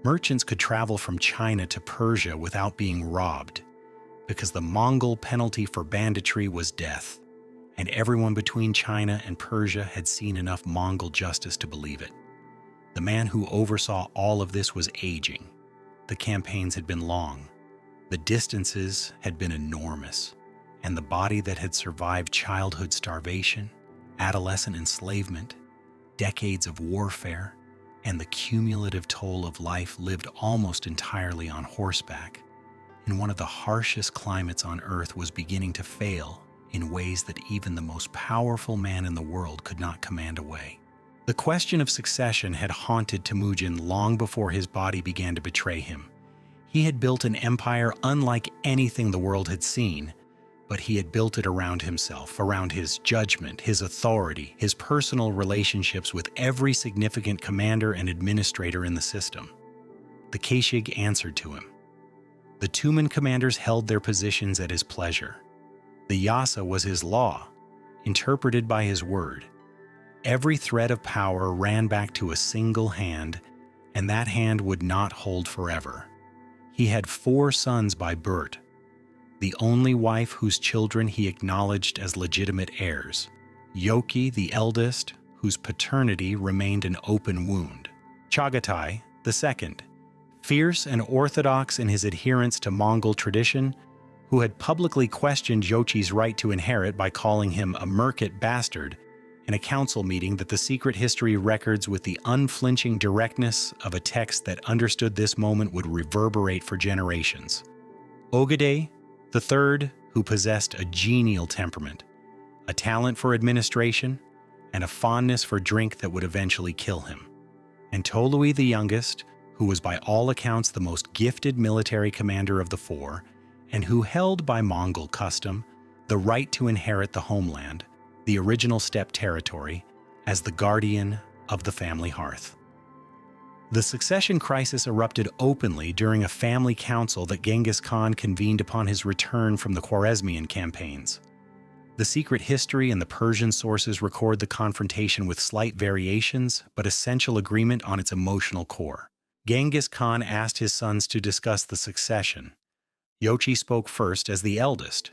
Speaker 1: Merchants could travel from China to Persia without being robbed, because the Mongol penalty for banditry was death, and everyone between China and Persia had seen enough Mongol justice to believe it. The man who oversaw all of this was aging. The campaigns had been long. The distances had been enormous, and the body that had survived childhood starvation, adolescent enslavement, decades of warfare, and the cumulative toll of life lived almost entirely on horseback, in one of the harshest climates on Earth, was beginning to fail in ways that even the most powerful man in the world could not command away. The question of succession had haunted Temujin long before his body began to betray him. He had built an empire unlike anything the world had seen, but he had built it around himself, around his judgment, his authority, his personal relationships with every significant commander and administrator in the system. The Kashig answered to him. The Tumen commanders held their positions at his pleasure. The Yasa was his law, interpreted by his word. Every thread of power ran back to a single hand, and that hand would not hold forever. He had 4 sons by birth, the only wife whose children he acknowledged as legitimate heirs, Yoki, the eldest, whose paternity remained an open wound, Chagatai, the second, fierce and orthodox in his adherence to Mongol tradition, who had publicly questioned Jochi's right to inherit by calling him a Merkit bastard in a council meeting that the secret history records with the unflinching directness of a text that understood this moment would reverberate for generations. Ogedei, the third, who possessed a genial temperament, a talent for administration, and a fondness for drink that would eventually kill him. And Tolui the youngest, who was by all accounts the most gifted military commander of the four, and who held by Mongol custom the right to inherit the homeland, the original steppe territory, as the guardian of the family hearth. The succession crisis erupted openly during a family council that Genghis Khan convened upon his return from the Khwarezmian campaigns. The secret history and the Persian sources record the confrontation with slight variations but essential agreement on its emotional core. Genghis Khan asked his sons to discuss the succession. Yochi spoke first as the eldest.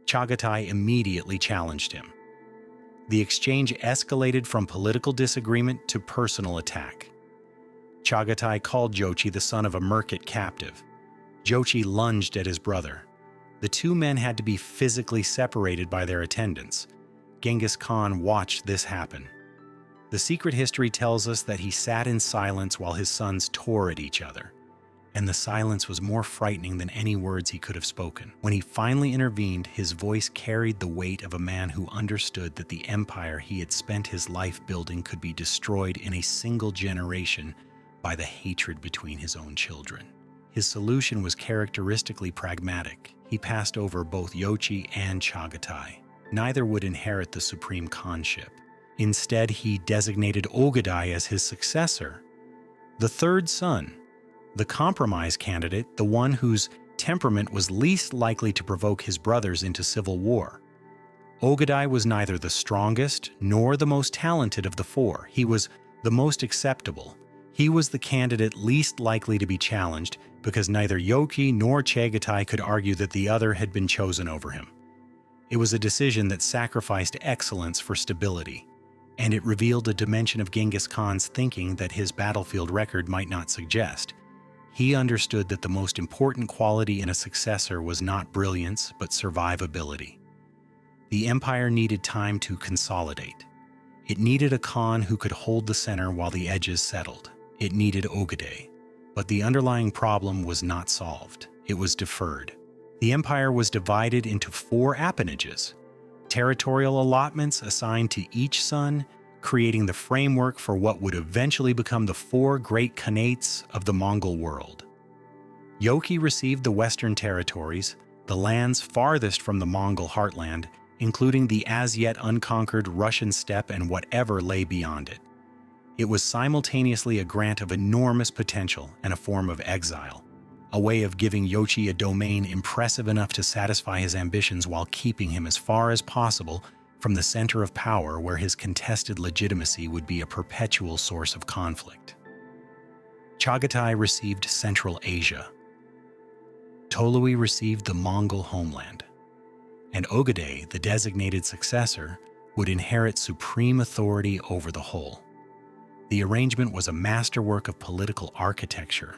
Speaker 1: Chagatai immediately challenged him. The exchange escalated from political disagreement to personal attack. Chagatai called Jochi the son of a merchant captive. Jochi lunged at his brother. The two men had to be physically separated by their attendants. Genghis Khan watched this happen. The secret history tells us that he sat in silence while his sons tore at each other. And the silence was more frightening than any words he could have spoken. When he finally intervened, his voice carried the weight of a man who understood that the empire he had spent his life building could be destroyed in a single generation by the hatred between his own children. His solution was characteristically pragmatic. He passed over both Yochi and Chagatai. Neither would inherit the supreme khanship. Instead, he designated Ogadai as his successor. The third son, the compromise candidate, the one whose temperament was least likely to provoke his brothers into civil war. Ogadai was neither the strongest nor the most talented of the four. He was the most acceptable. He was the candidate least likely to be challenged because neither Yochi nor Chagatai could argue that the other had been chosen over him. It was a decision that sacrificed excellence for stability, and it revealed a dimension of Genghis Khan's thinking that his battlefield record might not suggest. He understood that the most important quality in a successor was not brilliance, but survivability. The empire needed time to consolidate. It needed a Khan who could hold the center while the edges settled. It needed Ogadai. But the underlying problem was not solved. It was deferred. The empire was divided into 4 appanages, territorial allotments assigned to each son, creating the framework for what would eventually become the 4 great khanates of the Mongol world. Yoki received the western territories, the lands farthest from the Mongol heartland, including the as-yet unconquered Russian steppe and whatever lay beyond it. It was simultaneously a grant of enormous potential and a form of exile, a way of giving Yochi a domain impressive enough to satisfy his ambitions while keeping him as far as possible from the center of power where his contested legitimacy would be a perpetual source of conflict. Chagatai received Central Asia. Tolui received the Mongol homeland. And Ogadai, the designated successor, would inherit supreme authority over the whole. The arrangement was a masterwork of political architecture,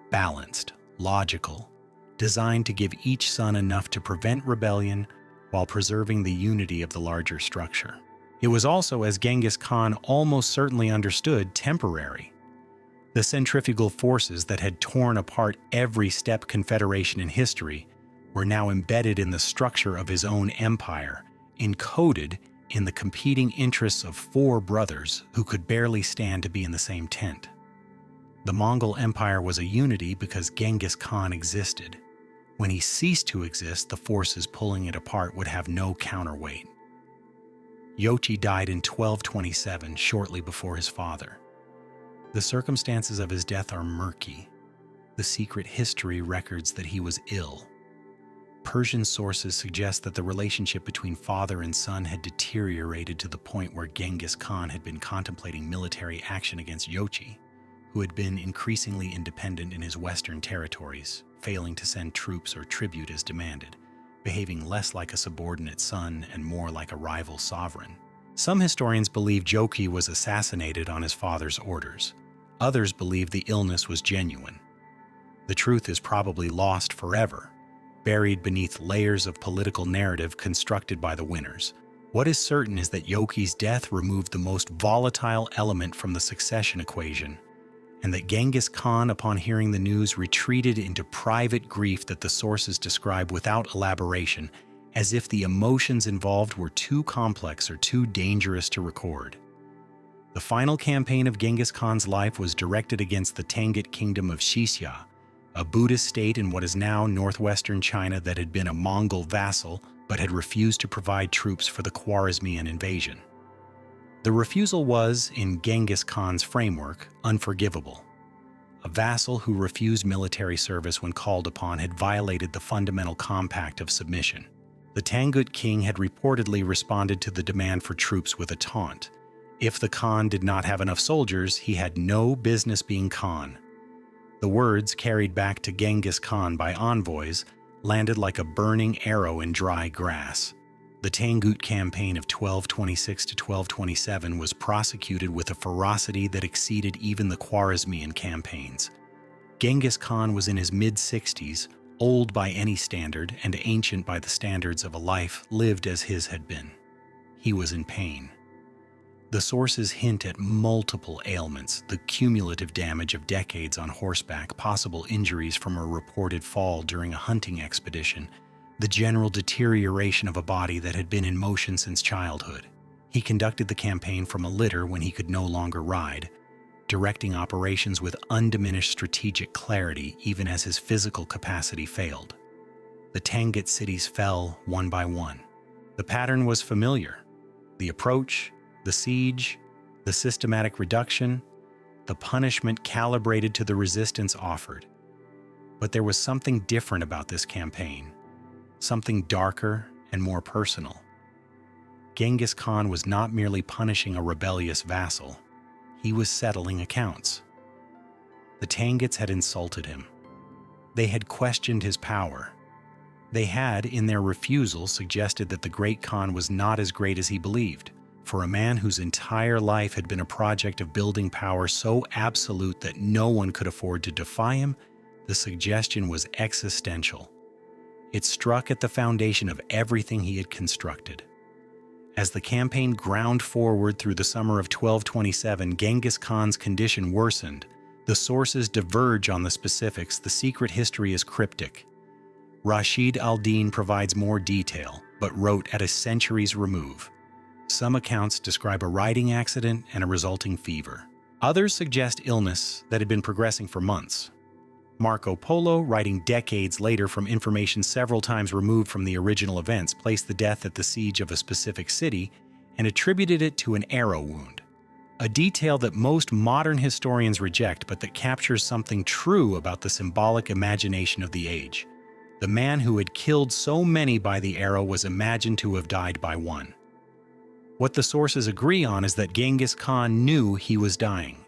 Speaker 1: balanced, logical, designed to give each son enough to prevent rebellion while preserving the unity of the larger structure. It was also, as Genghis Khan almost certainly understood, temporary. The centrifugal forces that had torn apart every steppe confederation in history were now embedded in the structure of his own empire, encoded in the competing interests of 4 brothers who could barely stand to be in the same tent. The Mongol Empire was a unity because Genghis Khan existed. When he ceased to exist, the forces pulling it apart would have no counterweight. Yochi died in 1227, shortly before his father. The circumstances of his death are murky. The secret history records that he was ill. Persian sources suggest that the relationship between father and son had deteriorated to the point where Genghis Khan had been contemplating military action against Yochi, who had been increasingly independent in his western territories, failing to send troops or tribute as demanded, behaving less like a subordinate son and more like a rival sovereign. Some historians believe Jochi was assassinated on his father's orders. Others believe the illness was genuine. The truth is probably lost forever, buried beneath layers of political narrative constructed by the winners. What is certain is that Yochi's death removed the most volatile element from the succession equation, and that Genghis Khan, upon hearing the news, retreated into private grief that the sources describe without elaboration, as if the emotions involved were too complex or too dangerous to record. The final campaign of Genghis Khan's life was directed against the Tangut Kingdom of Xixia, a Buddhist state in what is now northwestern China that had been a Mongol vassal but had refused to provide troops for the Khwarezmian invasion. The refusal was, in Genghis Khan's framework, unforgivable. A vassal who refused military service when called upon had violated the fundamental compact of submission. The Tangut king had reportedly responded to the demand for troops with a taunt. If the Khan did not have enough soldiers, he had no business being Khan. The words, carried back to Genghis Khan by envoys, landed like a burning arrow in dry grass. The Tangut campaign of 1226 to 1227 was prosecuted with a ferocity that exceeded even the Khwarezmian campaigns. Genghis Khan was in his mid-60s, old by any standard and ancient by the standards of a life lived as his had been. He was in pain. The sources hint at multiple ailments, the cumulative damage of decades on horseback, possible injuries from a reported fall during a hunting expedition, the general deterioration of a body that had been in motion since childhood. He conducted the campaign from a litter when he could no longer ride, directing operations with undiminished strategic clarity even as his physical capacity failed. The Tangut cities fell one by one. The pattern was familiar. The approach, the siege, the systematic reduction, the punishment calibrated to the resistance offered. But there was something different about this campaign, something darker and more personal. Genghis Khan was not merely punishing a rebellious vassal. He was settling accounts. The Tanguts had insulted him. They had questioned his power. They had, in their refusal, suggested that the great Khan was not as great as he believed. For a man whose entire life had been a project of building power so absolute that no one could afford to defy him, the suggestion was existential. It struck at the foundation of everything he had constructed. As the campaign ground forward through the summer of 1227, Genghis Khan's condition worsened. The sources diverge on the specifics. The secret history is cryptic. Rashid al-Din provides more detail, but wrote at a century's remove. Some accounts describe a riding accident and a resulting fever. Others suggest illness that had been progressing for months. Marco Polo, writing decades later from information several times removed from the original events, placed the death at the siege of a specific city and attributed it to an arrow wound. A detail that most modern historians reject, but that captures something true about the symbolic imagination of the age. The man who had killed so many by the arrow was imagined to have died by one. What the sources agree on is that Genghis Khan knew he was dying,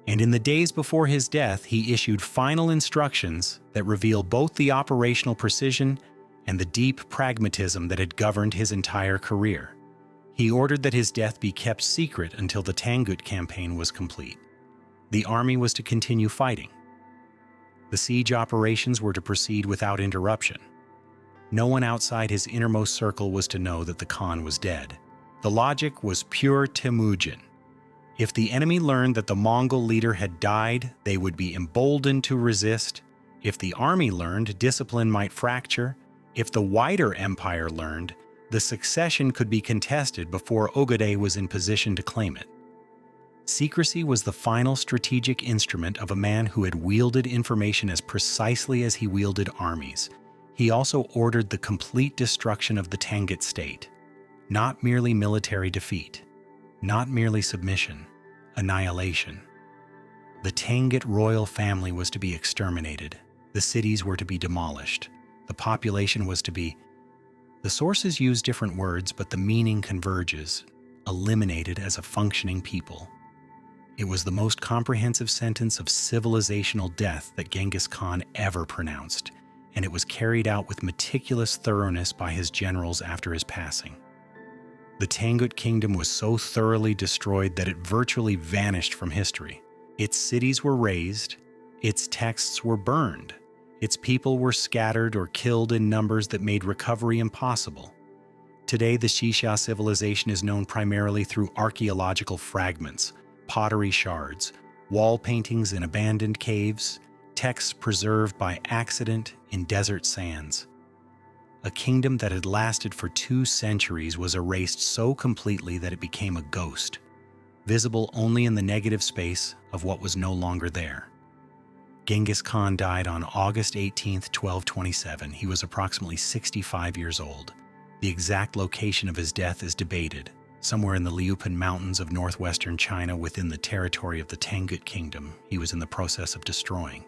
Speaker 1: and in the days before his death, he issued final instructions that reveal both the operational precision and the deep pragmatism that had governed his entire career. He ordered that his death be kept secret until the Tangut campaign was complete. The army was to continue fighting. The siege operations were to proceed without interruption. No one outside his innermost circle was to know that the Khan was dead. The logic was pure Temujin. If the enemy learned that the Mongol leader had died, they would be emboldened to resist. If the army learned, discipline might fracture. If the wider empire learned, the succession could be contested before Ogedei was in position to claim it. Secrecy was the final strategic instrument of a man who had wielded information as precisely as he wielded armies. He also ordered the complete destruction of the Tangut state. Not merely military defeat, not merely submission, annihilation. The Tangut royal family was to be exterminated. The cities were to be demolished. The population was to be... The sources use different words, but the meaning converges, eliminated as a functioning people. It was the most comprehensive sentence of civilizational death that Genghis Khan ever pronounced, and it was carried out with meticulous thoroughness by his generals after his passing. The Tangut kingdom was so thoroughly destroyed that it virtually vanished from history. Its cities were razed, its texts were burned, its people were scattered or killed in numbers that made recovery impossible. Today, the Xixia civilization is known primarily through archaeological fragments, pottery shards, wall paintings in abandoned caves, texts preserved by accident in desert sands. A kingdom that had lasted for 2 centuries was erased so completely that it became a ghost, visible only in the negative space of what was no longer there. Genghis Khan died on August 18, 1227. He was approximately 65 years old. The exact location of his death is debated, somewhere in the Liupan Mountains of northwestern China within the territory of the Tangut Kingdom he was in the process of destroying.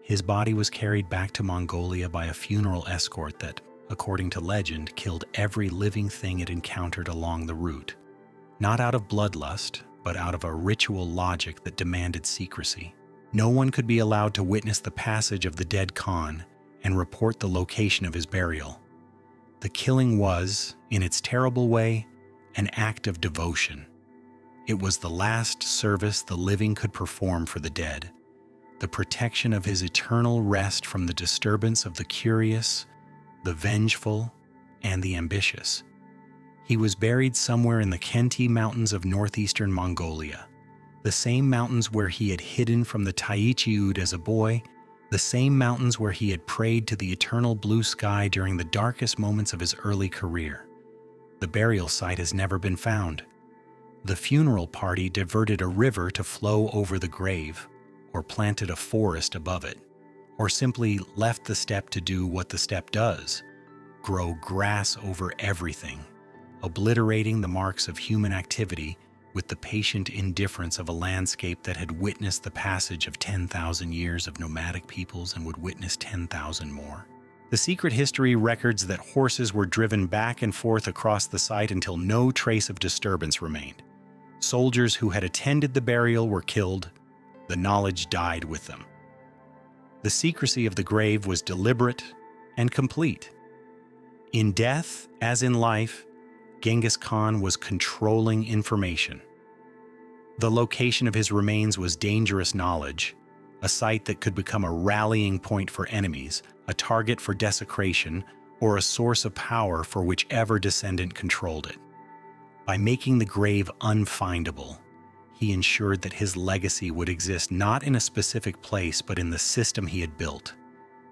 Speaker 1: His body was carried back to Mongolia by a funeral escort that, according to legend, killed every living thing it encountered along the route. Not out of bloodlust, but out of a ritual logic that demanded secrecy. No one could be allowed to witness the passage of the dead Khan and report the location of his burial. The killing was, in its terrible way, an act of devotion. It was the last service the living could perform for the dead, the protection of his eternal rest from the disturbance of the curious, the vengeful, and the ambitious. He was buried somewhere in the Khenti Mountains of northeastern Mongolia, the same mountains where he had hidden from the Taichiud as a boy, the same mountains where he had prayed to the eternal blue sky during the darkest moments of his early career. The burial site has never been found. The funeral party diverted a river to flow over the grave, or planted a forest above it, or simply left the steppe to do what the steppe does, grow grass over everything, obliterating the marks of human activity with the patient indifference of a landscape that had witnessed the passage of 10,000 years of nomadic peoples and would witness 10,000 more. The secret history records that horses were driven back and forth across the site until no trace of disturbance remained. Soldiers who had attended the burial were killed. The knowledge died with them. The secrecy of the grave was deliberate and complete. In death, as in life, Genghis Khan was controlling information. The location of his remains was dangerous knowledge, a site that could become a rallying point for enemies, a target for desecration, or a source of power for whichever descendant controlled it. By making the grave unfindable, he ensured that his legacy would exist not in a specific place but in the system he had built,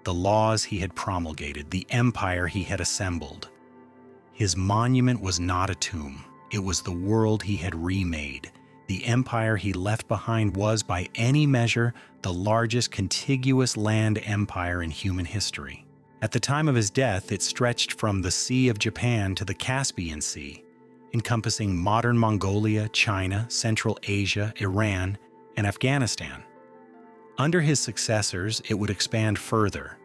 Speaker 1: the laws he had promulgated, the empire he had assembled. His monument was not a tomb, it was the world he had remade. The empire he left behind was, by any measure, the largest contiguous land empire in human history. At the time of his death, it stretched from the Sea of Japan to the Caspian Sea, encompassing modern Mongolia, China, Central Asia, Iran, and Afghanistan. Under his successors, it would expand further,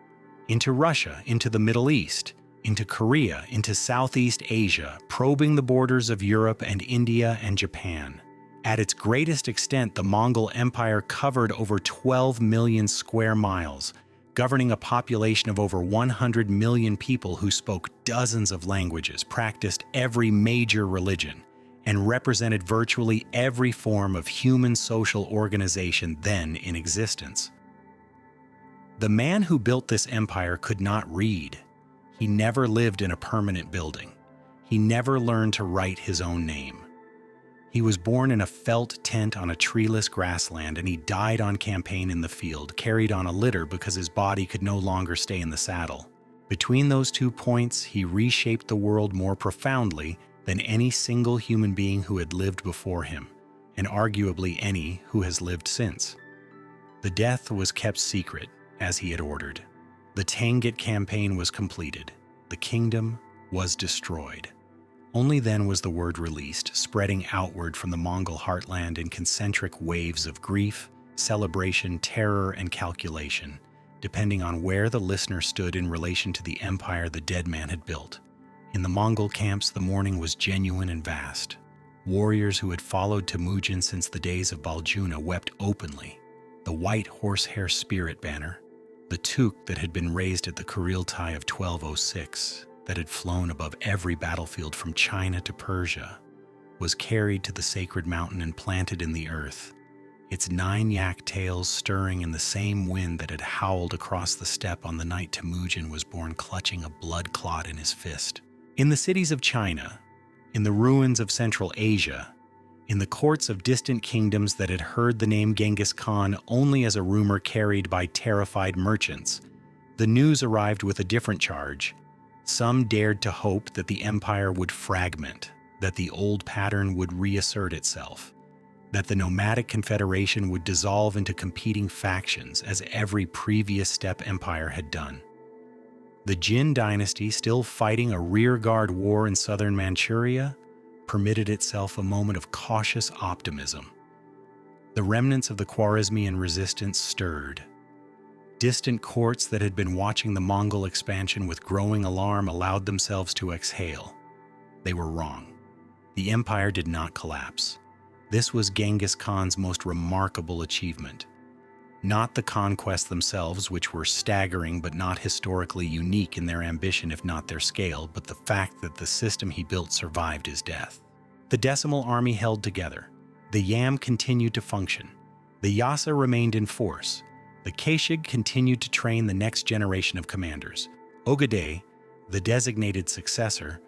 Speaker 1: into Russia, into the Middle East, into Korea, into Southeast Asia, probing the borders of Europe and India and Japan. At its greatest extent, the Mongol Empire covered over 12 million square miles, governing a population of over 100 million people who spoke dozens of languages, practiced every major religion, and represented virtually every form of human social organization then in existence. The man who built this empire could not read. He never lived in a permanent building. He never learned to write his own name. He was born in a felt tent on a treeless grassland, and he died on campaign in the field, carried on a litter because his body could no longer stay in the saddle. Between those 2 points, he reshaped the world more profoundly than any single human being who had lived before him, and arguably any who has lived since. The death was kept secret, as he had ordered. The Tangut campaign was completed. The kingdom was destroyed. Only then was the word released, spreading outward from the Mongol heartland in concentric waves of grief, celebration, terror, and calculation, depending on where the listener stood in relation to the empire the dead man had built. In the Mongol camps, the mourning was genuine and vast. Warriors who had followed Temujin since the days of Baljuna wept openly. The white horsehair spirit banner, the toque that had been raised at the Kuriltai of 1206, that had flown above every battlefield from China to Persia, was carried to the sacred mountain and planted in the earth, its 9 yak tails stirring in the same wind that had howled across the steppe on the night Temujin was born, clutching a blood clot in his fist. In the cities of China, in the ruins of Central Asia, in the courts of distant kingdoms that had heard the name Genghis Khan only as a rumor carried by terrified merchants, the news arrived with a different charge. Some dared to hope that the empire would fragment, that the old pattern would reassert itself, that the nomadic confederation would dissolve into competing factions as every previous steppe empire had done. The Jin dynasty, still fighting a rearguard war in southern Manchuria, permitted itself a moment of cautious optimism. The remnants of the Khwarezmian resistance stirred. Distant courts that had been watching the Mongol expansion with growing alarm allowed themselves to exhale. They were wrong. The empire did not collapse. This was Genghis Khan's most remarkable achievement. Not the conquests themselves, which were staggering but not historically unique in their ambition if not their scale, but the fact that the system he built survived his death. The decimal army held together. The Yam continued to function. The Yasa remained in force. The Kashig continued to train the next generation of commanders. Ogedei, the designated successor,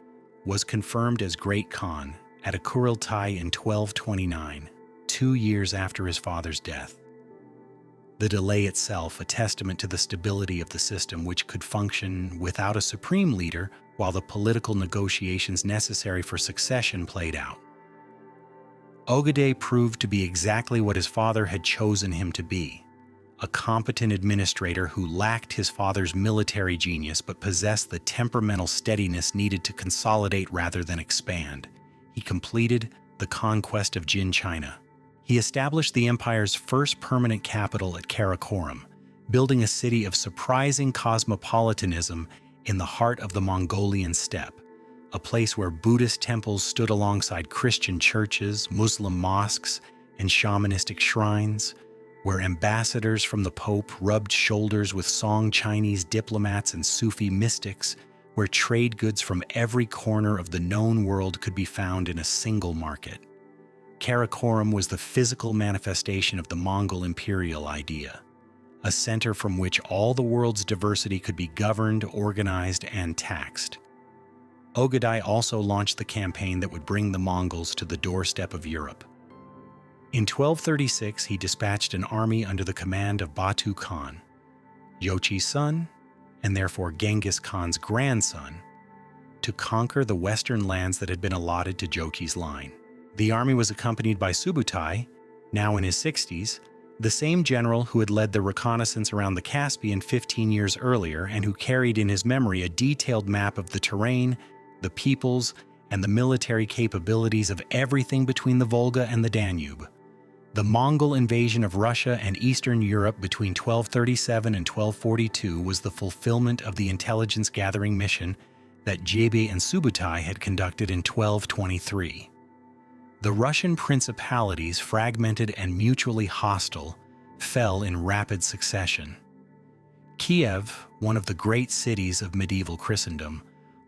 Speaker 1: was confirmed as Great Khan at a Kurultai in 1229, 2 years after his father's death. The delay itself a testament to the stability of the system, which could function without a supreme leader while the political negotiations necessary for succession played out. Ogedei proved to be exactly what his father had chosen him to be, a competent administrator who lacked his father's military genius but possessed the temperamental steadiness needed to consolidate rather than expand. He completed the conquest of Jin China. He established the empire's first permanent capital at Karakoram, building a city of surprising cosmopolitanism in the heart of the Mongolian steppe, a place where Buddhist temples stood alongside Christian churches, Muslim mosques, and shamanistic shrines, where ambassadors from the Pope rubbed shoulders with Song Chinese diplomats and Sufi mystics, where trade goods from every corner of the known world could be found in a single market. Karakoram was the physical manifestation of the Mongol imperial idea, a center from which all the world's diversity could be governed, organized, and taxed. Ogedei also launched the campaign that would bring the Mongols to the doorstep of Europe. In 1236, he dispatched an army under the command of Batu Khan, Jochi's son, and therefore Genghis Khan's grandson, to conquer the western lands that had been allotted to Jochi's line. The army was accompanied by Subutai, now in his 60s, the same general who had led the reconnaissance around the Caspian 15 years earlier and who carried in his memory a detailed map of the terrain, the peoples, and the military capabilities of everything between the Volga and the Danube. The Mongol invasion of Russia and Eastern Europe between 1237 and 1242 was the fulfillment of the intelligence-gathering mission that Jebe and Subutai had conducted in 1223. The Russian principalities, fragmented and mutually hostile, fell in rapid succession. Kiev, one of the great cities of medieval Christendom,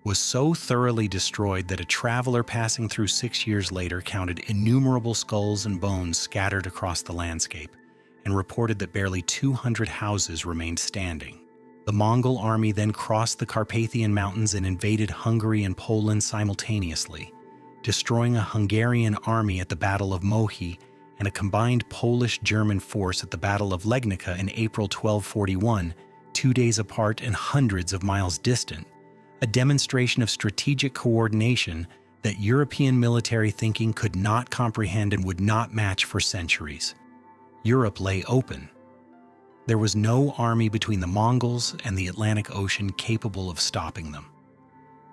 Speaker 1: was so thoroughly destroyed that a traveler passing through 6 years later counted innumerable skulls and bones scattered across the landscape and reported that barely 200 houses remained standing. The Mongol army then crossed the Carpathian Mountains and invaded Hungary and Poland simultaneously, destroying a Hungarian army at the Battle of Mohi and a combined Polish-German force at the Battle of Legnica in April 1241, 2 days apart and hundreds of miles distant, a demonstration of strategic coordination that European military thinking could not comprehend and would not match for centuries. Europe lay open. There was no army between the Mongols and the Atlantic Ocean capable of stopping them.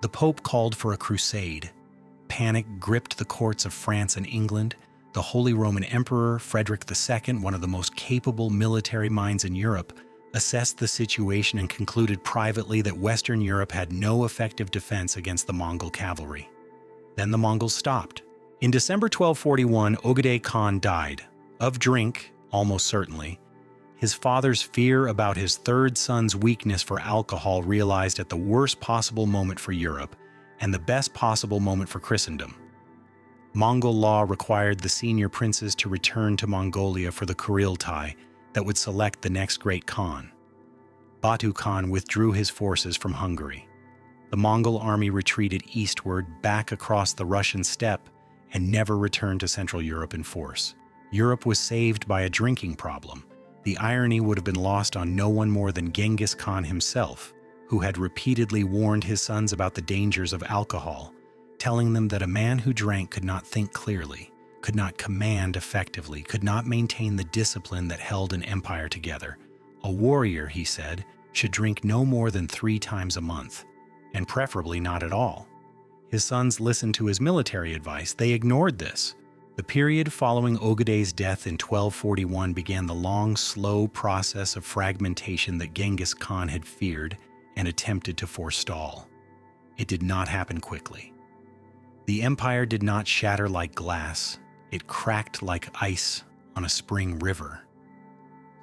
Speaker 1: The Pope called for a crusade. Panic gripped the courts of France and England. The Holy Roman Emperor, Frederick II, one of the most capable military minds in Europe, assessed the situation and concluded privately that Western Europe had no effective defense against the Mongol cavalry. Then the Mongols stopped. In December 1241, Ogedei Khan died. Of drink, almost certainly. His father's fear about his third son's weakness for alcohol realized at the worst possible moment for Europe and the best possible moment for Christendom. Mongol law required the senior princes to return to Mongolia for the Kurultai that would select the next great Khan. Batu Khan withdrew his forces from Hungary. The Mongol army retreated eastward back across the Russian steppe and never returned to Central Europe in force. Europe was saved by a drinking problem. The irony would have been lost on no one more than Genghis Khan himself, who had repeatedly warned his sons about the dangers of alcohol, telling them that a man who drank could not think clearly, could not command effectively, could not maintain the discipline that held an empire together. A warrior, he said, should drink no more than 3 times a month, and preferably not at all. His sons listened to his military advice. They ignored this. The period following Ogeday's death in 1241 began the long, slow process of fragmentation that Genghis Khan had feared and attempted to forestall. It did not happen quickly. The empire did not shatter like glass. It cracked like ice on a spring river.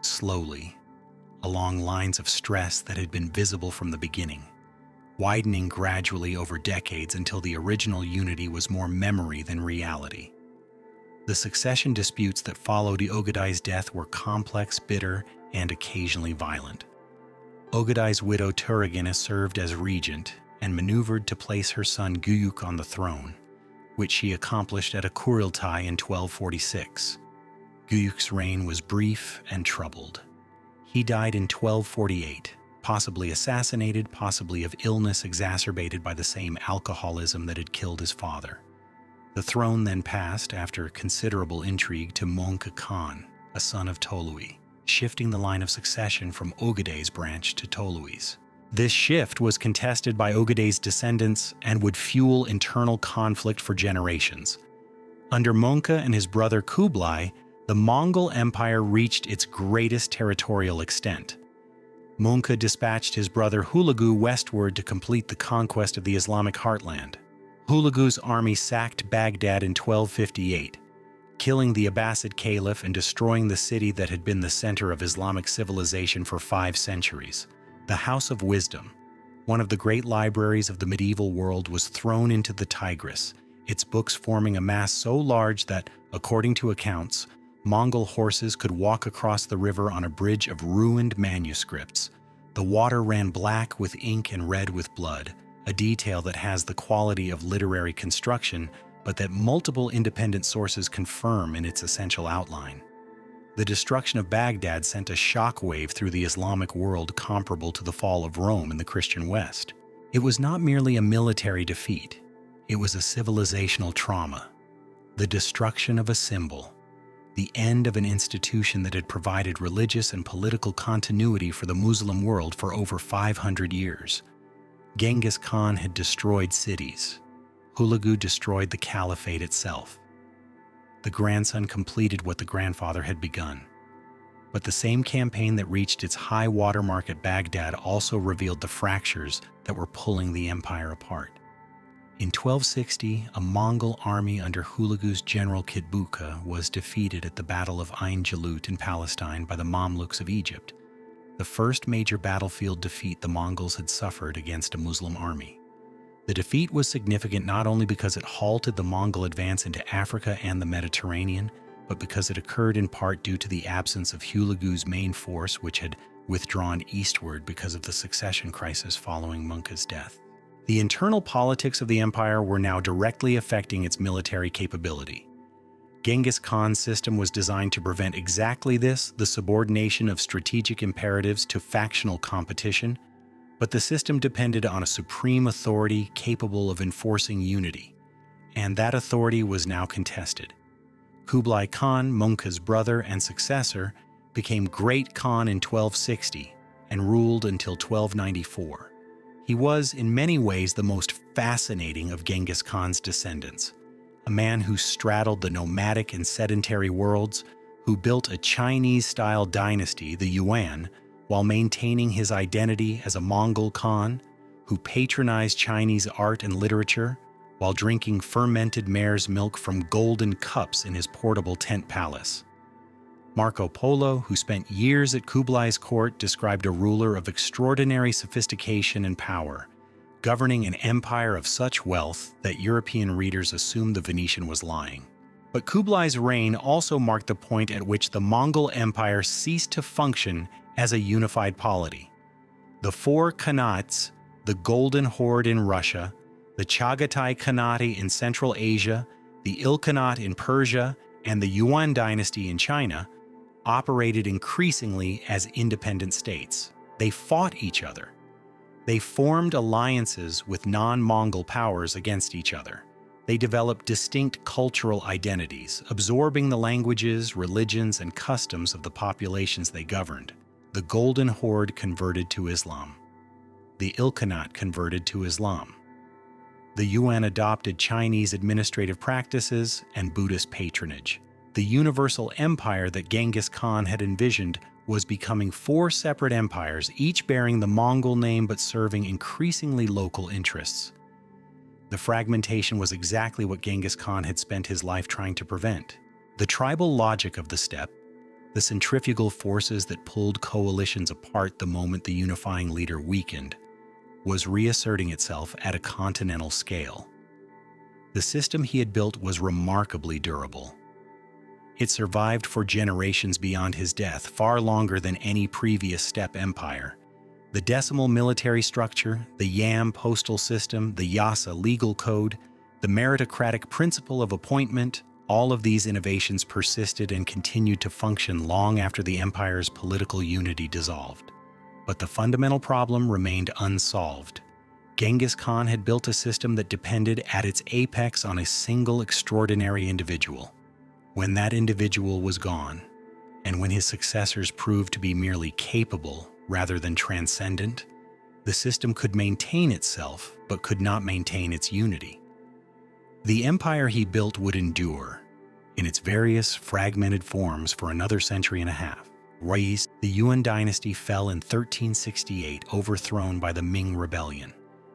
Speaker 1: Slowly, along lines of stress that had been visible from the beginning, widening gradually over decades until the original unity was more memory than reality. The succession disputes that followed Ogeday's death were complex, bitter, and occasionally violent. Ogeday's widow Turagina served as regent and maneuvered to place her son Guyuk on the throne, which she accomplished at a Kurultai in 1246. Guyuk's reign was brief and troubled. He died in 1248, possibly assassinated, possibly of illness exacerbated by the same alcoholism that had killed his father. The throne then passed, after considerable intrigue, to Mongka Khan, a son of Tolui, shifting the line of succession from Ogeday's branch to Tolui's. This shift was contested by Ogeday's descendants and would fuel internal conflict for generations. Under Mongka and his brother Kublai, the Mongol Empire reached its greatest territorial extent. Mongka dispatched his brother Hulagu westward to complete the conquest of the Islamic heartland. Hulagu's army sacked Baghdad in 1258, killing the Abbasid Caliph and destroying the city that had been the center of Islamic civilization for 5 centuries. The House of Wisdom, one of the great libraries of the medieval world, was thrown into the Tigris, its books forming a mass so large that, according to accounts, Mongol horses could walk across the river on a bridge of ruined manuscripts. The water ran black with ink and red with blood, a detail that has the quality of literary construction, but that multiple independent sources confirm in its essential outline. The destruction of Baghdad sent a shockwave through the Islamic world comparable to the fall of Rome in the Christian West. It was not merely a military defeat, it was a civilizational trauma. The destruction of a symbol, the end of an institution that had provided religious and political continuity for the Muslim world for over 500 years. Genghis Khan had destroyed cities. Hulagu destroyed the caliphate itself. The grandson completed what the grandfather had begun. But the same campaign that reached its high watermark at Baghdad also revealed the fractures that were pulling the empire apart. In 1260, a Mongol army under Hulagu's general Kitbuka was defeated at the Battle of Ain Jalut in Palestine by the Mamluks of Egypt, the first major battlefield defeat the Mongols had suffered against a Muslim army. The defeat was significant not only because it halted the Mongol advance into Africa and the Mediterranean, but because it occurred in part due to the absence of Hulagu's main force, which had withdrawn eastward because of the succession crisis following Mongka's death. The internal politics of the empire were now directly affecting its military capability. Genghis Khan's system was designed to prevent exactly this, the subordination of strategic imperatives to factional competition, but the system depended on a supreme authority capable of enforcing unity, and that authority was now contested. Kublai Khan, Mongka's brother and successor, became Great Khan in 1260 and ruled until 1294. He was, in many ways, the most fascinating of Genghis Khan's descendants, a man who straddled the nomadic and sedentary worlds, who built a Chinese-style dynasty, the Yuan, while maintaining his identity as a Mongol Khan, who patronized Chinese art and literature while drinking fermented mare's milk from golden cups in his portable tent palace. Marco Polo, who spent years at Kublai's court, described a ruler of extraordinary sophistication and power, governing an empire of such wealth that European readers assumed the Venetian was lying. But Kublai's reign also marked the point at which the Mongol Empire ceased to function as a unified polity. The 4 Khanates, the Golden Horde in Russia, the Chagatai Khanate in Central Asia, the Ilkhanate in Persia, and the Yuan dynasty in China, operated increasingly as independent states. They fought each other. They formed alliances with non-Mongol powers against each other. They developed distinct cultural identities, absorbing the languages, religions, and customs of the populations they governed. The Golden Horde converted to Islam. The Ilkhanate converted to Islam. The Yuan adopted Chinese administrative practices and Buddhist patronage. The universal empire that Genghis Khan had envisioned was becoming four separate empires, each bearing the Mongol name but serving increasingly local interests. The fragmentation was exactly what Genghis Khan had spent his life trying to prevent. The tribal logic of the steppe, the centrifugal forces that pulled coalitions apart the moment the unifying leader weakened, was reasserting itself at a continental scale. The system he had built was remarkably durable. It survived for generations beyond his death, far longer than any previous steppe empire. The decimal military structure, the Yam postal system, the Yasa legal code, the meritocratic principle of appointment, all of these innovations persisted and continued to function long after the empire's political unity dissolved. But the fundamental problem remained unsolved. Genghis Khan had built a system that depended at its apex on a single extraordinary individual. When that individual was gone, and when his successors proved to be merely capable rather than transcendent, the system could maintain itself but could not maintain its unity. The empire he built would endure, in its various fragmented forms, for another century and a half. The Yuan dynasty fell in 1368, overthrown by the Ming Rebellion.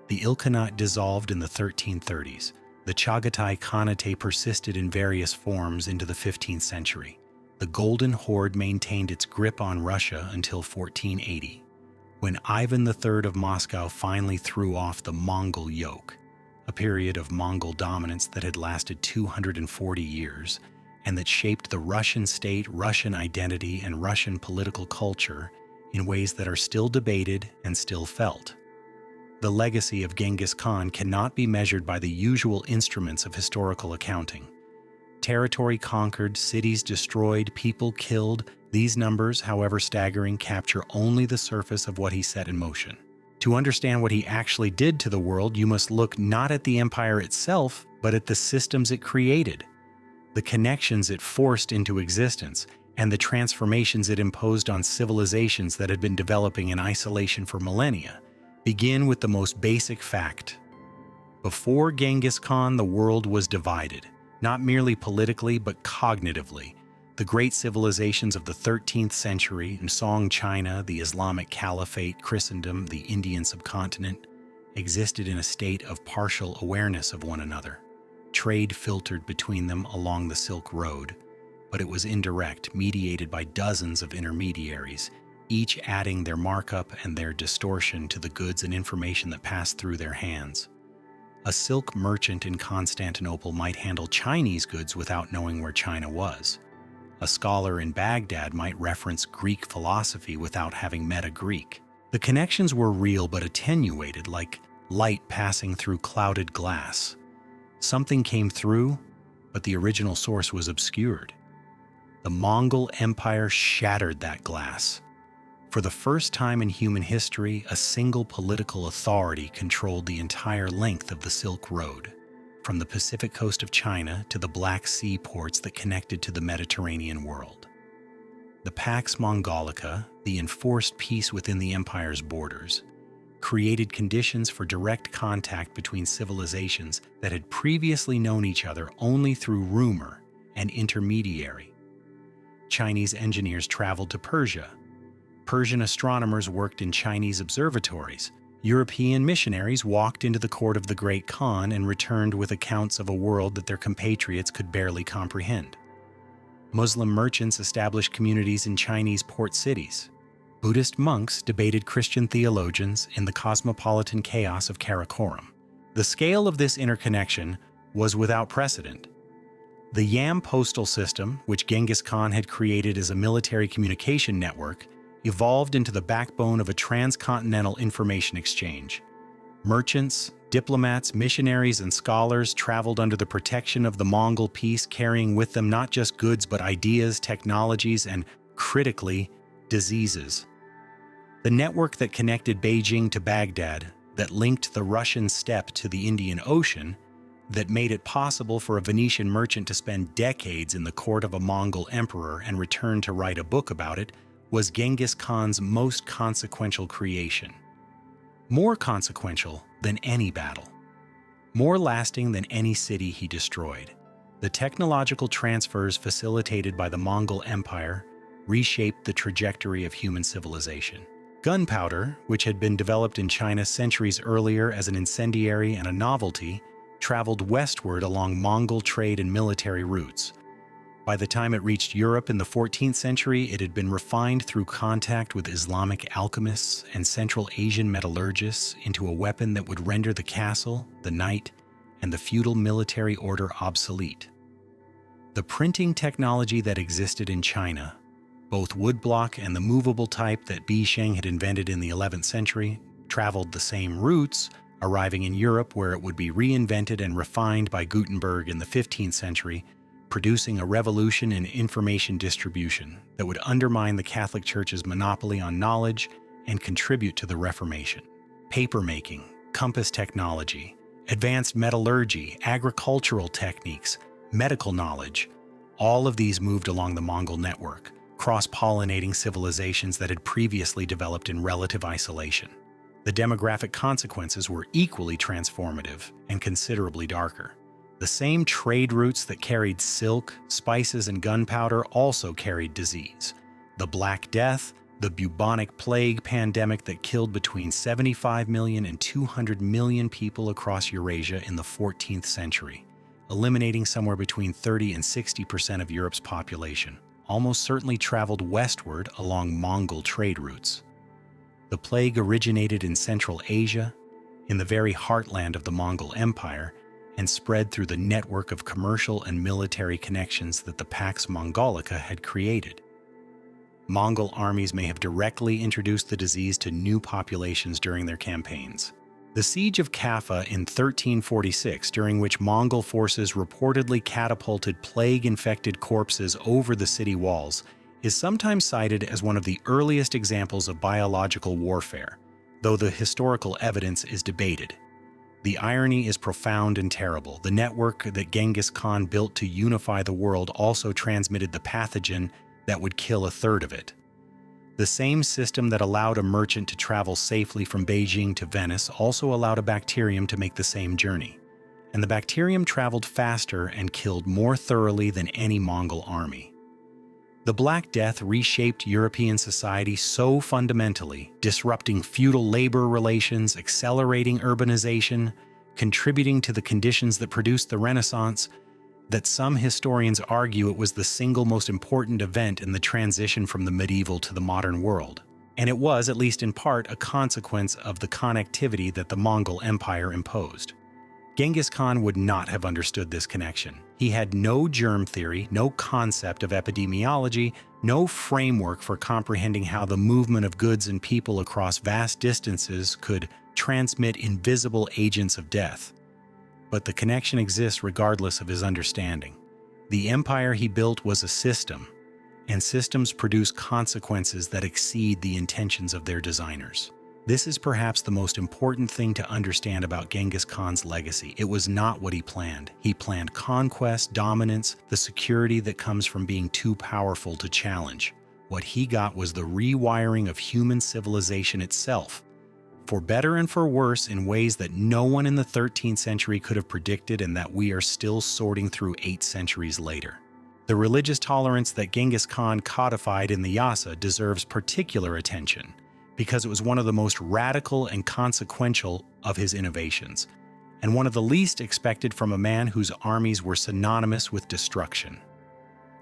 Speaker 1: The Ilkhanate dissolved in the 1330s. The Chagatai Khanate persisted in various forms into the 15th century. The Golden Horde maintained its grip on Russia until 1480, when Ivan III of Moscow finally threw off the Mongol yoke, a period of Mongol dominance that had lasted 240 years and that shaped the Russian state, Russian identity, and Russian political culture in ways that are still debated and still felt. The legacy of Genghis Khan cannot be measured by the usual instruments of historical accounting. Territory conquered, cities destroyed, people killed. These numbers, however staggering, capture only the surface of what he set in motion. To understand what he actually did to the world, you must look not at the empire itself, but at the systems it created, the connections it forced into existence, and the transformations it imposed on civilizations that had been developing in isolation for millennia. Begin with the most basic fact. Before Genghis Khan, the world was divided, not merely politically but cognitively. The great civilizations of the 13th century, Song China, the Islamic Caliphate, Christendom, the Indian subcontinent, existed in a state of partial awareness of one another. Trade filtered between them along the Silk Road, but it was indirect, mediated by dozens of intermediaries, each adding their markup and their distortion to the goods and information that passed through their hands. A silk merchant in Constantinople might handle Chinese goods without knowing where China was. A scholar in Baghdad might reference Greek philosophy without having met a Greek. The connections were real but attenuated, like light passing through clouded glass. Something came through, but the original source was obscured. The Mongol Empire shattered that glass. For the first time in human history, a single political authority controlled the entire length of the Silk Road, from the Pacific coast of China to the Black Sea ports that connected to the Mediterranean world. The Pax Mongolica, the enforced peace within the empire's borders, created conditions for direct contact between civilizations that had previously known each other only through rumor and intermediary. Chinese engineers traveled to Persia. Persian astronomers worked in Chinese observatories. European missionaries walked into the court of the Great Khan and returned with accounts of a world that their compatriots could barely comprehend. Muslim merchants established communities in Chinese port cities. Buddhist monks debated Christian theologians in the cosmopolitan chaos of Karakoram. The scale of this interconnection was without precedent. The Yam postal system, which Genghis Khan had created as a military communication network, evolved into the backbone of a transcontinental information exchange. Merchants, diplomats, missionaries, and scholars traveled under the protection of the Mongol peace, carrying with them not just goods but ideas, technologies, and, critically, diseases. The network that connected Beijing to Baghdad, that linked the Russian steppe to the Indian Ocean, that made it possible for a Venetian merchant to spend decades in the court of a Mongol emperor and return to write a book about it, was Genghis Khan's most consequential creation. More consequential than any battle. More lasting than any city he destroyed. The technological transfers facilitated by the Mongol Empire reshaped the trajectory of human civilization. Gunpowder, which had been developed in China centuries earlier as an incendiary and a novelty, traveled westward along Mongol trade and military routes. By the time it reached Europe in the 14th century, it had been refined through contact with Islamic alchemists and Central Asian metallurgists into a weapon that would render the castle, the knight, and the feudal military order obsolete. The printing technology that existed in China, both woodblock and the movable type that Bi Sheng had invented in the 11th century, traveled the same routes, arriving in Europe where it would be reinvented and refined by Gutenberg in the 15th century, producing a revolution in information distribution that would undermine the Catholic Church's monopoly on knowledge and contribute to the Reformation. Papermaking, compass technology, advanced metallurgy, agricultural techniques, medical knowledge, all of these moved along the Mongol network, cross-pollinating civilizations that had previously developed in relative isolation. The demographic consequences were equally transformative and considerably darker. The same trade routes that carried silk, spices, and gunpowder also carried disease. The Black Death, the bubonic plague pandemic that killed between 75 million and 200 million people across Eurasia in the 14th century, eliminating somewhere between 30 and 60% of Europe's population, almost certainly traveled westward along Mongol trade routes. The plague originated in Central Asia, in the very heartland of the Mongol Empire, and spread through the network of commercial and military connections that the Pax Mongolica had created. Mongol armies may have directly introduced the disease to new populations during their campaigns. The siege of Kaffa in 1346, during which Mongol forces reportedly catapulted plague-infected corpses over the city walls, is sometimes cited as one of the earliest examples of biological warfare, though the historical evidence is debated. The irony is profound and terrible. The network that Genghis Khan built to unify the world also transmitted the pathogen that would kill a third of it. The same system that allowed a merchant to travel safely from Beijing to Venice also allowed a bacterium to make the same journey. And the bacterium traveled faster and killed more thoroughly than any Mongol army. The Black Death reshaped European society so fundamentally, disrupting feudal labor relations, accelerating urbanization, contributing to the conditions that produced the Renaissance, that some historians argue it was the single most important event in the transition from the medieval to the modern world. And it was, at least in part, a consequence of the connectivity that the Mongol Empire imposed. Genghis Khan would not have understood this connection. He had no germ theory, no concept of epidemiology, no framework for comprehending how the movement of goods and people across vast distances could transmit invisible agents of death. But the connection exists regardless of his understanding. The empire he built was a system, and systems produce consequences that exceed the intentions of their designers. This is perhaps the most important thing to understand about Genghis Khan's legacy. It was not what he planned. He planned conquest, dominance, the security that comes from being too powerful to challenge. What he got was the rewiring of human civilization itself, for better and for worse, in ways that no one in the 13th century could have predicted and that we are still sorting through 8 centuries later. The religious tolerance that Genghis Khan codified in the Yasa deserves particular attention, because it was one of the most radical and consequential of his innovations, and one of the least expected from a man whose armies were synonymous with destruction.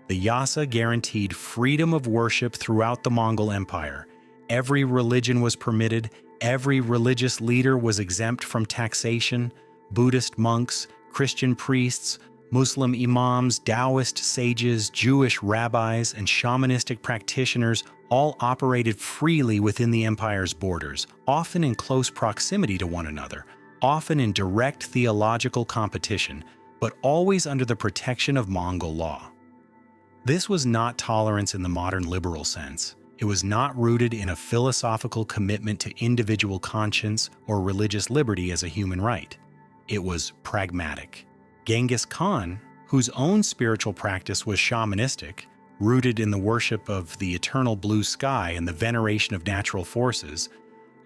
Speaker 1: The Yasa guaranteed freedom of worship throughout the Mongol Empire. Every religion was permitted, every religious leader was exempt from taxation. Buddhist monks, Christian priests, Muslim imams, Taoist sages, Jewish rabbis, and shamanistic practitioners all operated freely within the empire's borders, often in close proximity to one another, often in direct theological competition, but always under the protection of Mongol law. This was not tolerance in the modern liberal sense. It was not rooted in a philosophical commitment to individual conscience or religious liberty as a human right. It was pragmatic. Genghis Khan, whose own spiritual practice was shamanistic, rooted in the worship of the eternal blue sky and the veneration of natural forces,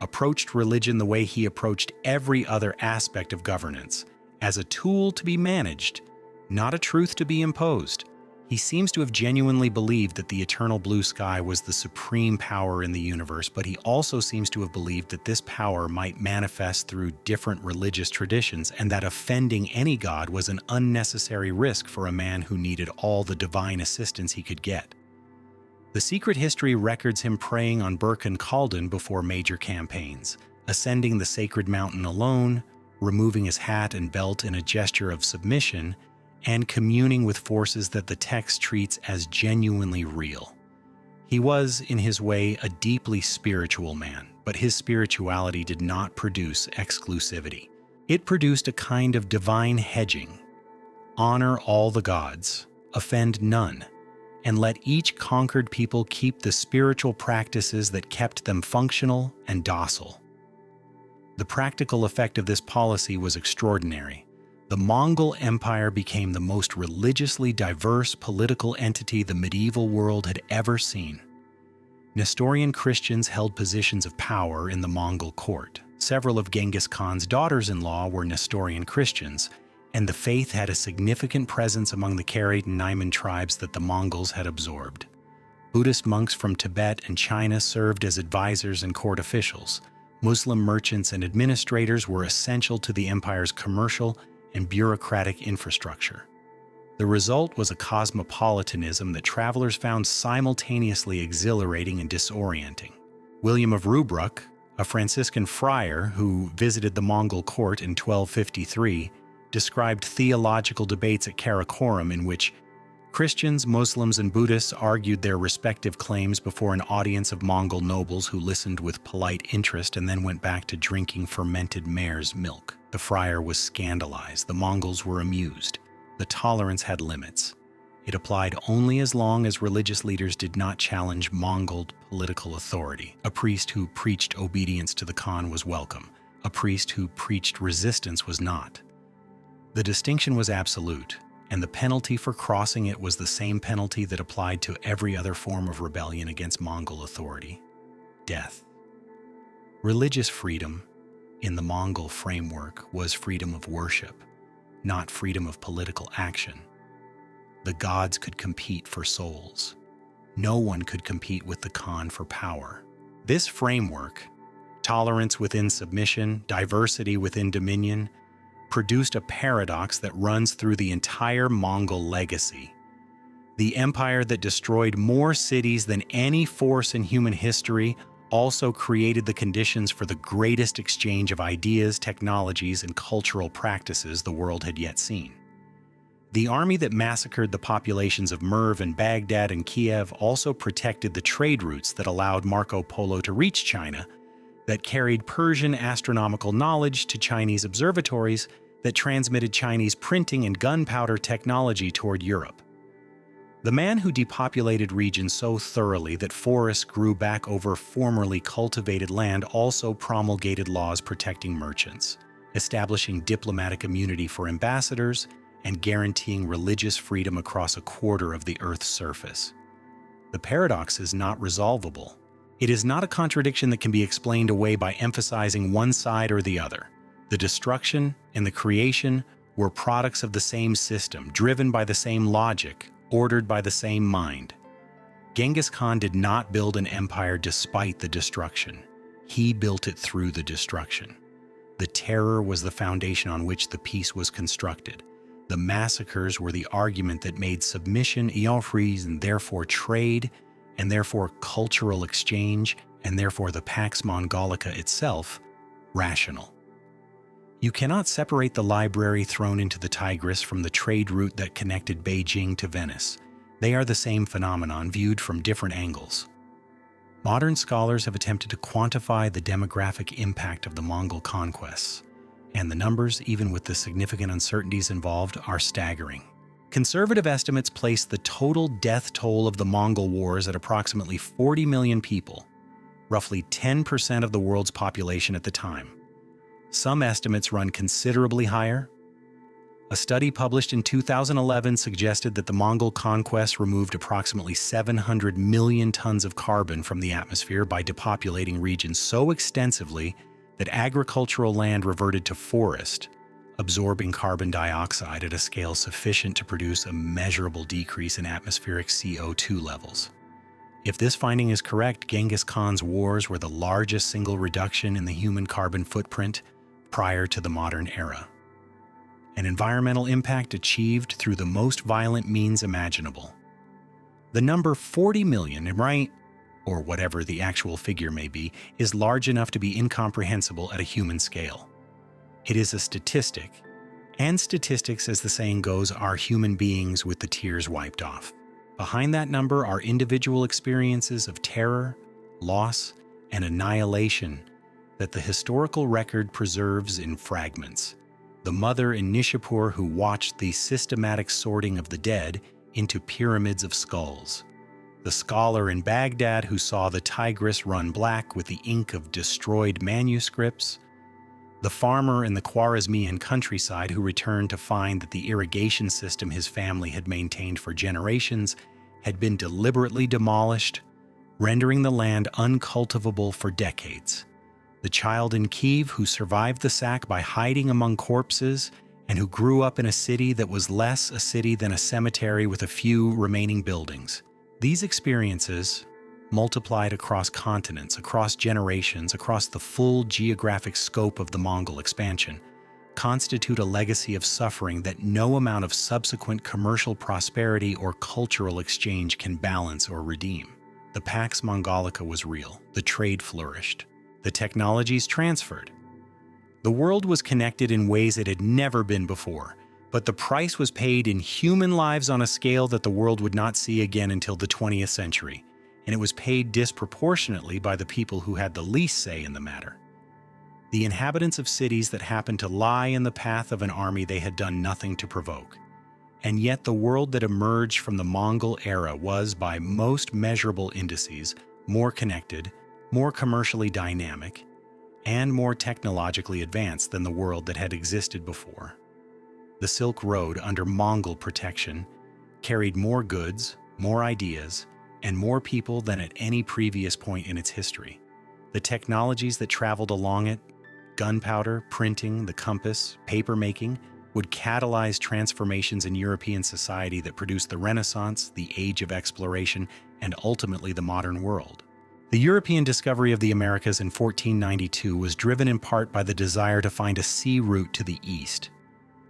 Speaker 1: approached religion the way he approached every other aspect of governance, as a tool to be managed, not a truth to be imposed. He seems to have genuinely believed that the eternal blue sky was the supreme power in the universe, but he also seems to have believed that this power might manifest through different religious traditions and that offending any god was an unnecessary risk for a man who needed all the divine assistance he could get. The secret history records him praying on Burkhan Khaldun before major campaigns, ascending the sacred mountain alone, removing his hat and belt in a gesture of submission, and communing with forces that the text treats as genuinely real. He was, in his way, a deeply spiritual man, but his spirituality did not produce exclusivity. It produced a kind of divine hedging. Honor all the gods, offend none, and let each conquered people keep the spiritual practices that kept them functional and docile. The practical effect of this policy was extraordinary. The Mongol Empire became the most religiously diverse political entity the medieval world had ever seen. Nestorian Christians held positions of power in the Mongol court. Several of Genghis Khan's daughters-in-law were Nestorian Christians, and the faith had a significant presence among the Karaite and Naiman tribes that the Mongols had absorbed. Buddhist monks from Tibet and China served as advisors and court officials. Muslim merchants and administrators were essential to the empire's commercial and bureaucratic infrastructure. The result was a cosmopolitanism that travelers found simultaneously exhilarating and disorienting. William of Rubruck, a Franciscan friar who visited the Mongol court in 1253, described theological debates at Karakorum in which Christians, Muslims, and Buddhists argued their respective claims before an audience of Mongol nobles who listened with polite interest and then went back to drinking fermented mare's milk. The friar was scandalized. The Mongols were amused. The tolerance had limits. It applied only as long as religious leaders did not challenge Mongol political authority. A priest who preached obedience to the Khan was welcome. A priest who preached resistance was not. The distinction was absolute, and the penalty for crossing it was the same penalty that applied to every other form of rebellion against Mongol authority: death. Religious freedom, in the Mongol framework, was freedom of worship, not freedom of political action. The gods could compete for souls. No one could compete with the Khan for power. This framework, tolerance within submission, diversity within dominion, produced a paradox that runs through the entire Mongol legacy. The empire that destroyed more cities than any force in human history also created the conditions for the greatest exchange of ideas, technologies, and cultural practices the world had yet seen. The army that massacred the populations of Merv and Baghdad and Kiev also protected the trade routes that allowed Marco Polo to reach China, that carried Persian astronomical knowledge to Chinese observatories, that transmitted Chinese printing and gunpowder technology toward Europe. The man who depopulated regions so thoroughly that forests grew back over formerly cultivated land also promulgated laws protecting merchants, establishing diplomatic immunity for ambassadors, and guaranteeing religious freedom across a quarter of the Earth's surface. The paradox is not resolvable. It is not a contradiction that can be explained away by emphasizing one side or the other. The destruction and the creation were products of the same system, driven by the same logic, ordered by the same mind. Genghis Khan did not build an empire despite the destruction. He built it through the destruction. The terror was the foundation on which the peace was constructed. The massacres were the argument that made submission, iofries, and therefore trade, and therefore cultural exchange, and therefore the Pax Mongolica itself, rational. You cannot separate the library thrown into the Tigris from the trade route that connected Beijing to Venice. They are the same phenomenon viewed from different angles. Modern scholars have attempted to quantify the demographic impact of the Mongol conquests, and the numbers, even with the significant uncertainties involved, are staggering. Conservative estimates place the total death toll of the Mongol Wars at approximately 40 million people, roughly 10% of the world's population at the time. Some estimates run considerably higher. A study published in 2011 suggested that the Mongol conquest removed approximately 700 million tons of carbon from the atmosphere by depopulating regions so extensively that agricultural land reverted to forest, absorbing carbon dioxide at a scale sufficient to produce a measurable decrease in atmospheric CO2 levels. If this finding is correct, Genghis Khan's wars were the largest single reduction in the human carbon footprint prior to the modern era. An environmental impact achieved through the most violent means imaginable. The number 40 million, right, or whatever the actual figure may be, is large enough to be incomprehensible at a human scale. It is a statistic, and statistics, as the saying goes, are human beings with the tears wiped off. Behind that number are individual experiences of terror, loss, and annihilation that the historical record preserves in fragments. The mother in Nishapur who watched the systematic sorting of the dead into pyramids of skulls. The scholar in Baghdad who saw the Tigris run black with the ink of destroyed manuscripts. The farmer in the Khwarezmian countryside who returned to find that the irrigation system his family had maintained for generations had been deliberately demolished, rendering the land uncultivable for decades. The child in Kiev who survived the sack by hiding among corpses and who grew up in a city that was less a city than a cemetery with a few remaining buildings. These experiences, multiplied across continents, across generations, across the full geographic scope of the Mongol expansion, constitute a legacy of suffering that no amount of subsequent commercial prosperity or cultural exchange can balance or redeem. The Pax Mongolica was real. The trade flourished. The technologies transferred. The world was connected in ways it had never been before, but the price was paid in human lives on a scale that the world would not see again until the 20th century, and it was paid disproportionately by the people who had the least say in the matter. The inhabitants of cities that happened to lie in the path of an army they had done nothing to provoke. And yet the world that emerged from the Mongol era was, by most measurable indices, more connected, more commercially dynamic, and more technologically advanced than the world that had existed before. The Silk Road, under Mongol protection, carried more goods, more ideas, and more people than at any previous point in its history. The technologies that traveled along it, gunpowder, printing, the compass, paper-making, would catalyze transformations in European society that produced the Renaissance, the Age of Exploration, and ultimately the modern world. The European discovery of the Americas in 1492 was driven in part by the desire to find a sea route to the east,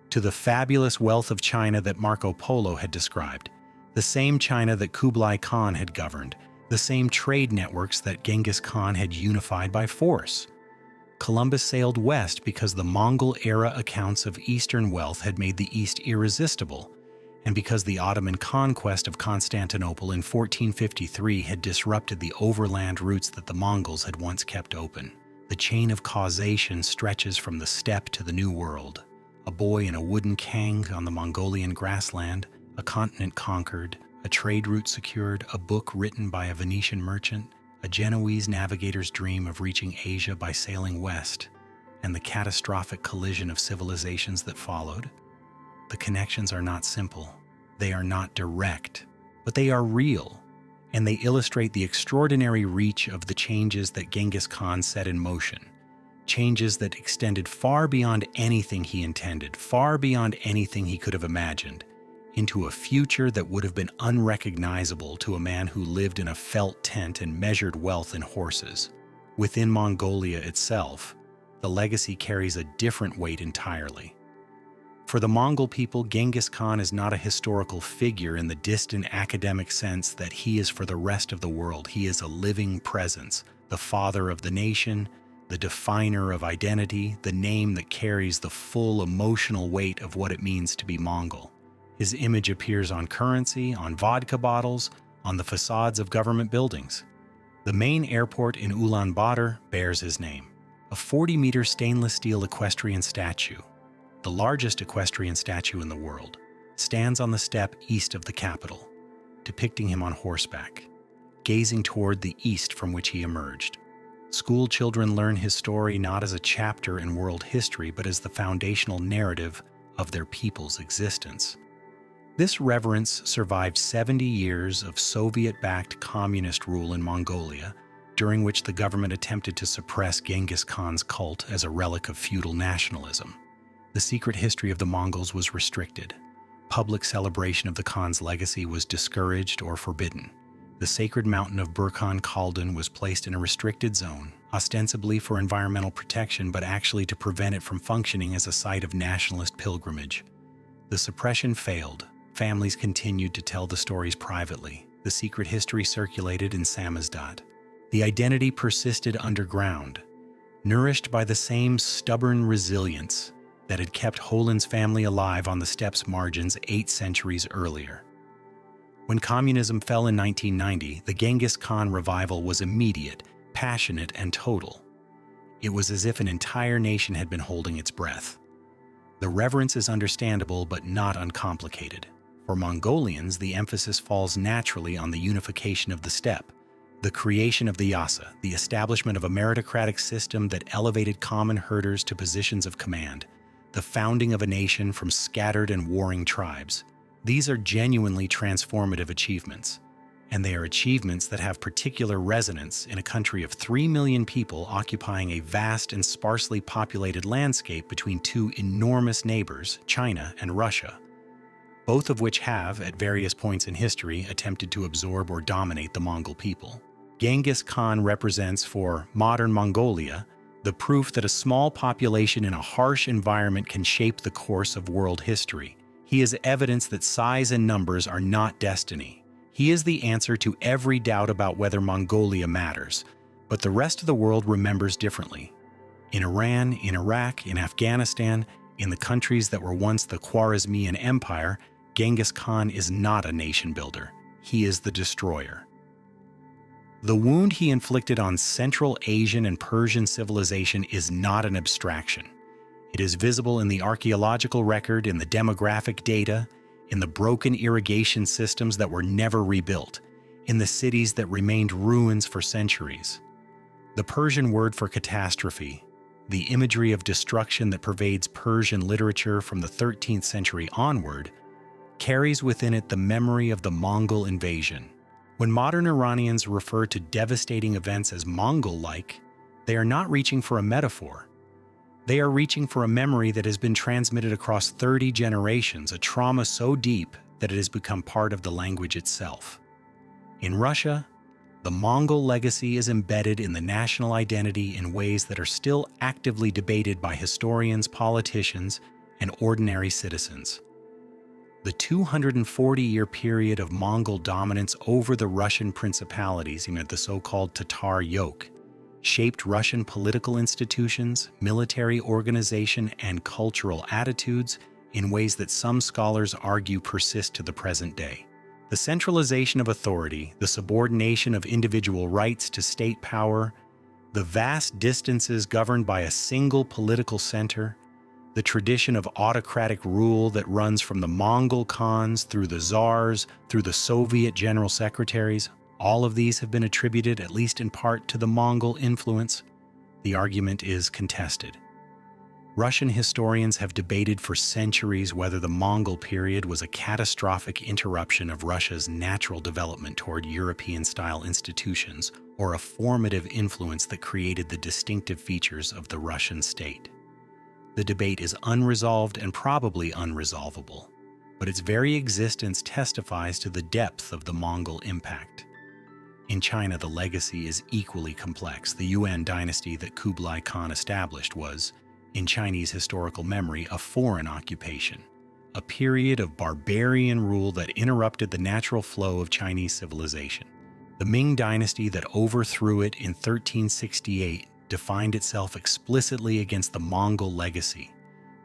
Speaker 1: to the fabulous wealth of China that Marco Polo had described, the same China that Kublai Khan had governed, the same trade networks that Genghis Khan had unified by force. Columbus sailed west because the Mongol-era accounts of Eastern wealth had made the East irresistible, and because the Ottoman conquest of Constantinople in 1453 had disrupted the overland routes that the Mongols had once kept open. The chain of causation stretches from the steppe to the New World. A boy in a wooden kang on the Mongolian grassland, a continent conquered, a trade route secured, a book written by a Venetian merchant, a Genoese navigator's dream of reaching Asia by sailing west, and the catastrophic collision of civilizations that followed. The connections are not simple, they are not direct, but they are real, and they illustrate the extraordinary reach of the changes that Genghis Khan set in motion. Changes that extended far beyond anything he intended, far beyond anything he could have imagined, into a future that would have been unrecognizable to a man who lived in a felt tent and measured wealth in horses. Within Mongolia itself, the legacy carries a different weight entirely. For the Mongol people, Genghis Khan is not a historical figure in the distant academic sense that he is for the rest of the world. He is a living presence, the father of the nation, the definer of identity, the name that carries the full emotional weight of what it means to be Mongol. His image appears on currency, on vodka bottles, on the facades of government buildings. The main airport in Ulaanbaatar bears his name, a 40-meter stainless steel equestrian statue, the largest equestrian statue in the world, stands on the steppe east of the capital, depicting him on horseback, gazing toward the east from which he emerged. School children learn his story not as a chapter in world history, but as the foundational narrative of their people's existence. This reverence survived 70 years of Soviet-backed communist rule in Mongolia, during which the government attempted to suppress Genghis Khan's cult as a relic of feudal nationalism. The secret history of the Mongols was restricted. Public celebration of the Khan's legacy was discouraged or forbidden. The sacred mountain of Burkhan Khaldun was placed in a restricted zone, ostensibly for environmental protection, but actually to prevent it from functioning as a site of nationalist pilgrimage. The suppression failed. Families continued to tell the stories privately. The secret history circulated in samizdat. The identity persisted underground, nourished by the same stubborn resilience that had kept Holin's family alive on the steppe's margins 8 centuries earlier. When communism fell in 1990, the Genghis Khan revival was immediate, passionate, and total. It was as if an entire nation had been holding its breath. The reverence is understandable but not uncomplicated. For Mongolians, the emphasis falls naturally on the unification of the steppe, the creation of the Yasa, the establishment of a meritocratic system that elevated common herders to positions of command, the founding of a nation from scattered and warring tribes. These are genuinely transformative achievements, and they are achievements that have particular resonance in a country of 3 million people occupying a vast and sparsely populated landscape between 2 enormous neighbors, China and Russia, both of which have, at various points in history, attempted to absorb or dominate the Mongol people. Genghis Khan represents, for modern Mongolia, the proof that a small population in a harsh environment can shape the course of world history. He is evidence that size and numbers are not destiny. He is the answer to every doubt about whether Mongolia matters, but the rest of the world remembers differently. In Iran, in Iraq, in Afghanistan, in the countries that were once the Khwarezmian Empire, Genghis Khan is not a nation builder. He is the destroyer. The wound he inflicted on Central Asian and Persian civilization is not an abstraction. It is visible in the archaeological record, in the demographic data, in the broken irrigation systems that were never rebuilt, in the cities that remained ruins for centuries. The Persian word for catastrophe, the imagery of destruction that pervades Persian literature from the 13th century onward, carries within it the memory of the Mongol invasion. When modern Iranians refer to devastating events as Mongol-like, they are not reaching for a metaphor. They are reaching for a memory that has been transmitted across 30 generations, a trauma so deep that it has become part of the language itself. In Russia, the Mongol legacy is embedded in the national identity in ways that are still actively debated by historians, politicians, and ordinary citizens. The 240-year period of Mongol dominance over the Russian principalities, the so-called Tatar yoke, shaped Russian political institutions, military organization, and cultural attitudes in ways that some scholars argue persist to the present day. The centralization of authority, the subordination of individual rights to state power, the vast distances governed by a single political center, the tradition of autocratic rule that runs from the Mongol Khans through the czars, through the Soviet general secretaries, all of these have been attributed, at least in part, to the Mongol influence. The argument is contested. Russian historians have debated for centuries whether the Mongol period was a catastrophic interruption of Russia's natural development toward European-style institutions or a formative influence that created the distinctive features of the Russian state. The debate is unresolved and probably unresolvable, but its very existence testifies to the depth of the Mongol impact. In China, the legacy is equally complex. The Yuan dynasty that Kublai Khan established was, in Chinese historical memory, a foreign occupation, a period of barbarian rule that interrupted the natural flow of Chinese civilization. The Ming dynasty that overthrew it in 1368 defined itself explicitly against the Mongol legacy,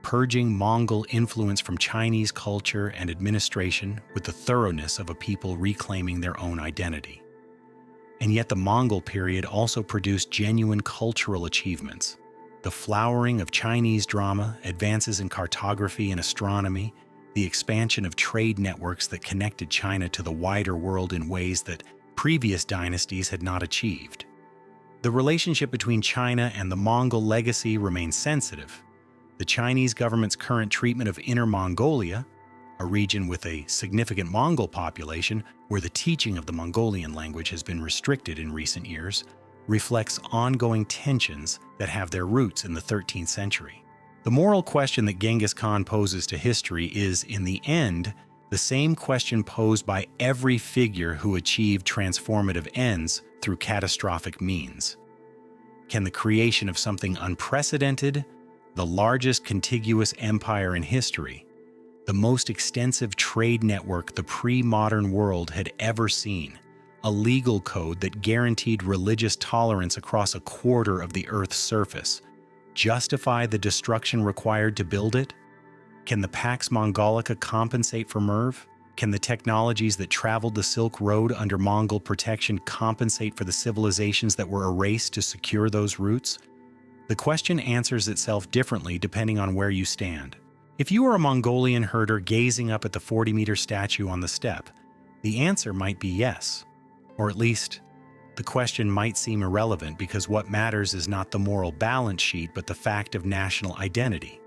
Speaker 1: purging Mongol influence from Chinese culture and administration with the thoroughness of a people reclaiming their own identity. And yet the Mongol period also produced genuine cultural achievements. The flowering of Chinese drama, advances in cartography and astronomy, the expansion of trade networks that connected China to the wider world in ways that previous dynasties had not achieved. The relationship between China and the Mongol legacy remains sensitive. The Chinese government's current treatment of Inner Mongolia, a region with a significant Mongol population where the teaching of the Mongolian language has been restricted in recent years, reflects ongoing tensions that have their roots in the 13th century. The moral question that Genghis Khan poses to history is, in the end, the same question posed by every figure who achieved transformative ends through catastrophic means. Can the creation of something unprecedented, the largest contiguous empire in history, the most extensive trade network the pre-modern world had ever seen, a legal code that guaranteed religious tolerance across a quarter of the Earth's surface, justify the destruction required to build it? Can the Pax Mongolica compensate for Merv? Can the technologies that traveled the Silk Road under Mongol protection compensate for the civilizations that were erased to secure those roots? The question answers itself differently depending on where you stand. If you are a Mongolian herder gazing up at the 40-meter statue on the steppe, the answer might be yes. Or at least, the question might seem irrelevant because what matters is not the moral balance sheet but the fact of national identity,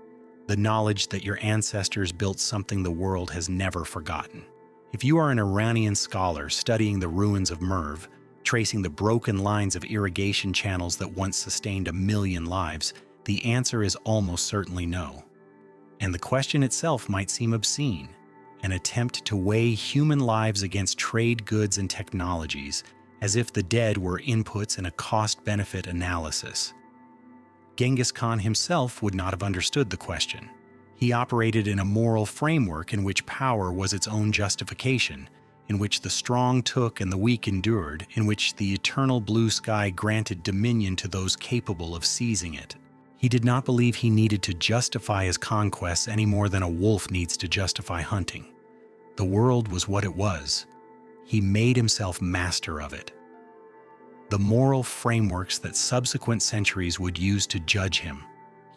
Speaker 1: the knowledge that your ancestors built something the world has never forgotten. If you are an Iranian scholar studying the ruins of Merv, tracing the broken lines of irrigation channels that once sustained 1 million lives, the answer is almost certainly no. And the question itself might seem obscene, an attempt to weigh human lives against trade goods and technologies, as if the dead were inputs in a cost-benefit analysis. Genghis Khan himself would not have understood the question. He operated in a moral framework in which power was its own justification, in which the strong took and the weak endured, in which the eternal blue sky granted dominion to those capable of seizing it. He did not believe he needed to justify his conquests any more than a wolf needs to justify hunting. The world was what it was. He made himself master of it. The moral frameworks that subsequent centuries would use to judge him,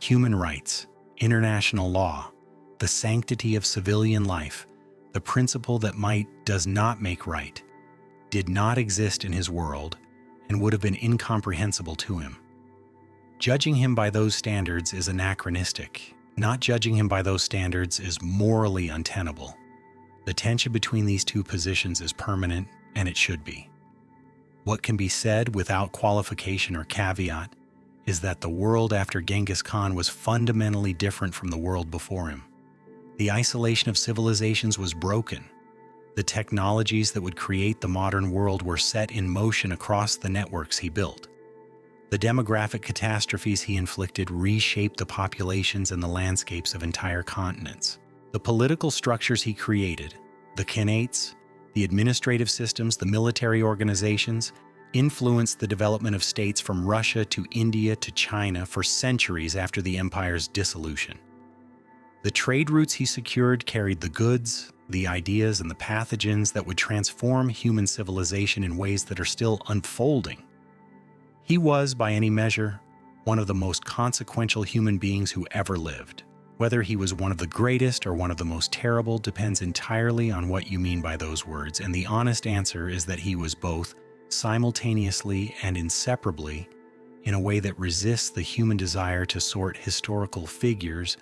Speaker 1: human rights, international law, the sanctity of civilian life, the principle that might does not make right, did not exist in his world and would have been incomprehensible to him. Judging him by those standards is anachronistic. Not judging him by those standards is morally untenable. The tension between these two positions is permanent, and it should be. What can be said without qualification or caveat is that the world after Genghis Khan was fundamentally different from the world before him. The isolation of civilizations was broken. The technologies that would create the modern world were set in motion across the networks he built. The demographic catastrophes he inflicted reshaped the populations and the landscapes of entire continents. The political structures he created, the khanates, the administrative systems, the military organizations, influenced the development of states from Russia to India to China for centuries after the empire's dissolution. The trade routes he secured carried the goods, the ideas, and the pathogens that would transform human civilization in ways that are still unfolding. He was, by any measure, one of the most consequential human beings who ever lived. Whether he was one of the greatest or one of the most terrible depends entirely on what you mean by those words, and the honest answer is that he was both, simultaneously and inseparably, in a way that resists the human desire to sort historical figures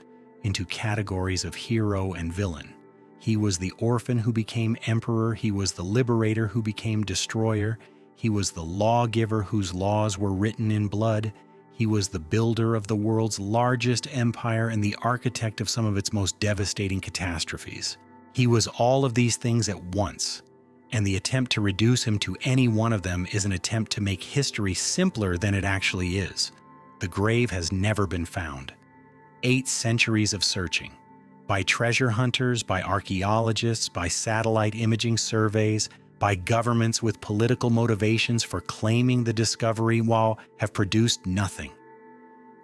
Speaker 1: into categories of hero and villain. He was the orphan who became emperor, he was the liberator who became destroyer, he was the lawgiver whose laws were written in blood, he was the builder of the world's largest empire and the architect of some of its most devastating catastrophes. He was all of these things at once, and the attempt to reduce him to any one of them is an attempt to make history simpler than it actually is. The grave has never been found. 8 centuries of searching, by treasure hunters, by archaeologists, by satellite imaging surveys, by governments with political motivations for claiming the discovery while have produced nothing.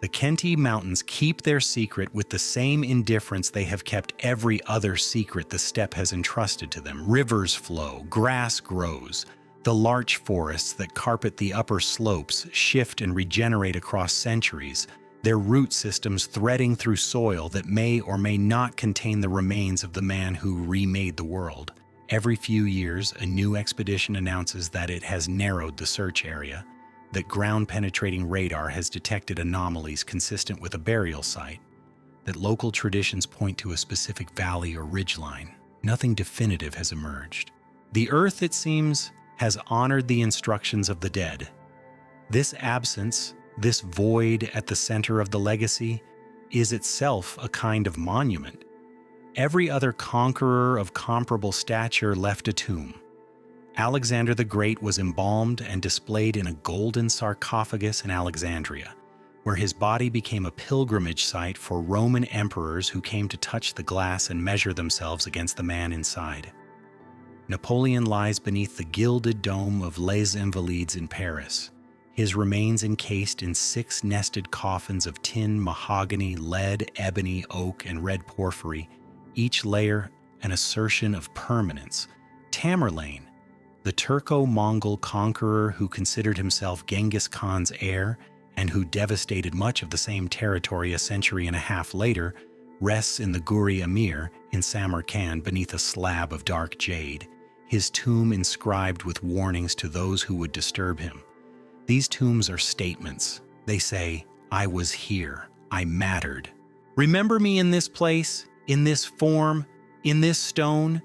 Speaker 1: The Khenti Mountains keep their secret with the same indifference they have kept every other secret the steppe has entrusted to them. Rivers flow, grass grows, the larch forests that carpet the upper slopes shift and regenerate across centuries. their root systems threading through soil that may or may not contain the remains of the man who remade the world. Every few years, a new expedition announces that it has narrowed the search area, that ground-penetrating radar has detected anomalies consistent with a burial site, that local traditions point to a specific valley or ridgeline. Nothing definitive has emerged. The Earth, it seems, has honored the instructions of the dead. This absence, this void at the center of the legacy, is itself a kind of monument. Every other conqueror of comparable stature left a tomb. Alexander the Great was embalmed and displayed in a golden sarcophagus in Alexandria, where his body became a pilgrimage site for Roman emperors who came to touch the glass and measure themselves against the man inside. Napoleon lies beneath the gilded dome of Les Invalides in Paris, his remains encased in 6 nested coffins of tin, mahogany, lead, ebony, oak, and red porphyry, each layer an assertion of permanence. Tamerlane, the Turco-Mongol conqueror who considered himself Genghis Khan's heir and who devastated much of the same territory a century and a half later, rests in the Guri Amir in Samarkand beneath a slab of dark jade, his tomb inscribed with warnings to those who would disturb him. These tombs are statements. They say, "I was here. I mattered. Remember me in this place, in this form, in this stone."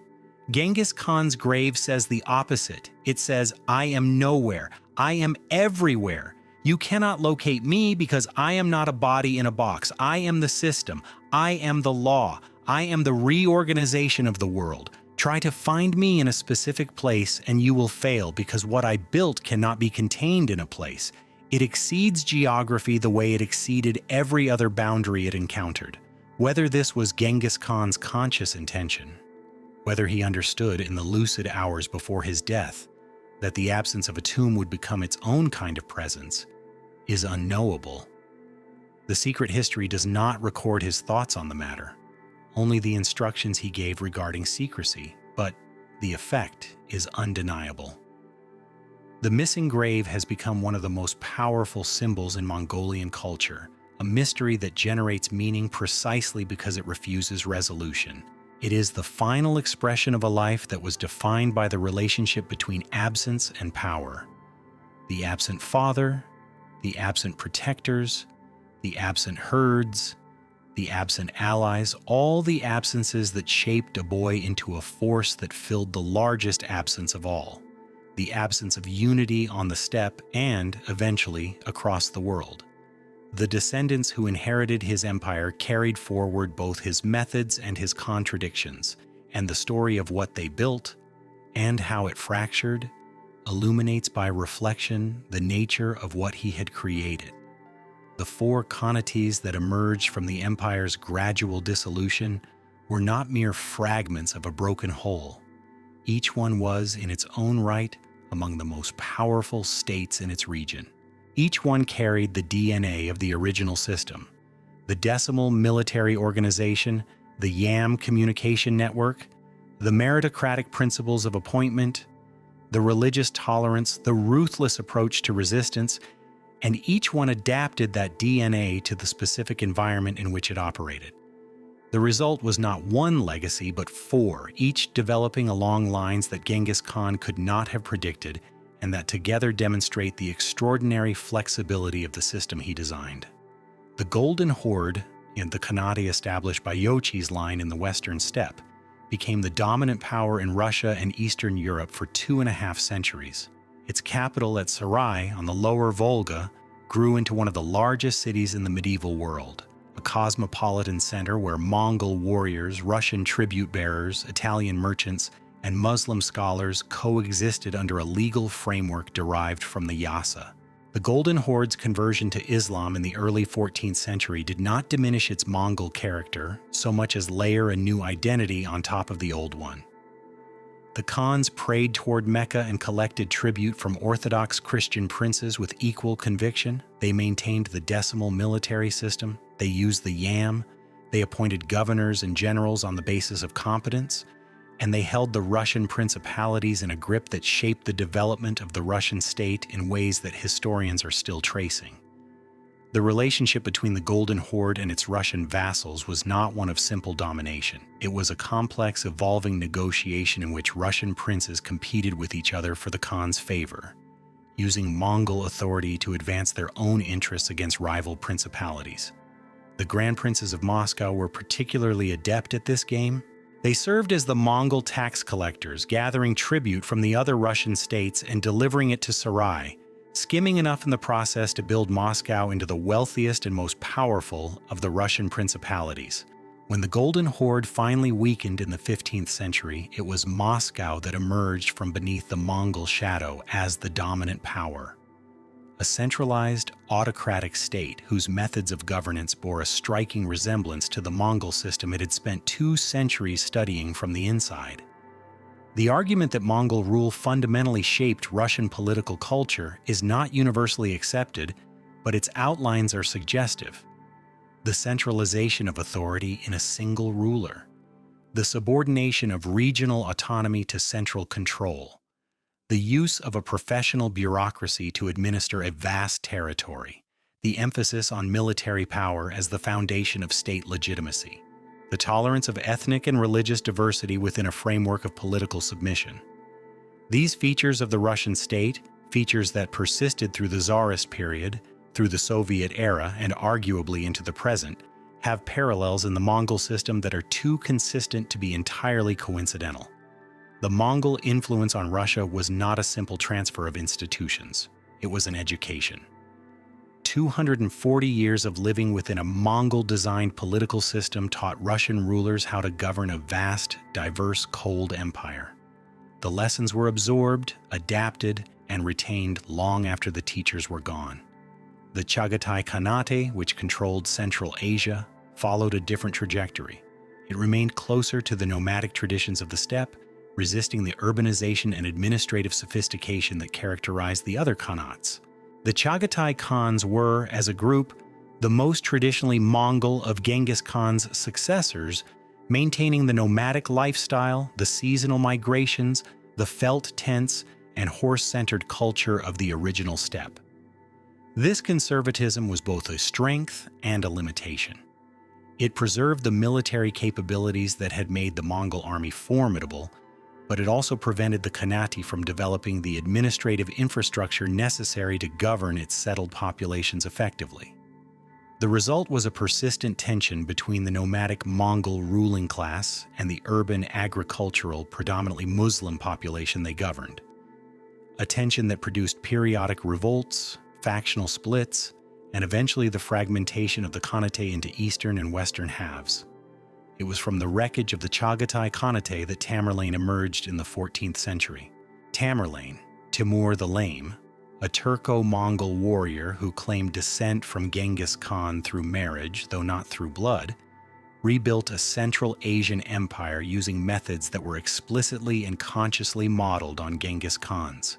Speaker 1: Genghis Khan's grave says the opposite. It says, "I am nowhere. I am everywhere. You cannot locate me because I am not a body in a box. I am the system. I am the law. I am the reorganization of the world. Try to find me in a specific place and you will fail because what I built cannot be contained in a place. It exceeds geography the way it exceeded every other boundary it encountered." Whether this was Genghis Khan's conscious intention, whether he understood in the lucid hours before his death that the absence of a tomb would become its own kind of presence, is unknowable. The secret history does not record his thoughts on the matter, only the instructions he gave regarding secrecy, but the effect is undeniable. The missing grave has become one of the most powerful symbols in Mongolian culture, a mystery that generates meaning precisely because it refuses resolution. It is the final expression of a life that was defined by the relationship between absence and power. The absent father, the absent protectors, the absent herds, the absent allies, all the absences that shaped a boy into a force that filled the largest absence of all, the absence of unity on the steppe and, eventually, across the world. The descendants who inherited his empire carried forward both his methods and his contradictions, and the story of what they built and how it fractured illuminates by reflection the nature of what he had created. The 4 Khanates that emerged from the empire's gradual dissolution were not mere fragments of a broken whole. Each one was, in its own right, among the most powerful states in its region. Each one carried the DNA of the original system: the decimal military organization, the YAM communication network, the meritocratic principles of appointment, the religious tolerance, the ruthless approach to resistance, and each one adapted that DNA to the specific environment in which it operated. The result was not one legacy, but 4, each developing along lines that Genghis Khan could not have predicted, and that together demonstrate the extraordinary flexibility of the system he designed. The Golden Horde, in the Khanate established by Yochi's line in the Western Steppe, became the dominant power in Russia and Eastern Europe for 2.5 centuries. Its capital at Sarai on the lower Volga grew into one of the largest cities in the medieval world, a cosmopolitan center where Mongol warriors, Russian tribute bearers, Italian merchants, and Muslim scholars coexisted under a legal framework derived from the Yasa. The Golden Horde's conversion to Islam in the early 14th century did not diminish its Mongol character so much as layer a new identity on top of the old one. The Khans prayed toward Mecca and collected tribute from Orthodox Christian princes with equal conviction. They maintained the decimal military system. They used the YAM. They appointed governors and generals on the basis of competence. And they held the Russian principalities in a grip that shaped the development of the Russian state in ways that historians are still tracing. The relationship between the Golden Horde and its Russian vassals was not one of simple domination. It was a complex, evolving negotiation in which Russian princes competed with each other for the Khan's favor, using Mongol authority to advance their own interests against rival principalities. The Grand Princes of Moscow were particularly adept at this game. They served as the Mongol tax collectors, gathering tribute from the other Russian states and delivering it to Sarai, skimming enough in the process to build Moscow into the wealthiest and most powerful of the Russian principalities. When the Golden Horde finally weakened in the 15th century, it was Moscow that emerged from beneath the Mongol shadow as the dominant power. A centralized, autocratic state whose methods of governance bore a striking resemblance to the Mongol system it had spent 2 centuries studying from the inside. The argument that Mongol rule fundamentally shaped Russian political culture is not universally accepted, but its outlines are suggestive. The centralization of authority in a single ruler, the subordination of regional autonomy to central control, the use of a professional bureaucracy to administer a vast territory, the emphasis on military power as the foundation of state legitimacy, the tolerance of ethnic and religious diversity within a framework of political submission. These features of the Russian state, features that persisted through the Tsarist period, through the Soviet era, and arguably into the present, have parallels in the Mongol system that are too consistent to be entirely coincidental. The Mongol influence on Russia was not a simple transfer of institutions. It was an education. 240 years of living within a Mongol-designed political system taught Russian rulers how to govern a vast, diverse, cold empire. The lessons were absorbed, adapted, and retained long after the teachers were gone. The Chagatai Khanate, which controlled Central Asia, followed a different trajectory. It remained closer to the nomadic traditions of the steppe, resisting the urbanization and administrative sophistication that characterized the other Khanates. The Chagatai Khans were, as a group, the most traditionally Mongol of Genghis Khan's successors, maintaining the nomadic lifestyle, the seasonal migrations, the felt tents, and horse-centered culture of the original steppe. This conservatism was both a strength and a limitation. It preserved the military capabilities that had made the Mongol army formidable, but it also prevented the Khanate from developing the administrative infrastructure necessary to govern its settled populations effectively. The result was a persistent tension between the nomadic Mongol ruling class and the urban, agricultural, predominantly Muslim population they governed. A tension that produced periodic revolts, factional splits, and eventually the fragmentation of the Khanate into eastern and western halves. It was from the wreckage of the Chagatai Khanate that Tamerlane emerged in the 14th century. Tamerlane, Timur the Lame, a Turco-Mongol warrior who claimed descent from Genghis Khan through marriage, though not through blood, rebuilt a Central Asian empire using methods that were explicitly and consciously modeled on Genghis Khan's.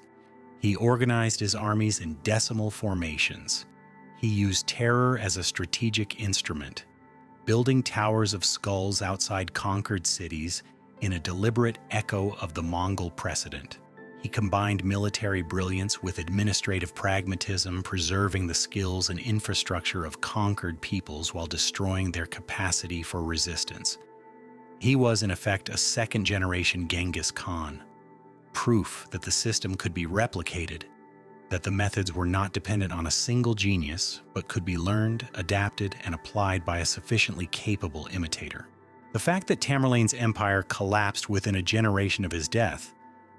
Speaker 1: He organized his armies in decimal formations. He used terror as a strategic instrument, building towers of skulls outside conquered cities in a deliberate echo of the Mongol precedent. He combined military brilliance with administrative pragmatism, preserving the skills and infrastructure of conquered peoples while destroying their capacity for resistance. He was, in effect, a second-generation Genghis Khan, proof that the system could be replicated, that the methods were not dependent on a single genius, but could be learned, adapted, and applied by a sufficiently capable imitator. The fact that Tamerlane's empire collapsed within a generation of his death,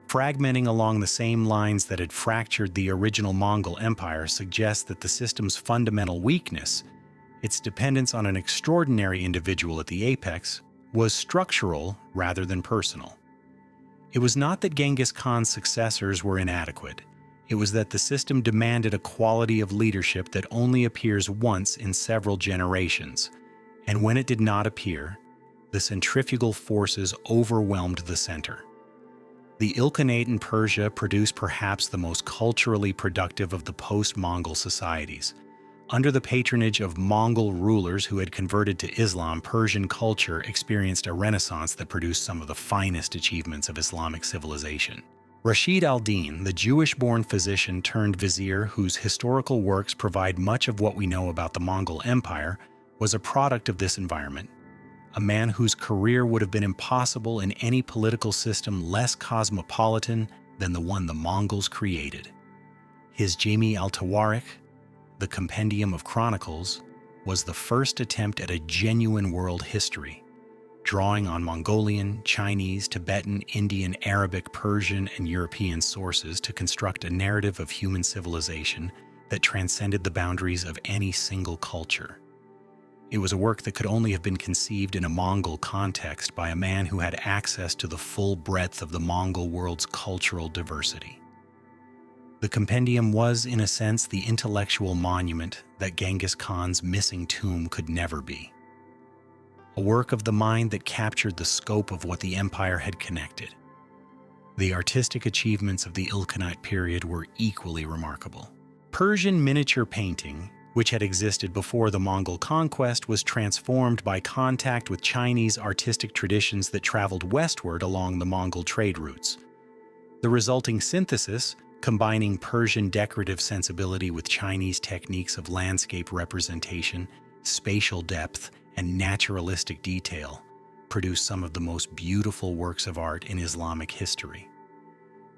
Speaker 1: fragmenting along the same lines that had fractured the original Mongol Empire, suggests that the system's fundamental weakness, its dependence on an extraordinary individual at the apex, was structural rather than personal. It was not that Genghis Khan's successors were inadequate. It was that the system demanded a quality of leadership that only appears once in several generations, and when it did not appear, the centrifugal forces overwhelmed the center. The Ilkhanate in Persia produced perhaps the most culturally productive of the post-Mongol societies. Under the patronage of Mongol rulers who had converted to Islam, Persian culture experienced a renaissance that produced some of the finest achievements of Islamic civilization. Rashid al-Din, the Jewish-born physician turned vizier whose historical works provide much of what we know about the Mongol Empire, was a product of this environment, a man whose career would have been impossible in any political system less cosmopolitan than the one the Mongols created. His Jami al-Tawarikh, the Compendium of Chronicles, was the first attempt at a genuine world history, drawing on Mongolian, Chinese, Tibetan, Indian, Arabic, Persian, and European sources to construct a narrative of human civilization that transcended the boundaries of any single culture. It was a work that could only have been conceived in a Mongol context by a man who had access to the full breadth of the Mongol world's cultural diversity. The compendium was, in a sense, the intellectual monument that Genghis Khan's missing tomb could never be. A work of the mind that captured the scope of what the empire had connected. The artistic achievements of the Ilkhanate period were equally remarkable. Persian miniature painting, which had existed before the Mongol conquest, was transformed by contact with Chinese artistic traditions that traveled westward along the Mongol trade routes. The resulting synthesis, combining Persian decorative sensibility with Chinese techniques of landscape representation, spatial depth, and naturalistic detail, produced some of the most beautiful works of art in Islamic history.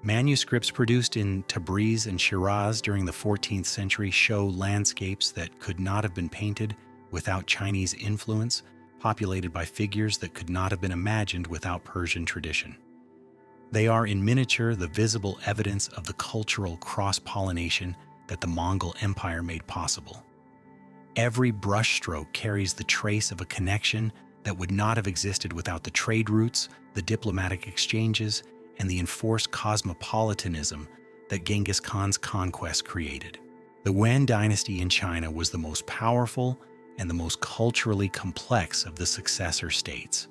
Speaker 1: Manuscripts produced in Tabriz and Shiraz during the 14th century show landscapes that could not have been painted without Chinese influence, populated by figures that could not have been imagined without Persian tradition. They are in miniature the visible evidence of the cultural cross-pollination that the Mongol Empire made possible. Every brushstroke carries the trace of a connection that would not have existed without the trade routes, the diplomatic exchanges, and the enforced cosmopolitanism that Genghis Khan's conquest created. The Yuan dynasty in China was the most powerful and the most culturally complex of the successor states.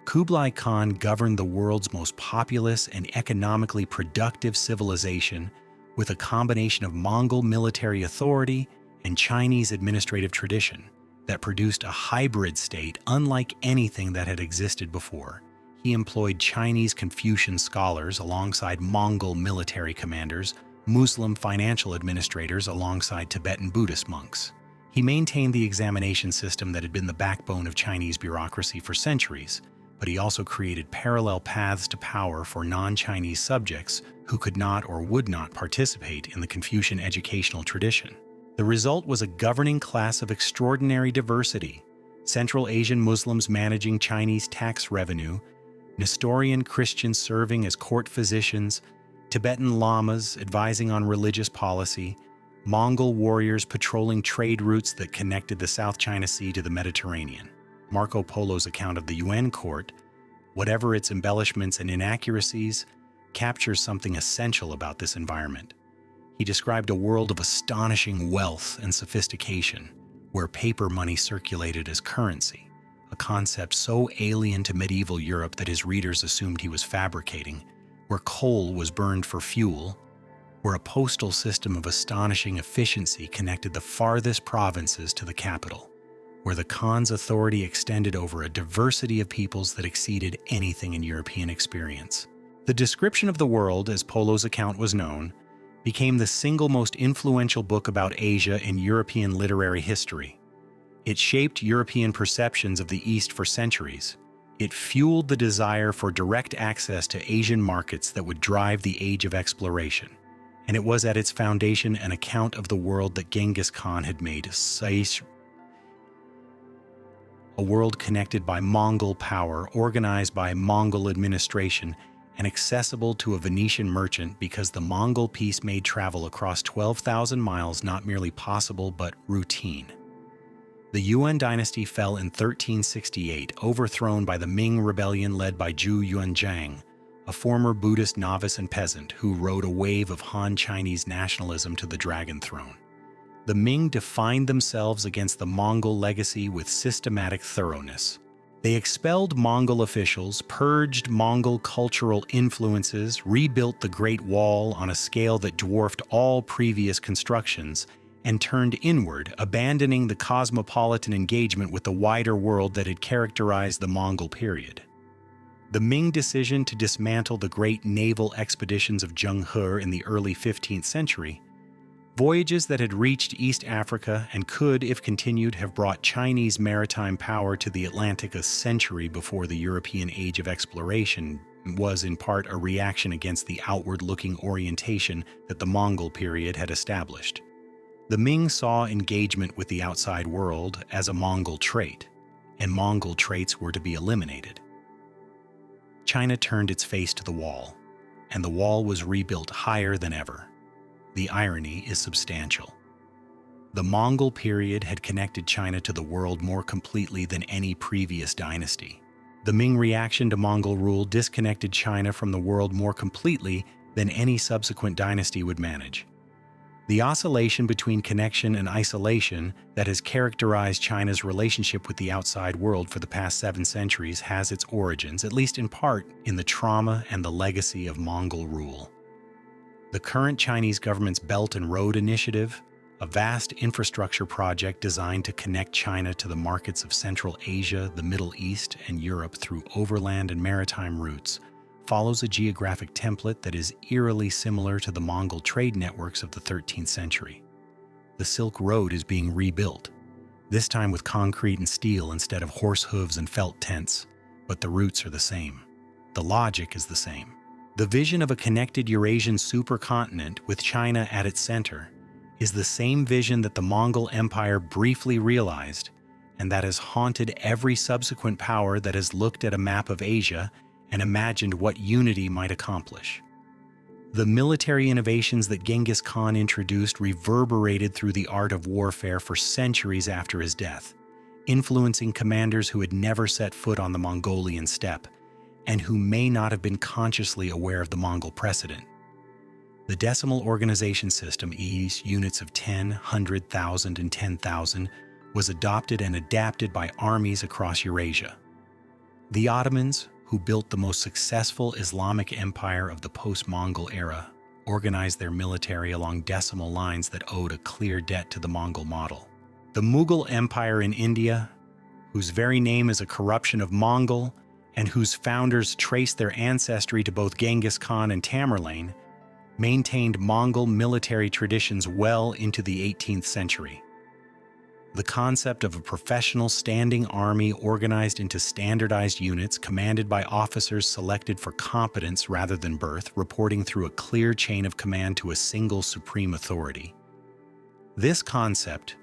Speaker 1: Kublai Khan governed the world's most populous and economically productive civilization with a combination of Mongol military authority and Chinese administrative tradition that produced a hybrid state unlike anything that had existed before. He employed Chinese Confucian scholars alongside Mongol military commanders, Muslim financial administrators alongside Tibetan Buddhist monks. He maintained the examination system that had been the backbone of Chinese bureaucracy for centuries, but he also created parallel paths to power for non-Chinese subjects who could not or would not participate in the Confucian educational tradition. The result was a governing class of extraordinary diversity, Central Asian Muslims managing Chinese tax revenue, Nestorian Christians serving as court physicians, Tibetan lamas advising on religious policy, Mongol warriors patrolling trade routes that connected the South China Sea to the Mediterranean. Marco Polo's account of the Yuan court, whatever its embellishments and inaccuracies, captures something essential about this environment. He described a world of astonishing wealth and sophistication, where paper money circulated as currency, a concept so alien to medieval Europe that his readers assumed he was fabricating, where coal was burned for fuel, where a postal system of astonishing efficiency connected the farthest provinces to the capital, where the Khan's authority extended over a diversity of peoples that exceeded anything in European experience. The description of the world, as Polo's account was known, became the single most influential book about Asia in European literary history. It shaped European perceptions of the East for centuries. It fueled the desire for direct access to Asian markets that would drive the age of exploration. And it was at its foundation an account of the world that Genghis Khan had made a world connected by Mongol power, organized by Mongol administration, and accessible to a Venetian merchant because the Mongol peace made travel across 12,000 miles not merely possible but routine. The Yuan dynasty fell in 1368, overthrown by the Ming rebellion led by Zhu Yuanzhang, a former Buddhist novice and peasant who rode a wave of Han Chinese nationalism to the Dragon Throne. The Ming defined themselves against the Mongol legacy with systematic thoroughness. They expelled Mongol officials, purged Mongol cultural influences, rebuilt the Great Wall on a scale that dwarfed all previous constructions, and turned inward, abandoning the cosmopolitan engagement with the wider world that had characterized the Mongol period. The Ming decision to dismantle the great naval expeditions of Zheng He in the early 15th century, voyages that had reached East Africa and could, if continued, have brought Chinese maritime power to the Atlantic a century before the European age of exploration, was in part a reaction against the outward-looking orientation that the Mongol period had established. The Ming saw engagement with the outside world as a Mongol trait, and Mongol traits were to be eliminated. China turned its face to the wall, and the wall was rebuilt higher than ever. The irony is substantial. The Mongol period had connected China to the world more completely than any previous dynasty. The Ming reaction to Mongol rule disconnected China from the world more completely than any subsequent dynasty would manage. The oscillation between connection and isolation that has characterized China's relationship with the outside world for the past 7 centuries has its origins, at least in part, in the trauma and the legacy of Mongol rule. The current Chinese government's Belt and Road Initiative, a vast infrastructure project designed to connect China to the markets of Central Asia, the Middle East, and Europe through overland and maritime routes, follows a geographic template that is eerily similar to the Mongol trade networks of the 13th century. The Silk Road is being rebuilt, this time with concrete and steel instead of horse hooves and felt tents, but the routes are the same. The logic is the same. The vision of a connected Eurasian supercontinent with China at its center is the same vision that the Mongol Empire briefly realized, and that has haunted every subsequent power that has looked at a map of Asia and imagined what unity might accomplish. The military innovations that Genghis Khan introduced reverberated through the art of warfare for centuries after his death, influencing commanders who had never set foot on the Mongolian steppe and who may not have been consciously aware of the Mongol precedent. The decimal organization system, each units of 10, 100, 1,000, and 10,000, was adopted and adapted by armies across Eurasia. The Ottomans, who built the most successful Islamic empire of the post-Mongol era, organized their military along decimal lines that owed a clear debt to the Mongol model. The Mughal Empire in India, whose very name is a corruption of Mongol, and whose founders trace their ancestry to both Genghis Khan and Tamerlane, maintained Mongol military traditions well into the 18th century. The concept of a professional standing army organized into standardized units commanded by officers selected for competence rather than birth, reporting through a clear chain of command to a single supreme authority. This concept,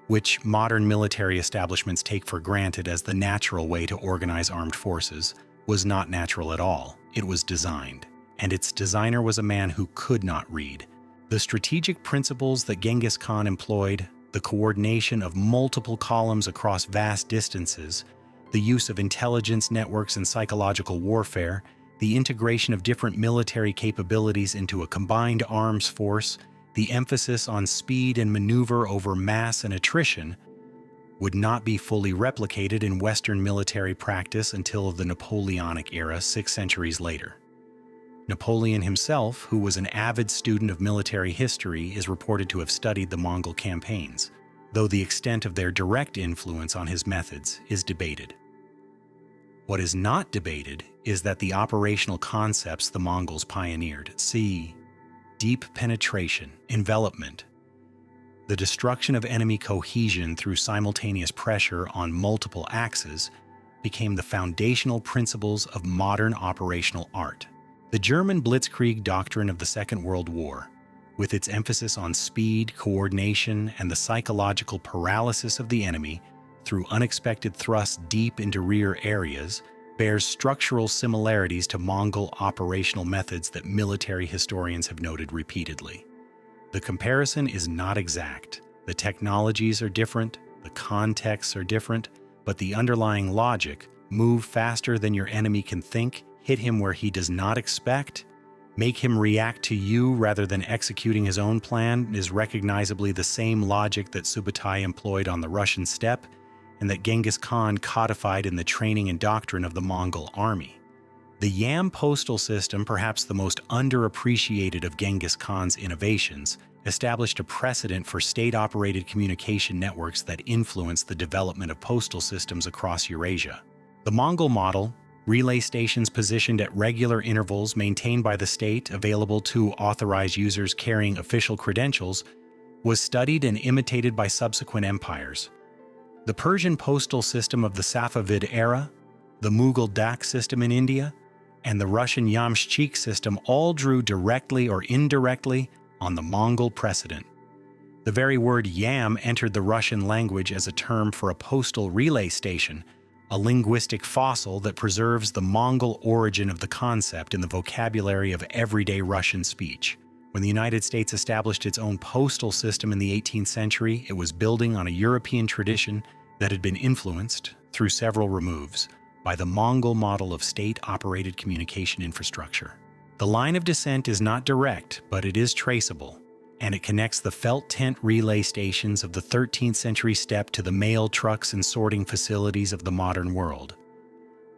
Speaker 1: which modern military establishments take for granted as the natural way to organize armed forces, was not natural at all. It was designed, and its designer was a man who could not read. The strategic principles that Genghis Khan employed, the coordination of multiple columns across vast distances, the use of intelligence networks and psychological warfare, the integration of different military capabilities into a combined arms force, the emphasis on speed and maneuver over mass and attrition, would not be fully replicated in Western military practice until the Napoleonic era 6 centuries later. Napoleon himself, who was an avid student of military history, is reported to have studied the Mongol campaigns, though the extent of their direct influence on his methods is debated. What is not debated is that the operational concepts the Mongols pioneered, c. deep penetration, envelopment, the destruction of enemy cohesion through simultaneous pressure on multiple axes, became the foundational principles of modern operational art. The German Blitzkrieg doctrine of the Second World War, with its emphasis on speed, coordination, and the psychological paralysis of the enemy through unexpected thrusts deep into rear areas, bears structural similarities to Mongol operational methods that military historians have noted repeatedly. The comparison is not exact. The technologies are different, the contexts are different, but the underlying logic, move faster than your enemy can think, hit him where he does not expect, make him react to you rather than executing his own plan, is recognizably the same logic that Subutai employed on the Russian steppe and that Genghis Khan codified in the training and doctrine of the Mongol army. The Yam postal system, perhaps the most underappreciated of Genghis Khan's innovations, established a precedent for state-operated communication networks that influenced the development of postal systems across Eurasia. The Mongol model, Relay stations positioned at regular intervals maintained by the state, available to authorized users carrying official credentials, was studied and imitated by subsequent empires. The Persian postal system of the Safavid era, the Mughal dak system in India, and the Russian Yamshchik system all drew directly or indirectly on the Mongol precedent. The very word yam entered the Russian language as a term for a postal relay station, a linguistic fossil that preserves the Mongol origin of the concept in the vocabulary of everyday Russian speech. When the United States established its own postal system in the 18th century, it was building on a European tradition that had been influenced, through several removes, by the Mongol model of state-operated communication infrastructure. The line of descent is not direct, but it is traceable, and it connects the felt tent relay stations of the 13th century steppe to the mail trucks and sorting facilities of the modern world.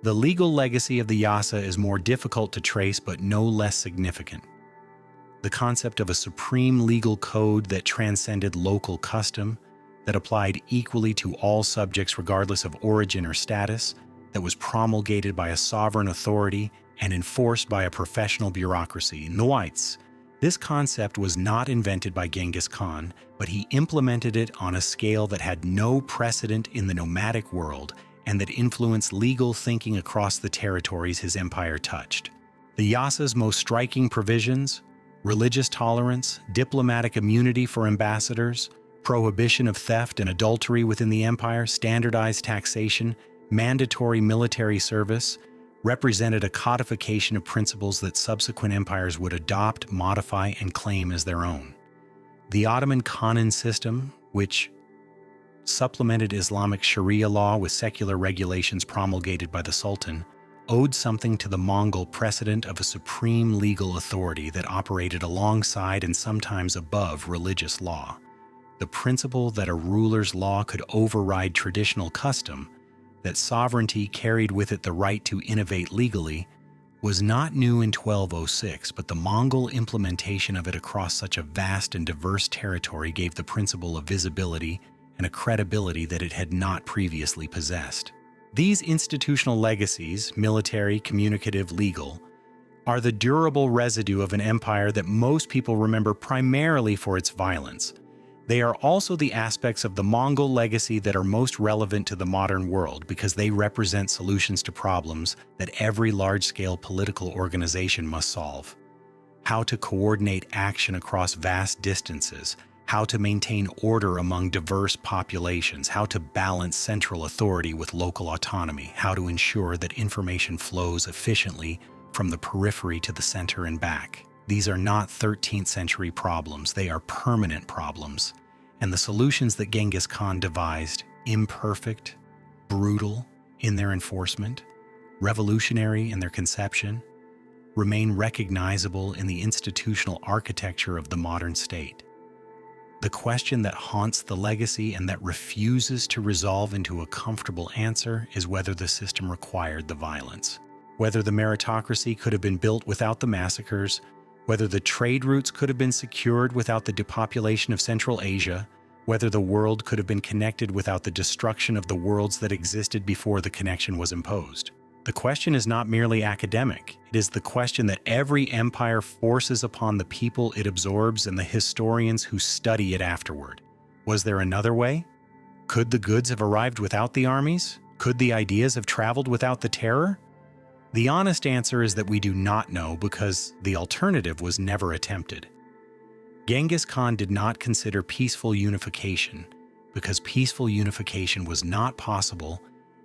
Speaker 1: The legal legacy of the Yasa is more difficult to trace but no less significant. The concept of a supreme legal code that transcended local custom, that applied equally to all subjects regardless of origin or status, that was promulgated by a sovereign authority and enforced by a professional bureaucracy. Nwites. This concept was not invented by Genghis Khan, but he implemented it on a scale that had no precedent in the nomadic world and that influenced legal thinking across the territories his empire touched. The Yasa's most striking provisions: religious tolerance, diplomatic immunity for ambassadors, prohibition of theft and adultery within the empire, standardized taxation, mandatory military service, represented a codification of principles that subsequent empires would adopt, modify, and claim as their own. The Ottoman Kanun system, which supplemented Islamic Sharia law with secular regulations promulgated by the Sultan, owed something to the Mongol precedent of a supreme legal authority that operated alongside and sometimes above religious law. The principle that a ruler's law could override traditional custom, that sovereignty carried with it the right to innovate legally, was not new in 1206, but the Mongol implementation of it across such a vast and diverse territory gave the principle a visibility and a credibility that it had not previously possessed. These institutional legacies, military, communicative, legal, are the durable residue of an empire that most people remember primarily for its violence. They are also the aspects of the Mongol legacy that are most relevant to the modern world because they represent solutions to problems that every large-scale political organization must solve. How to coordinate action across vast distances, how to maintain order among diverse populations, how to balance central authority with local autonomy, how to ensure that information flows efficiently from the periphery to the center and back. These are not 13th century problems, they are permanent problems. And the solutions that Genghis Khan devised, imperfect, brutal in their enforcement, revolutionary in their conception, remain recognizable in the institutional architecture of the modern state. The question that haunts the legacy and that refuses to resolve into a comfortable answer is whether the system required the violence, whether the meritocracy could have been built without the massacres, whether the trade routes could have been secured without the depopulation of Central Asia, whether the world could have been connected without the destruction of the worlds that existed before the connection was imposed. The question is not merely academic. It is the question that every empire forces upon the people it absorbs and the historians who study it afterward. Was there another way? Could the goods have arrived without the armies? Could the ideas have traveled without the terror? The honest answer is that we do not know because the alternative was never attempted. Genghis Khan did not consider peaceful unification because peaceful unification was not possible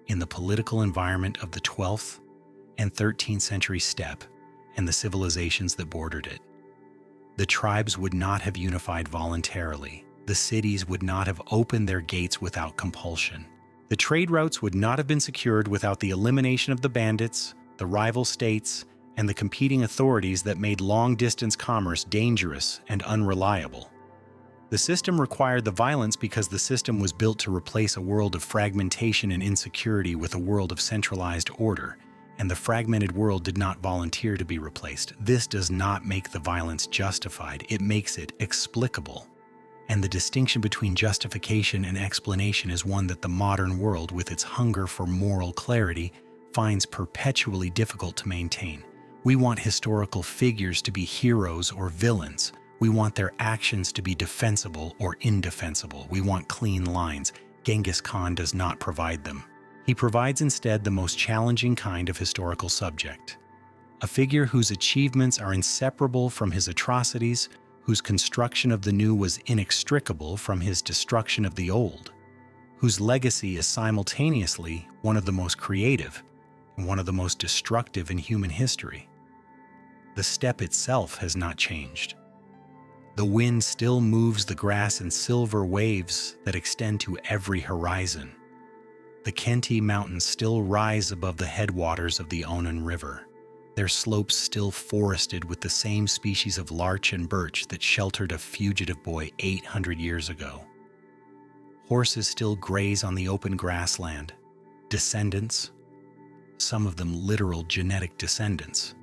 Speaker 1: in the political environment of the 12th and 13th century steppe and the civilizations that bordered it. The tribes would not have unified voluntarily. The cities would not have opened their gates without compulsion. The trade routes would not have been secured without the elimination of the bandits, the rival states, and the competing authorities that made long-distance commerce dangerous and unreliable. The system required the violence because the system was built to replace a world of fragmentation and insecurity with a world of centralized order, and the fragmented world did not volunteer to be replaced. This does not make the violence justified, it makes it explicable. And the distinction between justification and explanation is one that the modern world, with its hunger for moral clarity, finds perpetually difficult to maintain. We want historical figures to be heroes or villains. We want their actions to be defensible or indefensible. We want clean lines. Genghis Khan does not provide them. He provides instead the most challenging kind of historical subject. A figure whose achievements are inseparable from his atrocities, whose construction of the new was inextricable from his destruction of the old, whose legacy is simultaneously one of the most creative and one of the most destructive in human history. The steppe itself has not changed. The wind still moves the grass in silver waves that extend to every horizon. The Khenti Mountains still rise above the headwaters of the Onan River, their slopes still forested with the same species of larch and birch that sheltered a fugitive boy 800 years ago. Horses still graze on the open grassland, descendants, some of them literal genetic descendants,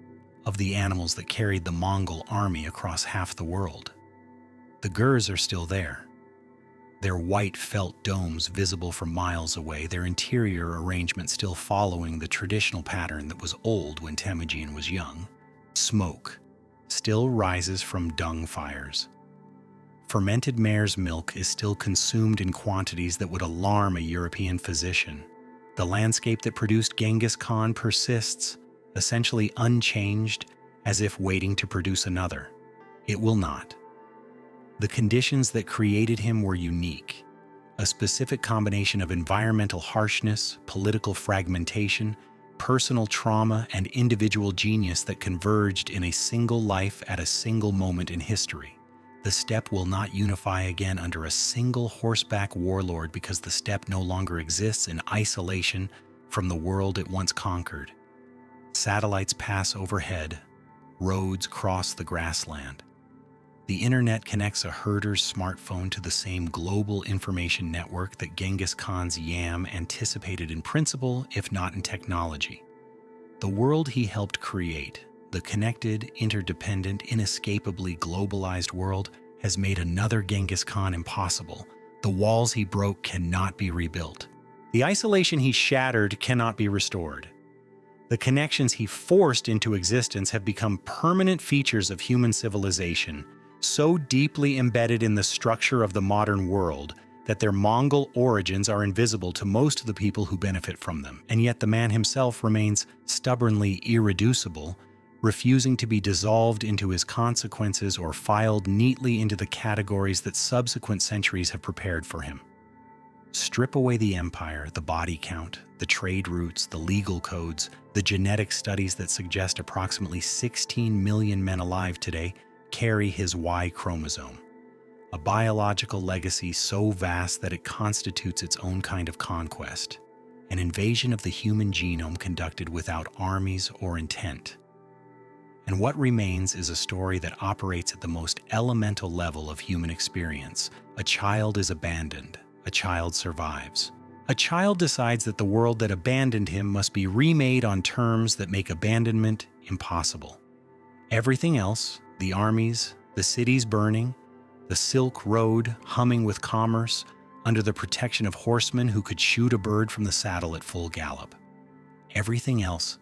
Speaker 1: of the animals that carried the Mongol army across half the world. The Gurs are still there, their white felt domes visible from miles away, their interior arrangement still following the traditional pattern that was old when Temujin was young. Smoke still rises from dung fires. Fermented mare's milk is still consumed in quantities that would alarm a European physician. The landscape that produced Genghis Khan persists, essentially unchanged, as if waiting to produce another. It will not. The conditions that created him were unique, a specific combination of environmental harshness, political fragmentation, personal trauma, and individual genius that converged in a single life at a single moment in history. The steppe will not unify again under a single horseback warlord because the steppe no longer exists in isolation from the world it once conquered. Satellites pass overhead, roads cross the grassland. The internet connects a herder's smartphone to the same global information network that Genghis Khan's yam anticipated in principle, if not in technology. The world he helped create, the connected, interdependent, inescapably globalized world, has made another Genghis Khan impossible. The walls he broke cannot be rebuilt. The isolation he shattered cannot be restored. The connections he forced into existence have become permanent features of human civilization, so deeply embedded in the structure of the modern world that their Mongol origins are invisible to most of the people who benefit from them. And yet the man himself remains stubbornly irreducible, refusing to be dissolved into his consequences or filed neatly into the categories that subsequent centuries have prepared for him. Strip away the empire, the body count, the trade routes, the legal codes, the genetic studies that suggest approximately 16 million men alive today carry his Y chromosome, a biological legacy so vast that it constitutes its own kind of conquest, an invasion of the human genome conducted without armies or intent. And what remains is a story that operates at the most elemental level of human experience. A child is abandoned. A child survives. A child decides that the world that abandoned him must be remade on terms that make abandonment impossible. Everything else, the armies, the cities burning, the Silk Road humming with commerce, under the protection of horsemen who could shoot a bird from the saddle at full gallop. Everything else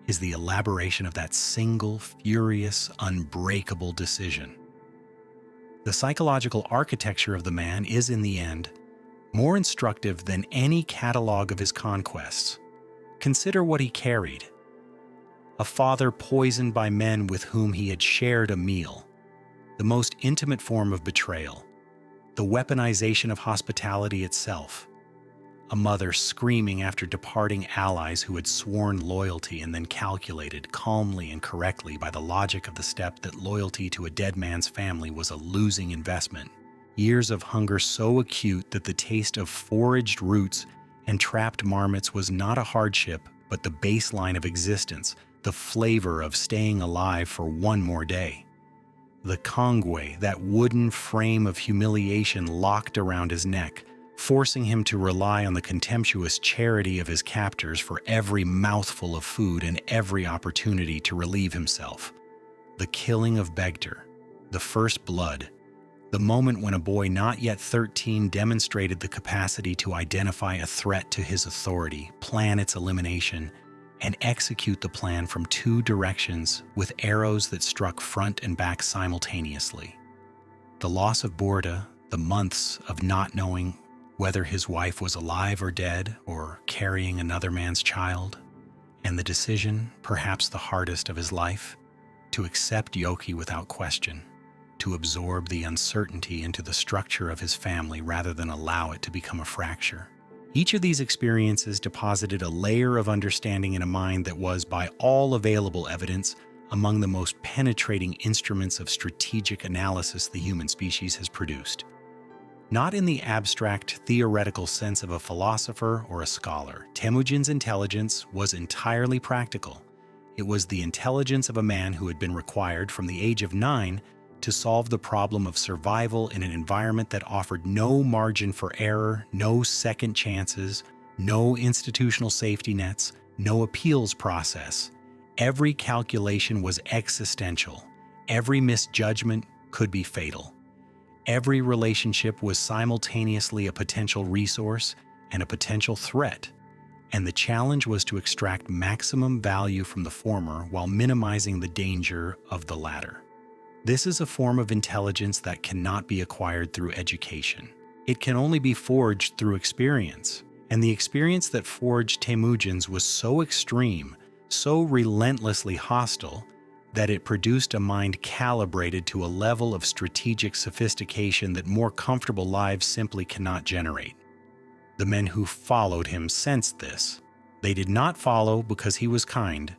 Speaker 1: is the elaboration of that single, furious, unbreakable decision. The psychological architecture of the man is, in the end, more instructive than any catalog of his conquests. Consider what he carried. A father poisoned by men with whom he had shared a meal, the most intimate form of betrayal, the weaponization of hospitality itself, a mother screaming after departing allies who had sworn loyalty and then calculated calmly and correctly by the logic of the steppe that loyalty to a dead man's family was a losing investment. Years of hunger so acute that the taste of foraged roots and trapped marmots was not a hardship, but the baseline of existence, the flavor of staying alive for one more day. The congwe, that wooden frame of humiliation locked around his neck, forcing him to rely on the contemptuous charity of his captors for every mouthful of food and every opportunity to relieve himself. The killing of Begter, the first blood, the moment when a boy not yet 13 demonstrated the capacity to identify a threat to his authority, plan its elimination, and execute the plan from two directions with arrows that struck front and back simultaneously. The loss of Borda, the months of not knowing whether his wife was alive or dead or carrying another man's child, and the decision, perhaps the hardest of his life, to accept Yoki without question, to absorb the uncertainty into the structure of his family rather than allow it to become a fracture. Each of these experiences deposited a layer of understanding in a mind that was, by all available evidence, among the most penetrating instruments of strategic analysis the human species has produced. Not in the abstract, theoretical sense of a philosopher or a scholar, Temujin's intelligence was entirely practical. It was the intelligence of a man who had been required from the age of 9 to solve the problem of survival in an environment that offered no margin for error, no second chances, no institutional safety nets, no appeals process. Every calculation was existential. Every misjudgment could be fatal. Every relationship was simultaneously a potential resource and a potential threat, and the challenge was to extract maximum value from the former while minimizing the danger of the latter. This is a form of intelligence that cannot be acquired through education. It can only be forged through experience, and the experience that forged Temujin's was so extreme, so relentlessly hostile, that it produced a mind calibrated to a level of strategic sophistication that more comfortable lives simply cannot generate. The men who followed him sensed this. They did not follow because he was kind,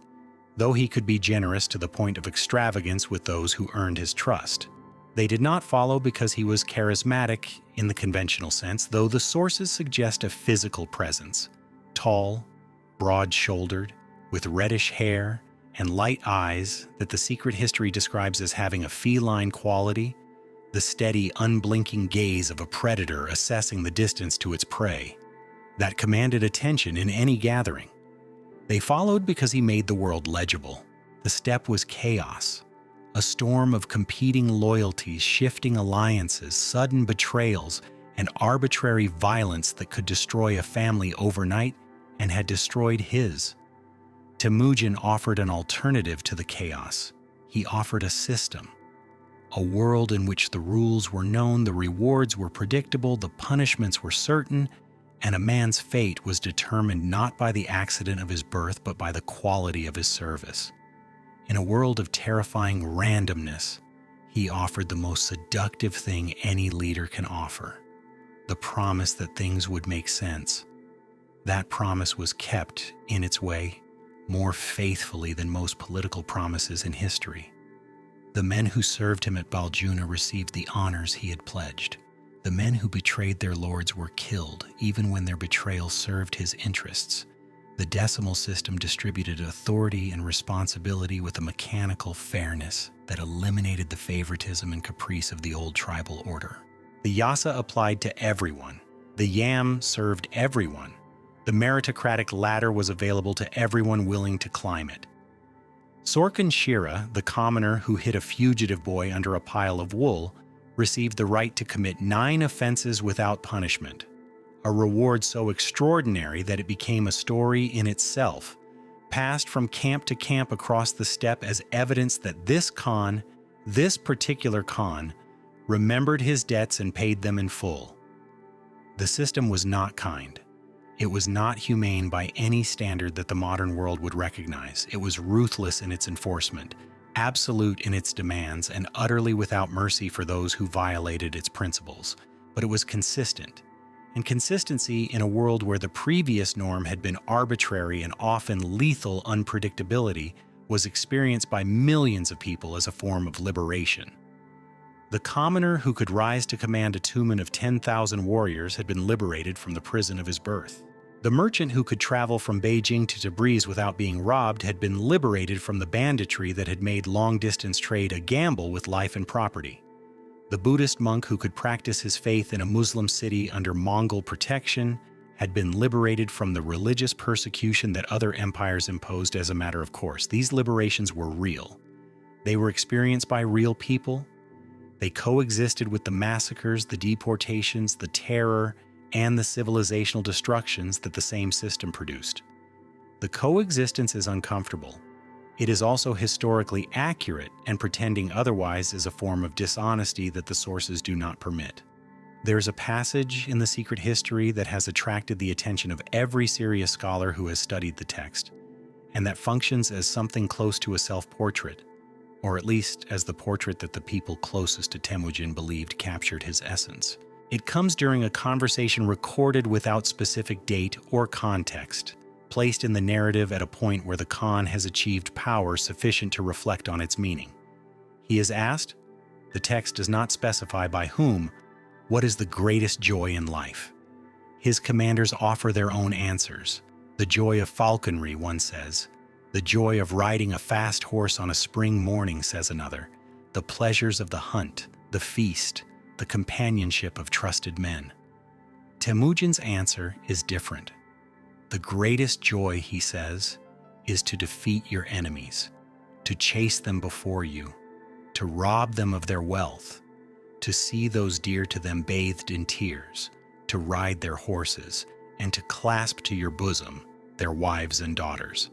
Speaker 1: though he could be generous to the point of extravagance with those who earned his trust. They did not follow because he was charismatic in the conventional sense, though the sources suggest a physical presence. Tall, broad-shouldered, with reddish hair and light eyes that the secret history describes as having a feline quality, the steady, unblinking gaze of a predator assessing the distance to its prey, that commanded attention in any gathering. They followed because he made the world legible. The steppe was chaos, a storm of competing loyalties, shifting alliances, sudden betrayals, and arbitrary violence that could destroy a family overnight and had destroyed his. Temujin offered an alternative to the chaos. He offered a system, a world in which the rules were known, the rewards were predictable, the punishments were certain, and a man's fate was determined not by the accident of his birth, but by the quality of his service. In a world of terrifying randomness, he offered the most seductive thing any leader can offer, the promise that things would make sense. That promise was kept, in its way, more faithfully than most political promises in history. The men who served him at Baljuna received the honors he had pledged. The men who betrayed their lords were killed, even when their betrayal served his interests. The decimal system distributed authority and responsibility with a mechanical fairness that eliminated the favoritism and caprice of the old tribal order. The Yasa applied to everyone. The Yam served everyone. The meritocratic ladder was available to everyone willing to climb it. Sorkin Shira, the commoner who hid a fugitive boy under a pile of wool, received the right to commit 9 offenses without punishment, a reward so extraordinary that it became a story in itself, passed from camp to camp across the steppe as evidence that this Khan, this particular Khan, remembered his debts and paid them in full. The system was not kind. It was not humane by any standard that the modern world would recognize. It was ruthless in its enforcement, absolute in its demands, and utterly without mercy for those who violated its principles. But it was consistent. And consistency in a world where the previous norm had been arbitrary and often lethal unpredictability was experienced by millions of people as a form of liberation. The commoner who could rise to command a tumen of 10,000 warriors had been liberated from the prison of his birth. The merchant who could travel from Beijing to Tabriz without being robbed had been liberated from the banditry that had made long-distance trade a gamble with life and property. The Buddhist monk who could practice his faith in a Muslim city under Mongol protection had been liberated from the religious persecution that other empires imposed as a matter of course. These liberations were real. They were experienced by real people. They coexisted with the massacres, the deportations, the terror, and the civilizational destructions that the same system produced. The coexistence is uncomfortable. It is also historically accurate, and pretending otherwise is a form of dishonesty that the sources do not permit. There's a passage in the secret history that has attracted the attention of every serious scholar who has studied the text, and that functions as something close to a self-portrait, or at least as the portrait that the people closest to Temujin believed captured his essence. It comes during a conversation recorded without specific date or context, placed in the narrative at a point where the Khan has achieved power sufficient to reflect on its meaning. He is asked, the text does not specify by whom, what is the greatest joy in life. His commanders offer their own answers. The joy of falconry, one says. The joy of riding a fast horse on a spring morning, says another. The pleasures of the hunt, the feast, the companionship of trusted men. Temujin's answer is different. The greatest joy, he says, is to defeat your enemies, to chase them before you, to rob them of their wealth, to see those dear to them bathed in tears, to ride their horses, and to clasp to your bosom their wives and daughters.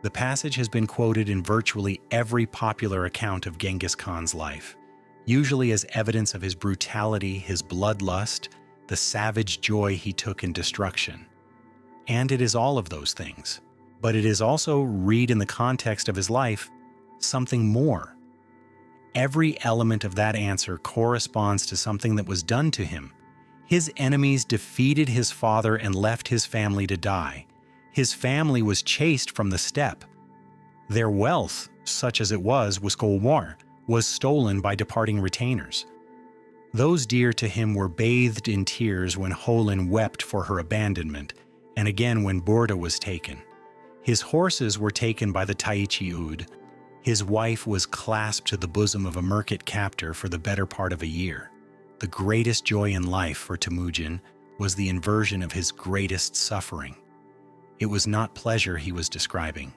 Speaker 1: The passage has been quoted in virtually every popular account of Genghis Khan's life, usually as evidence of his brutality, his bloodlust, the savage joy he took in destruction. And it is all of those things. But it is also, read in the context of his life, something more. Every element of that answer corresponds to something that was done to him. His enemies defeated his father and left his family to die. His family was chased from the steppe. Their wealth, such as it was War, was stolen by departing retainers. Those dear to him were bathed in tears when Holin wept for her abandonment, and again when Burda was taken. His horses were taken by the Taichi Ud. His wife was clasped to the bosom of a Merkit captor for the better part of a year. The greatest joy in life for Temujin was the inversion of his greatest suffering. It was not pleasure he was describing.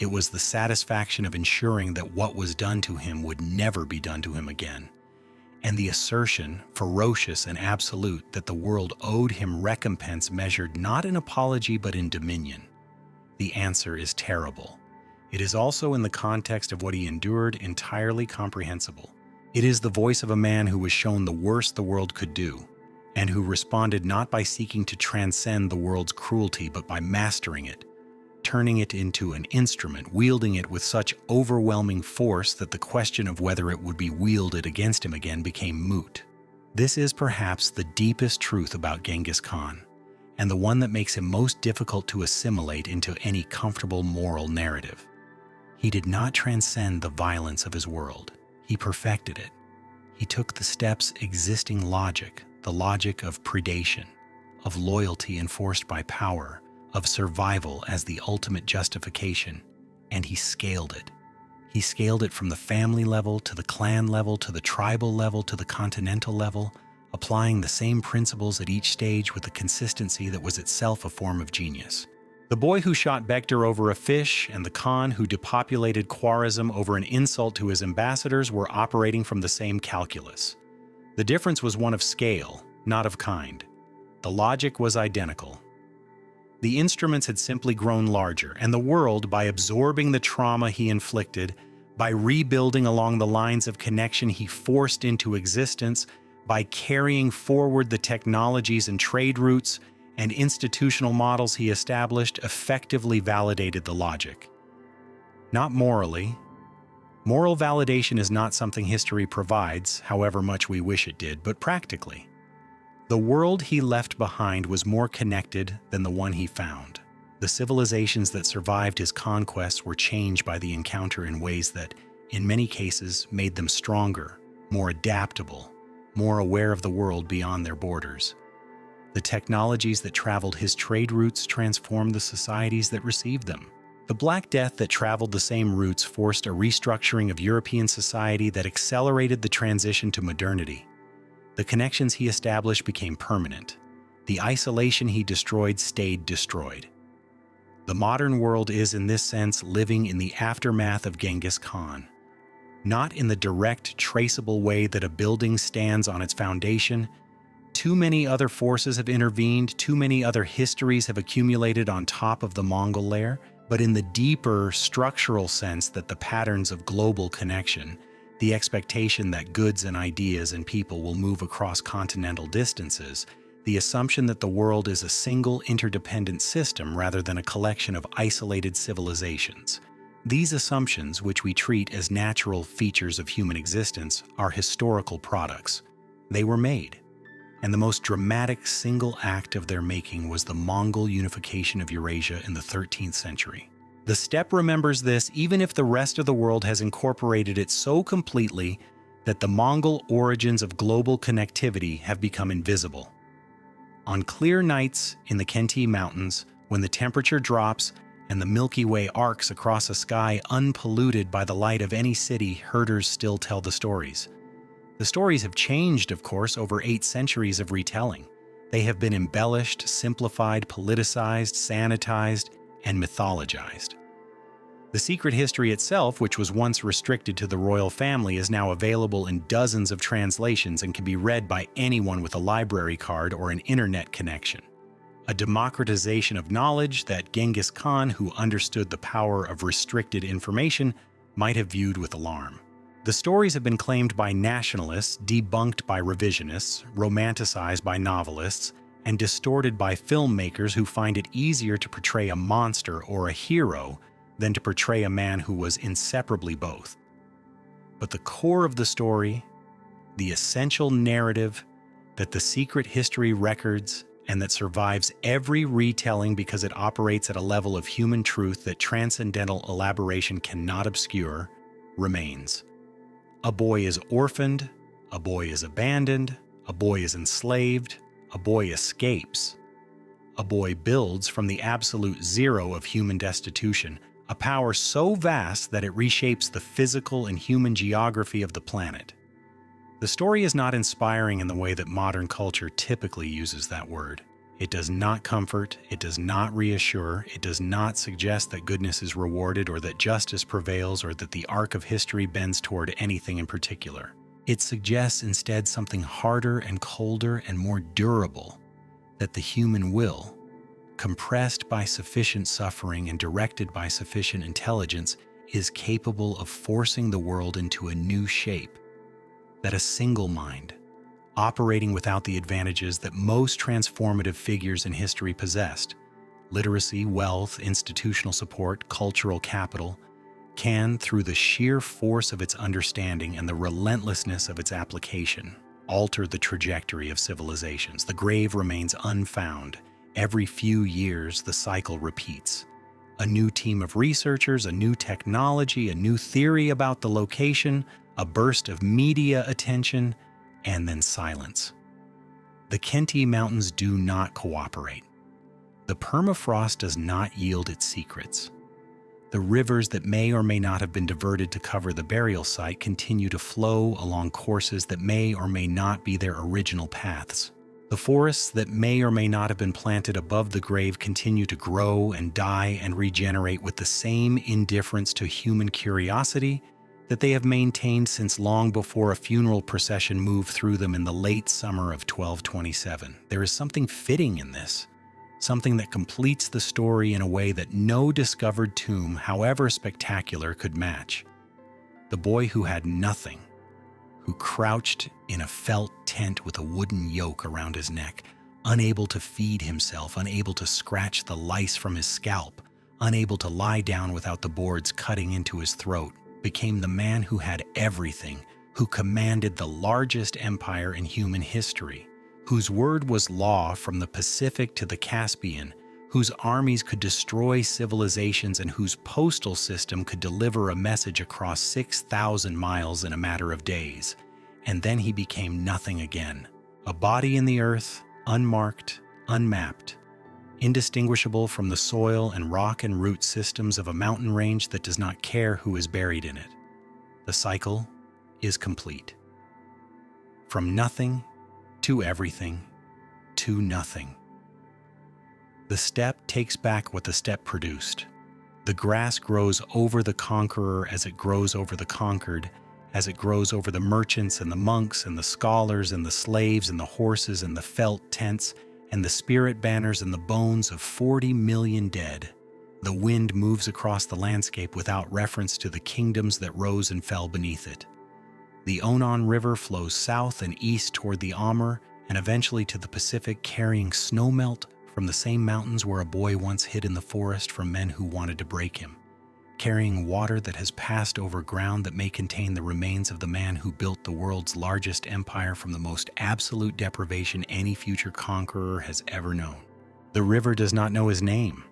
Speaker 1: It was the satisfaction of ensuring that what was done to him would never be done to him again, and the assertion, ferocious and absolute, that the world owed him recompense measured not in apology but in dominion. The answer is terrible. It is also, in the context of what he endured, entirely comprehensible. It is the voice of a man who was shown the worst the world could do, and who responded not by seeking to transcend the world's cruelty but by mastering it, turning it into an instrument, wielding it with such overwhelming force that the question of whether it would be wielded against him again became moot. This is perhaps the deepest truth about Genghis Khan, and the one that makes him most difficult to assimilate into any comfortable moral narrative. He did not transcend the violence of his world. He perfected it. He took the steppe's existing logic, the logic of predation, of loyalty enforced by power, of survival as the ultimate justification, and he scaled it. He scaled it from the family level to the clan level to the tribal level to the continental level, applying the same principles at each stage with a consistency that was itself a form of genius. The boy who shot Bektar over a fish and the Khan who depopulated Khwarazm over an insult to his ambassadors were operating from the same calculus. The difference was one of scale, not of kind. The logic was identical. The instruments had simply grown larger, and the world, by absorbing the trauma he inflicted, by rebuilding along the lines of connection he forced into existence, by carrying forward the technologies and trade routes and institutional models he established, effectively validated the logic. Not morally. Moral validation is not something history provides, however much we wish it did, but practically. The world he left behind was more connected than the one he found. The civilizations that survived his conquests were changed by the encounter in ways that, in many cases, made them stronger, more adaptable, more aware of the world beyond their borders. The technologies that traveled his trade routes transformed the societies that received them. The Black Death that traveled the same routes forced a restructuring of European society that accelerated the transition to modernity. The connections he established became permanent. The isolation he destroyed stayed destroyed. The modern world is, in this sense, living in the aftermath of Genghis Khan. Not in the direct, traceable way that a building stands on its foundation, Too many other forces have intervened, too many other histories have accumulated on top of the Mongol layer, but in the deeper structural sense that the patterns of global connection, the expectation that goods and ideas and people will move across continental distances, the assumption that the world is a single interdependent system rather than a collection of isolated civilizations. These assumptions, which we treat as natural features of human existence, are historical products. They were made. And the most dramatic single act of their making was the Mongol unification of Eurasia in the 13th century. The steppe remembers this even if the rest of the world has incorporated it so completely that the Mongol origins of global connectivity have become invisible. On clear nights in the Khenti Mountains, when the temperature drops and the Milky Way arcs across a sky unpolluted by the light of any city, herders still tell the stories. The stories have changed, of course, over 8 centuries of retelling. They have been embellished, simplified, politicized, sanitized, and mythologized. The secret history itself, which was once restricted to the royal family, is now available in dozens of translations and can be read by anyone with a library card or an internet connection. A democratization of knowledge that Genghis Khan, who understood the power of restricted information, might have viewed with alarm. The stories have been claimed by nationalists, debunked by revisionists, romanticized by novelists, and distorted by filmmakers who find it easier to portray a monster or a hero than to portray a man who was inseparably both. But the core of the story, the essential narrative that the secret history records and that survives every retelling because it operates at a level of human truth that transcendental elaboration cannot obscure, remains. A boy is orphaned, a boy is abandoned, a boy is enslaved, a boy escapes. A boy builds from the absolute zero of human destitution, a power so vast that it reshapes the physical and human geography of the planet. The story is not inspiring in the way that modern culture typically uses that word. It does not comfort, it does not reassure, it does not suggest that goodness is rewarded or that justice prevails or that the arc of history bends toward anything in particular. It suggests instead something harder and colder and more durable, that the human will, compressed by sufficient suffering and directed by sufficient intelligence, is capable of forcing the world into a new shape, that a single mind, operating without the advantages that most transformative figures in history possessed, literacy, wealth, institutional support, cultural capital, can, through the sheer force of its understanding and the relentlessness of its application, alter the trajectory of civilizations. The grave remains unfound. Every few years, the cycle repeats. A new team of researchers, a new technology, a new theory about the location, a burst of media attention, and then silence. The Khenti Mountains do not cooperate. The permafrost does not yield its secrets. The rivers that may or may not have been diverted to cover the burial site continue to flow along courses that may or may not be their original paths. The forests that may or may not have been planted above the grave continue to grow and die and regenerate with the same indifference to human curiosity that they have maintained since long before a funeral procession moved through them in the late summer of 1227. There is something fitting in this, something that completes the story in a way that no discovered tomb, however spectacular, could match. The boy who had nothing, who crouched in a felt tent with a wooden yoke around his neck, unable to feed himself, unable to scratch the lice from his scalp, unable to lie down without the boards cutting into his throat, became the man who had everything, who commanded the largest empire in human history, whose word was law from the Pacific to the Caspian, whose armies could destroy civilizations and whose postal system could deliver a message across 6,000 miles in a matter of days. And then he became nothing again, a body in the earth, unmarked, unmapped, indistinguishable from the soil and rock and root systems of a mountain range that does not care who is buried in it. The cycle is complete. From nothing to everything to nothing. The steppe takes back what the steppe produced. The grass grows over the conqueror as it grows over the conquered, as it grows over the merchants and the monks and the scholars and the slaves and the horses and the felt tents and the spirit banners and the bones of 40 million dead. The wind moves across the landscape without reference to the kingdoms that rose and fell beneath it. The Onon River flows south and east toward the Amur and eventually to the Pacific, carrying snowmelt from the same mountains where a boy once hid in the forest from men who wanted to break him, carrying water that has passed over ground that may contain the remains of the man who built the world's largest empire from the most absolute deprivation any future conqueror has ever known. The river does not know his name.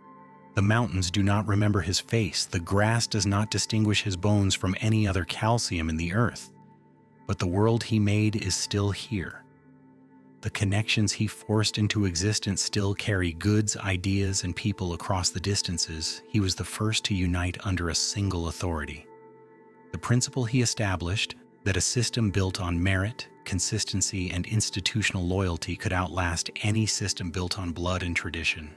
Speaker 1: The mountains do not remember his face. The grass does not distinguish his bones from any other calcium in the earth. But the world he made is still here. The connections he forced into existence still carry goods, ideas, and people across the distances. He was the first to unite under a single authority. The principle he established, that a system built on merit, consistency, and institutional loyalty could outlast any system built on blood and tradition,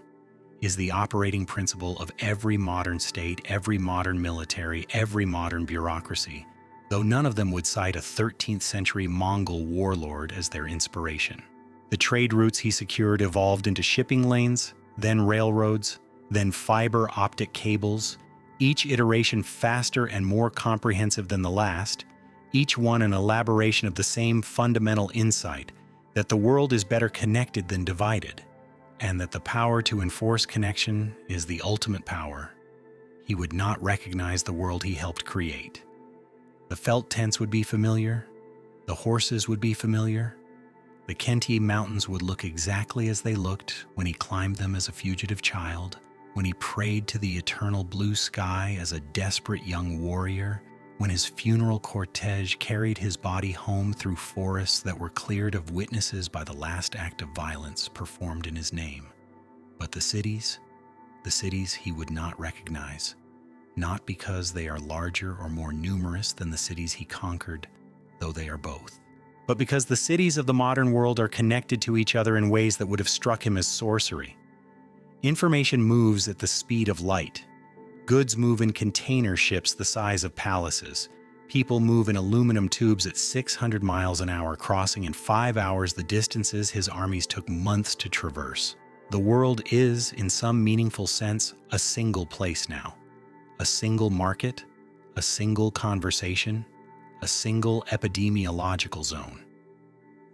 Speaker 1: is the operating principle of every modern state, every modern military, every modern bureaucracy, though none of them would cite a 13th century Mongol warlord as their inspiration. The trade routes he secured evolved into shipping lanes, then railroads, then fiber optic cables, each iteration faster and more comprehensive than the last, each one an elaboration of the same fundamental insight that the world is better connected than divided, and that the power to enforce connection is the ultimate power. He would not recognize the world he helped create. The felt tents would be familiar, the horses would be familiar, the Khenti mountains would look exactly as they looked when he climbed them as a fugitive child, when he prayed to the eternal blue sky as a desperate young warrior, when his funeral cortege carried his body home through forests that were cleared of witnesses by the last act of violence performed in his name. But the cities he would not recognize, not because they are larger or more numerous than the cities he conquered, though they are both, but because the cities of the modern world are connected to each other in ways that would have struck him as sorcery. Information moves at the speed of light. Goods move in container ships the size of palaces. People move in aluminum tubes at 600 miles an hour, crossing in 5 hours the distances his armies took months to traverse. The world is, in some meaningful sense, a single place now. A single market, a single conversation, a single epidemiological zone.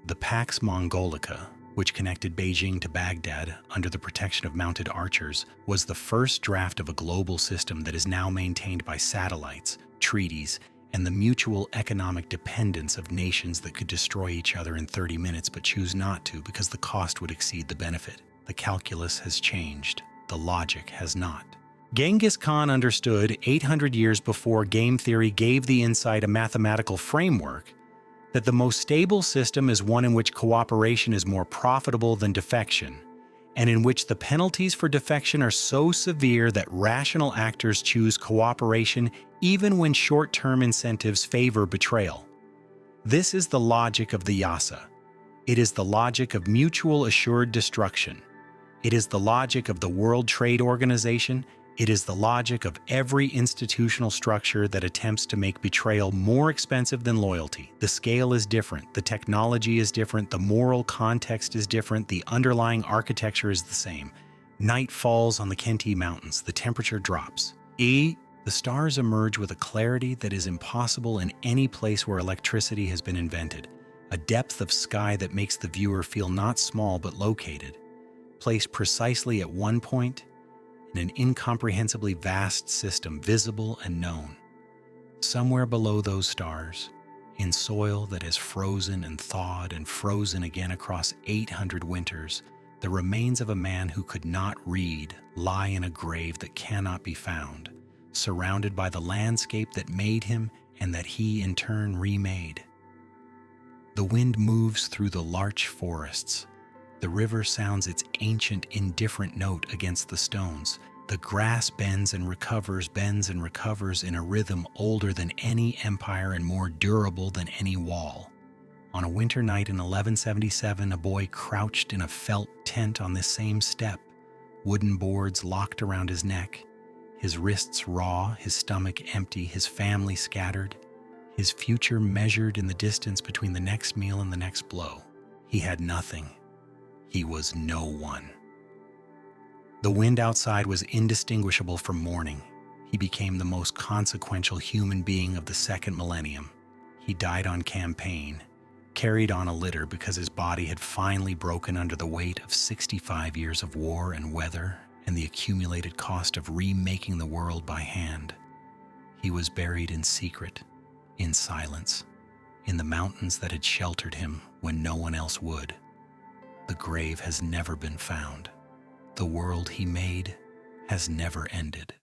Speaker 1: The Pax Mongolica, which connected Beijing to Baghdad under the protection of mounted archers, was the first draft of a global system that is now maintained by satellites, treaties, and the mutual economic dependence of nations that could destroy each other in 30 minutes but choose not to because the cost would exceed the benefit. The calculus has changed. The logic has not. Genghis Khan understood 800 years before game theory gave the insight a mathematical framework that the most stable system is one in which cooperation is more profitable than defection, and in which the penalties for defection are so severe that rational actors choose cooperation even when short-term incentives favor betrayal. This is the logic of the Yasa. It is the logic of mutual assured destruction. It is the logic of the World Trade Organization. It is the logic of every institutional structure that attempts to make betrayal more expensive than loyalty. The scale is different, the technology is different, the moral context is different, the underlying architecture is the same. Night falls on the Khenti Mountains, the temperature drops. The stars emerge with a clarity that is impossible in any place where electricity has been invented, a depth of sky that makes the viewer feel not small but located, placed precisely at one point in an incomprehensibly vast system, visible and known. Somewhere below those stars, in soil that has frozen and thawed and frozen again across 800 winters, the remains of a man who could not read lie in a grave that cannot be found, surrounded by the landscape that made him and that he in turn remade. The wind moves through the larch forests. The river sounds its ancient, indifferent note against the stones. The grass bends and recovers in a rhythm older than any empire and more durable than any wall. On a winter night in 1177, a boy crouched in a felt tent on this same steppe, wooden boards locked around his neck, his wrists raw, his stomach empty, his family scattered, his future measured in the distance between the next meal and the next blow. He had nothing. He was no one. The wind outside was indistinguishable from morning. He became the most consequential human being of the second millennium. He died on campaign, carried on a litter because his body had finally broken under the weight of 65 years of war and weather and the accumulated cost of remaking the world by hand. He was buried in secret, in silence, in the mountains that had sheltered him when no one else would. The grave has never been found. The world he made has never ended.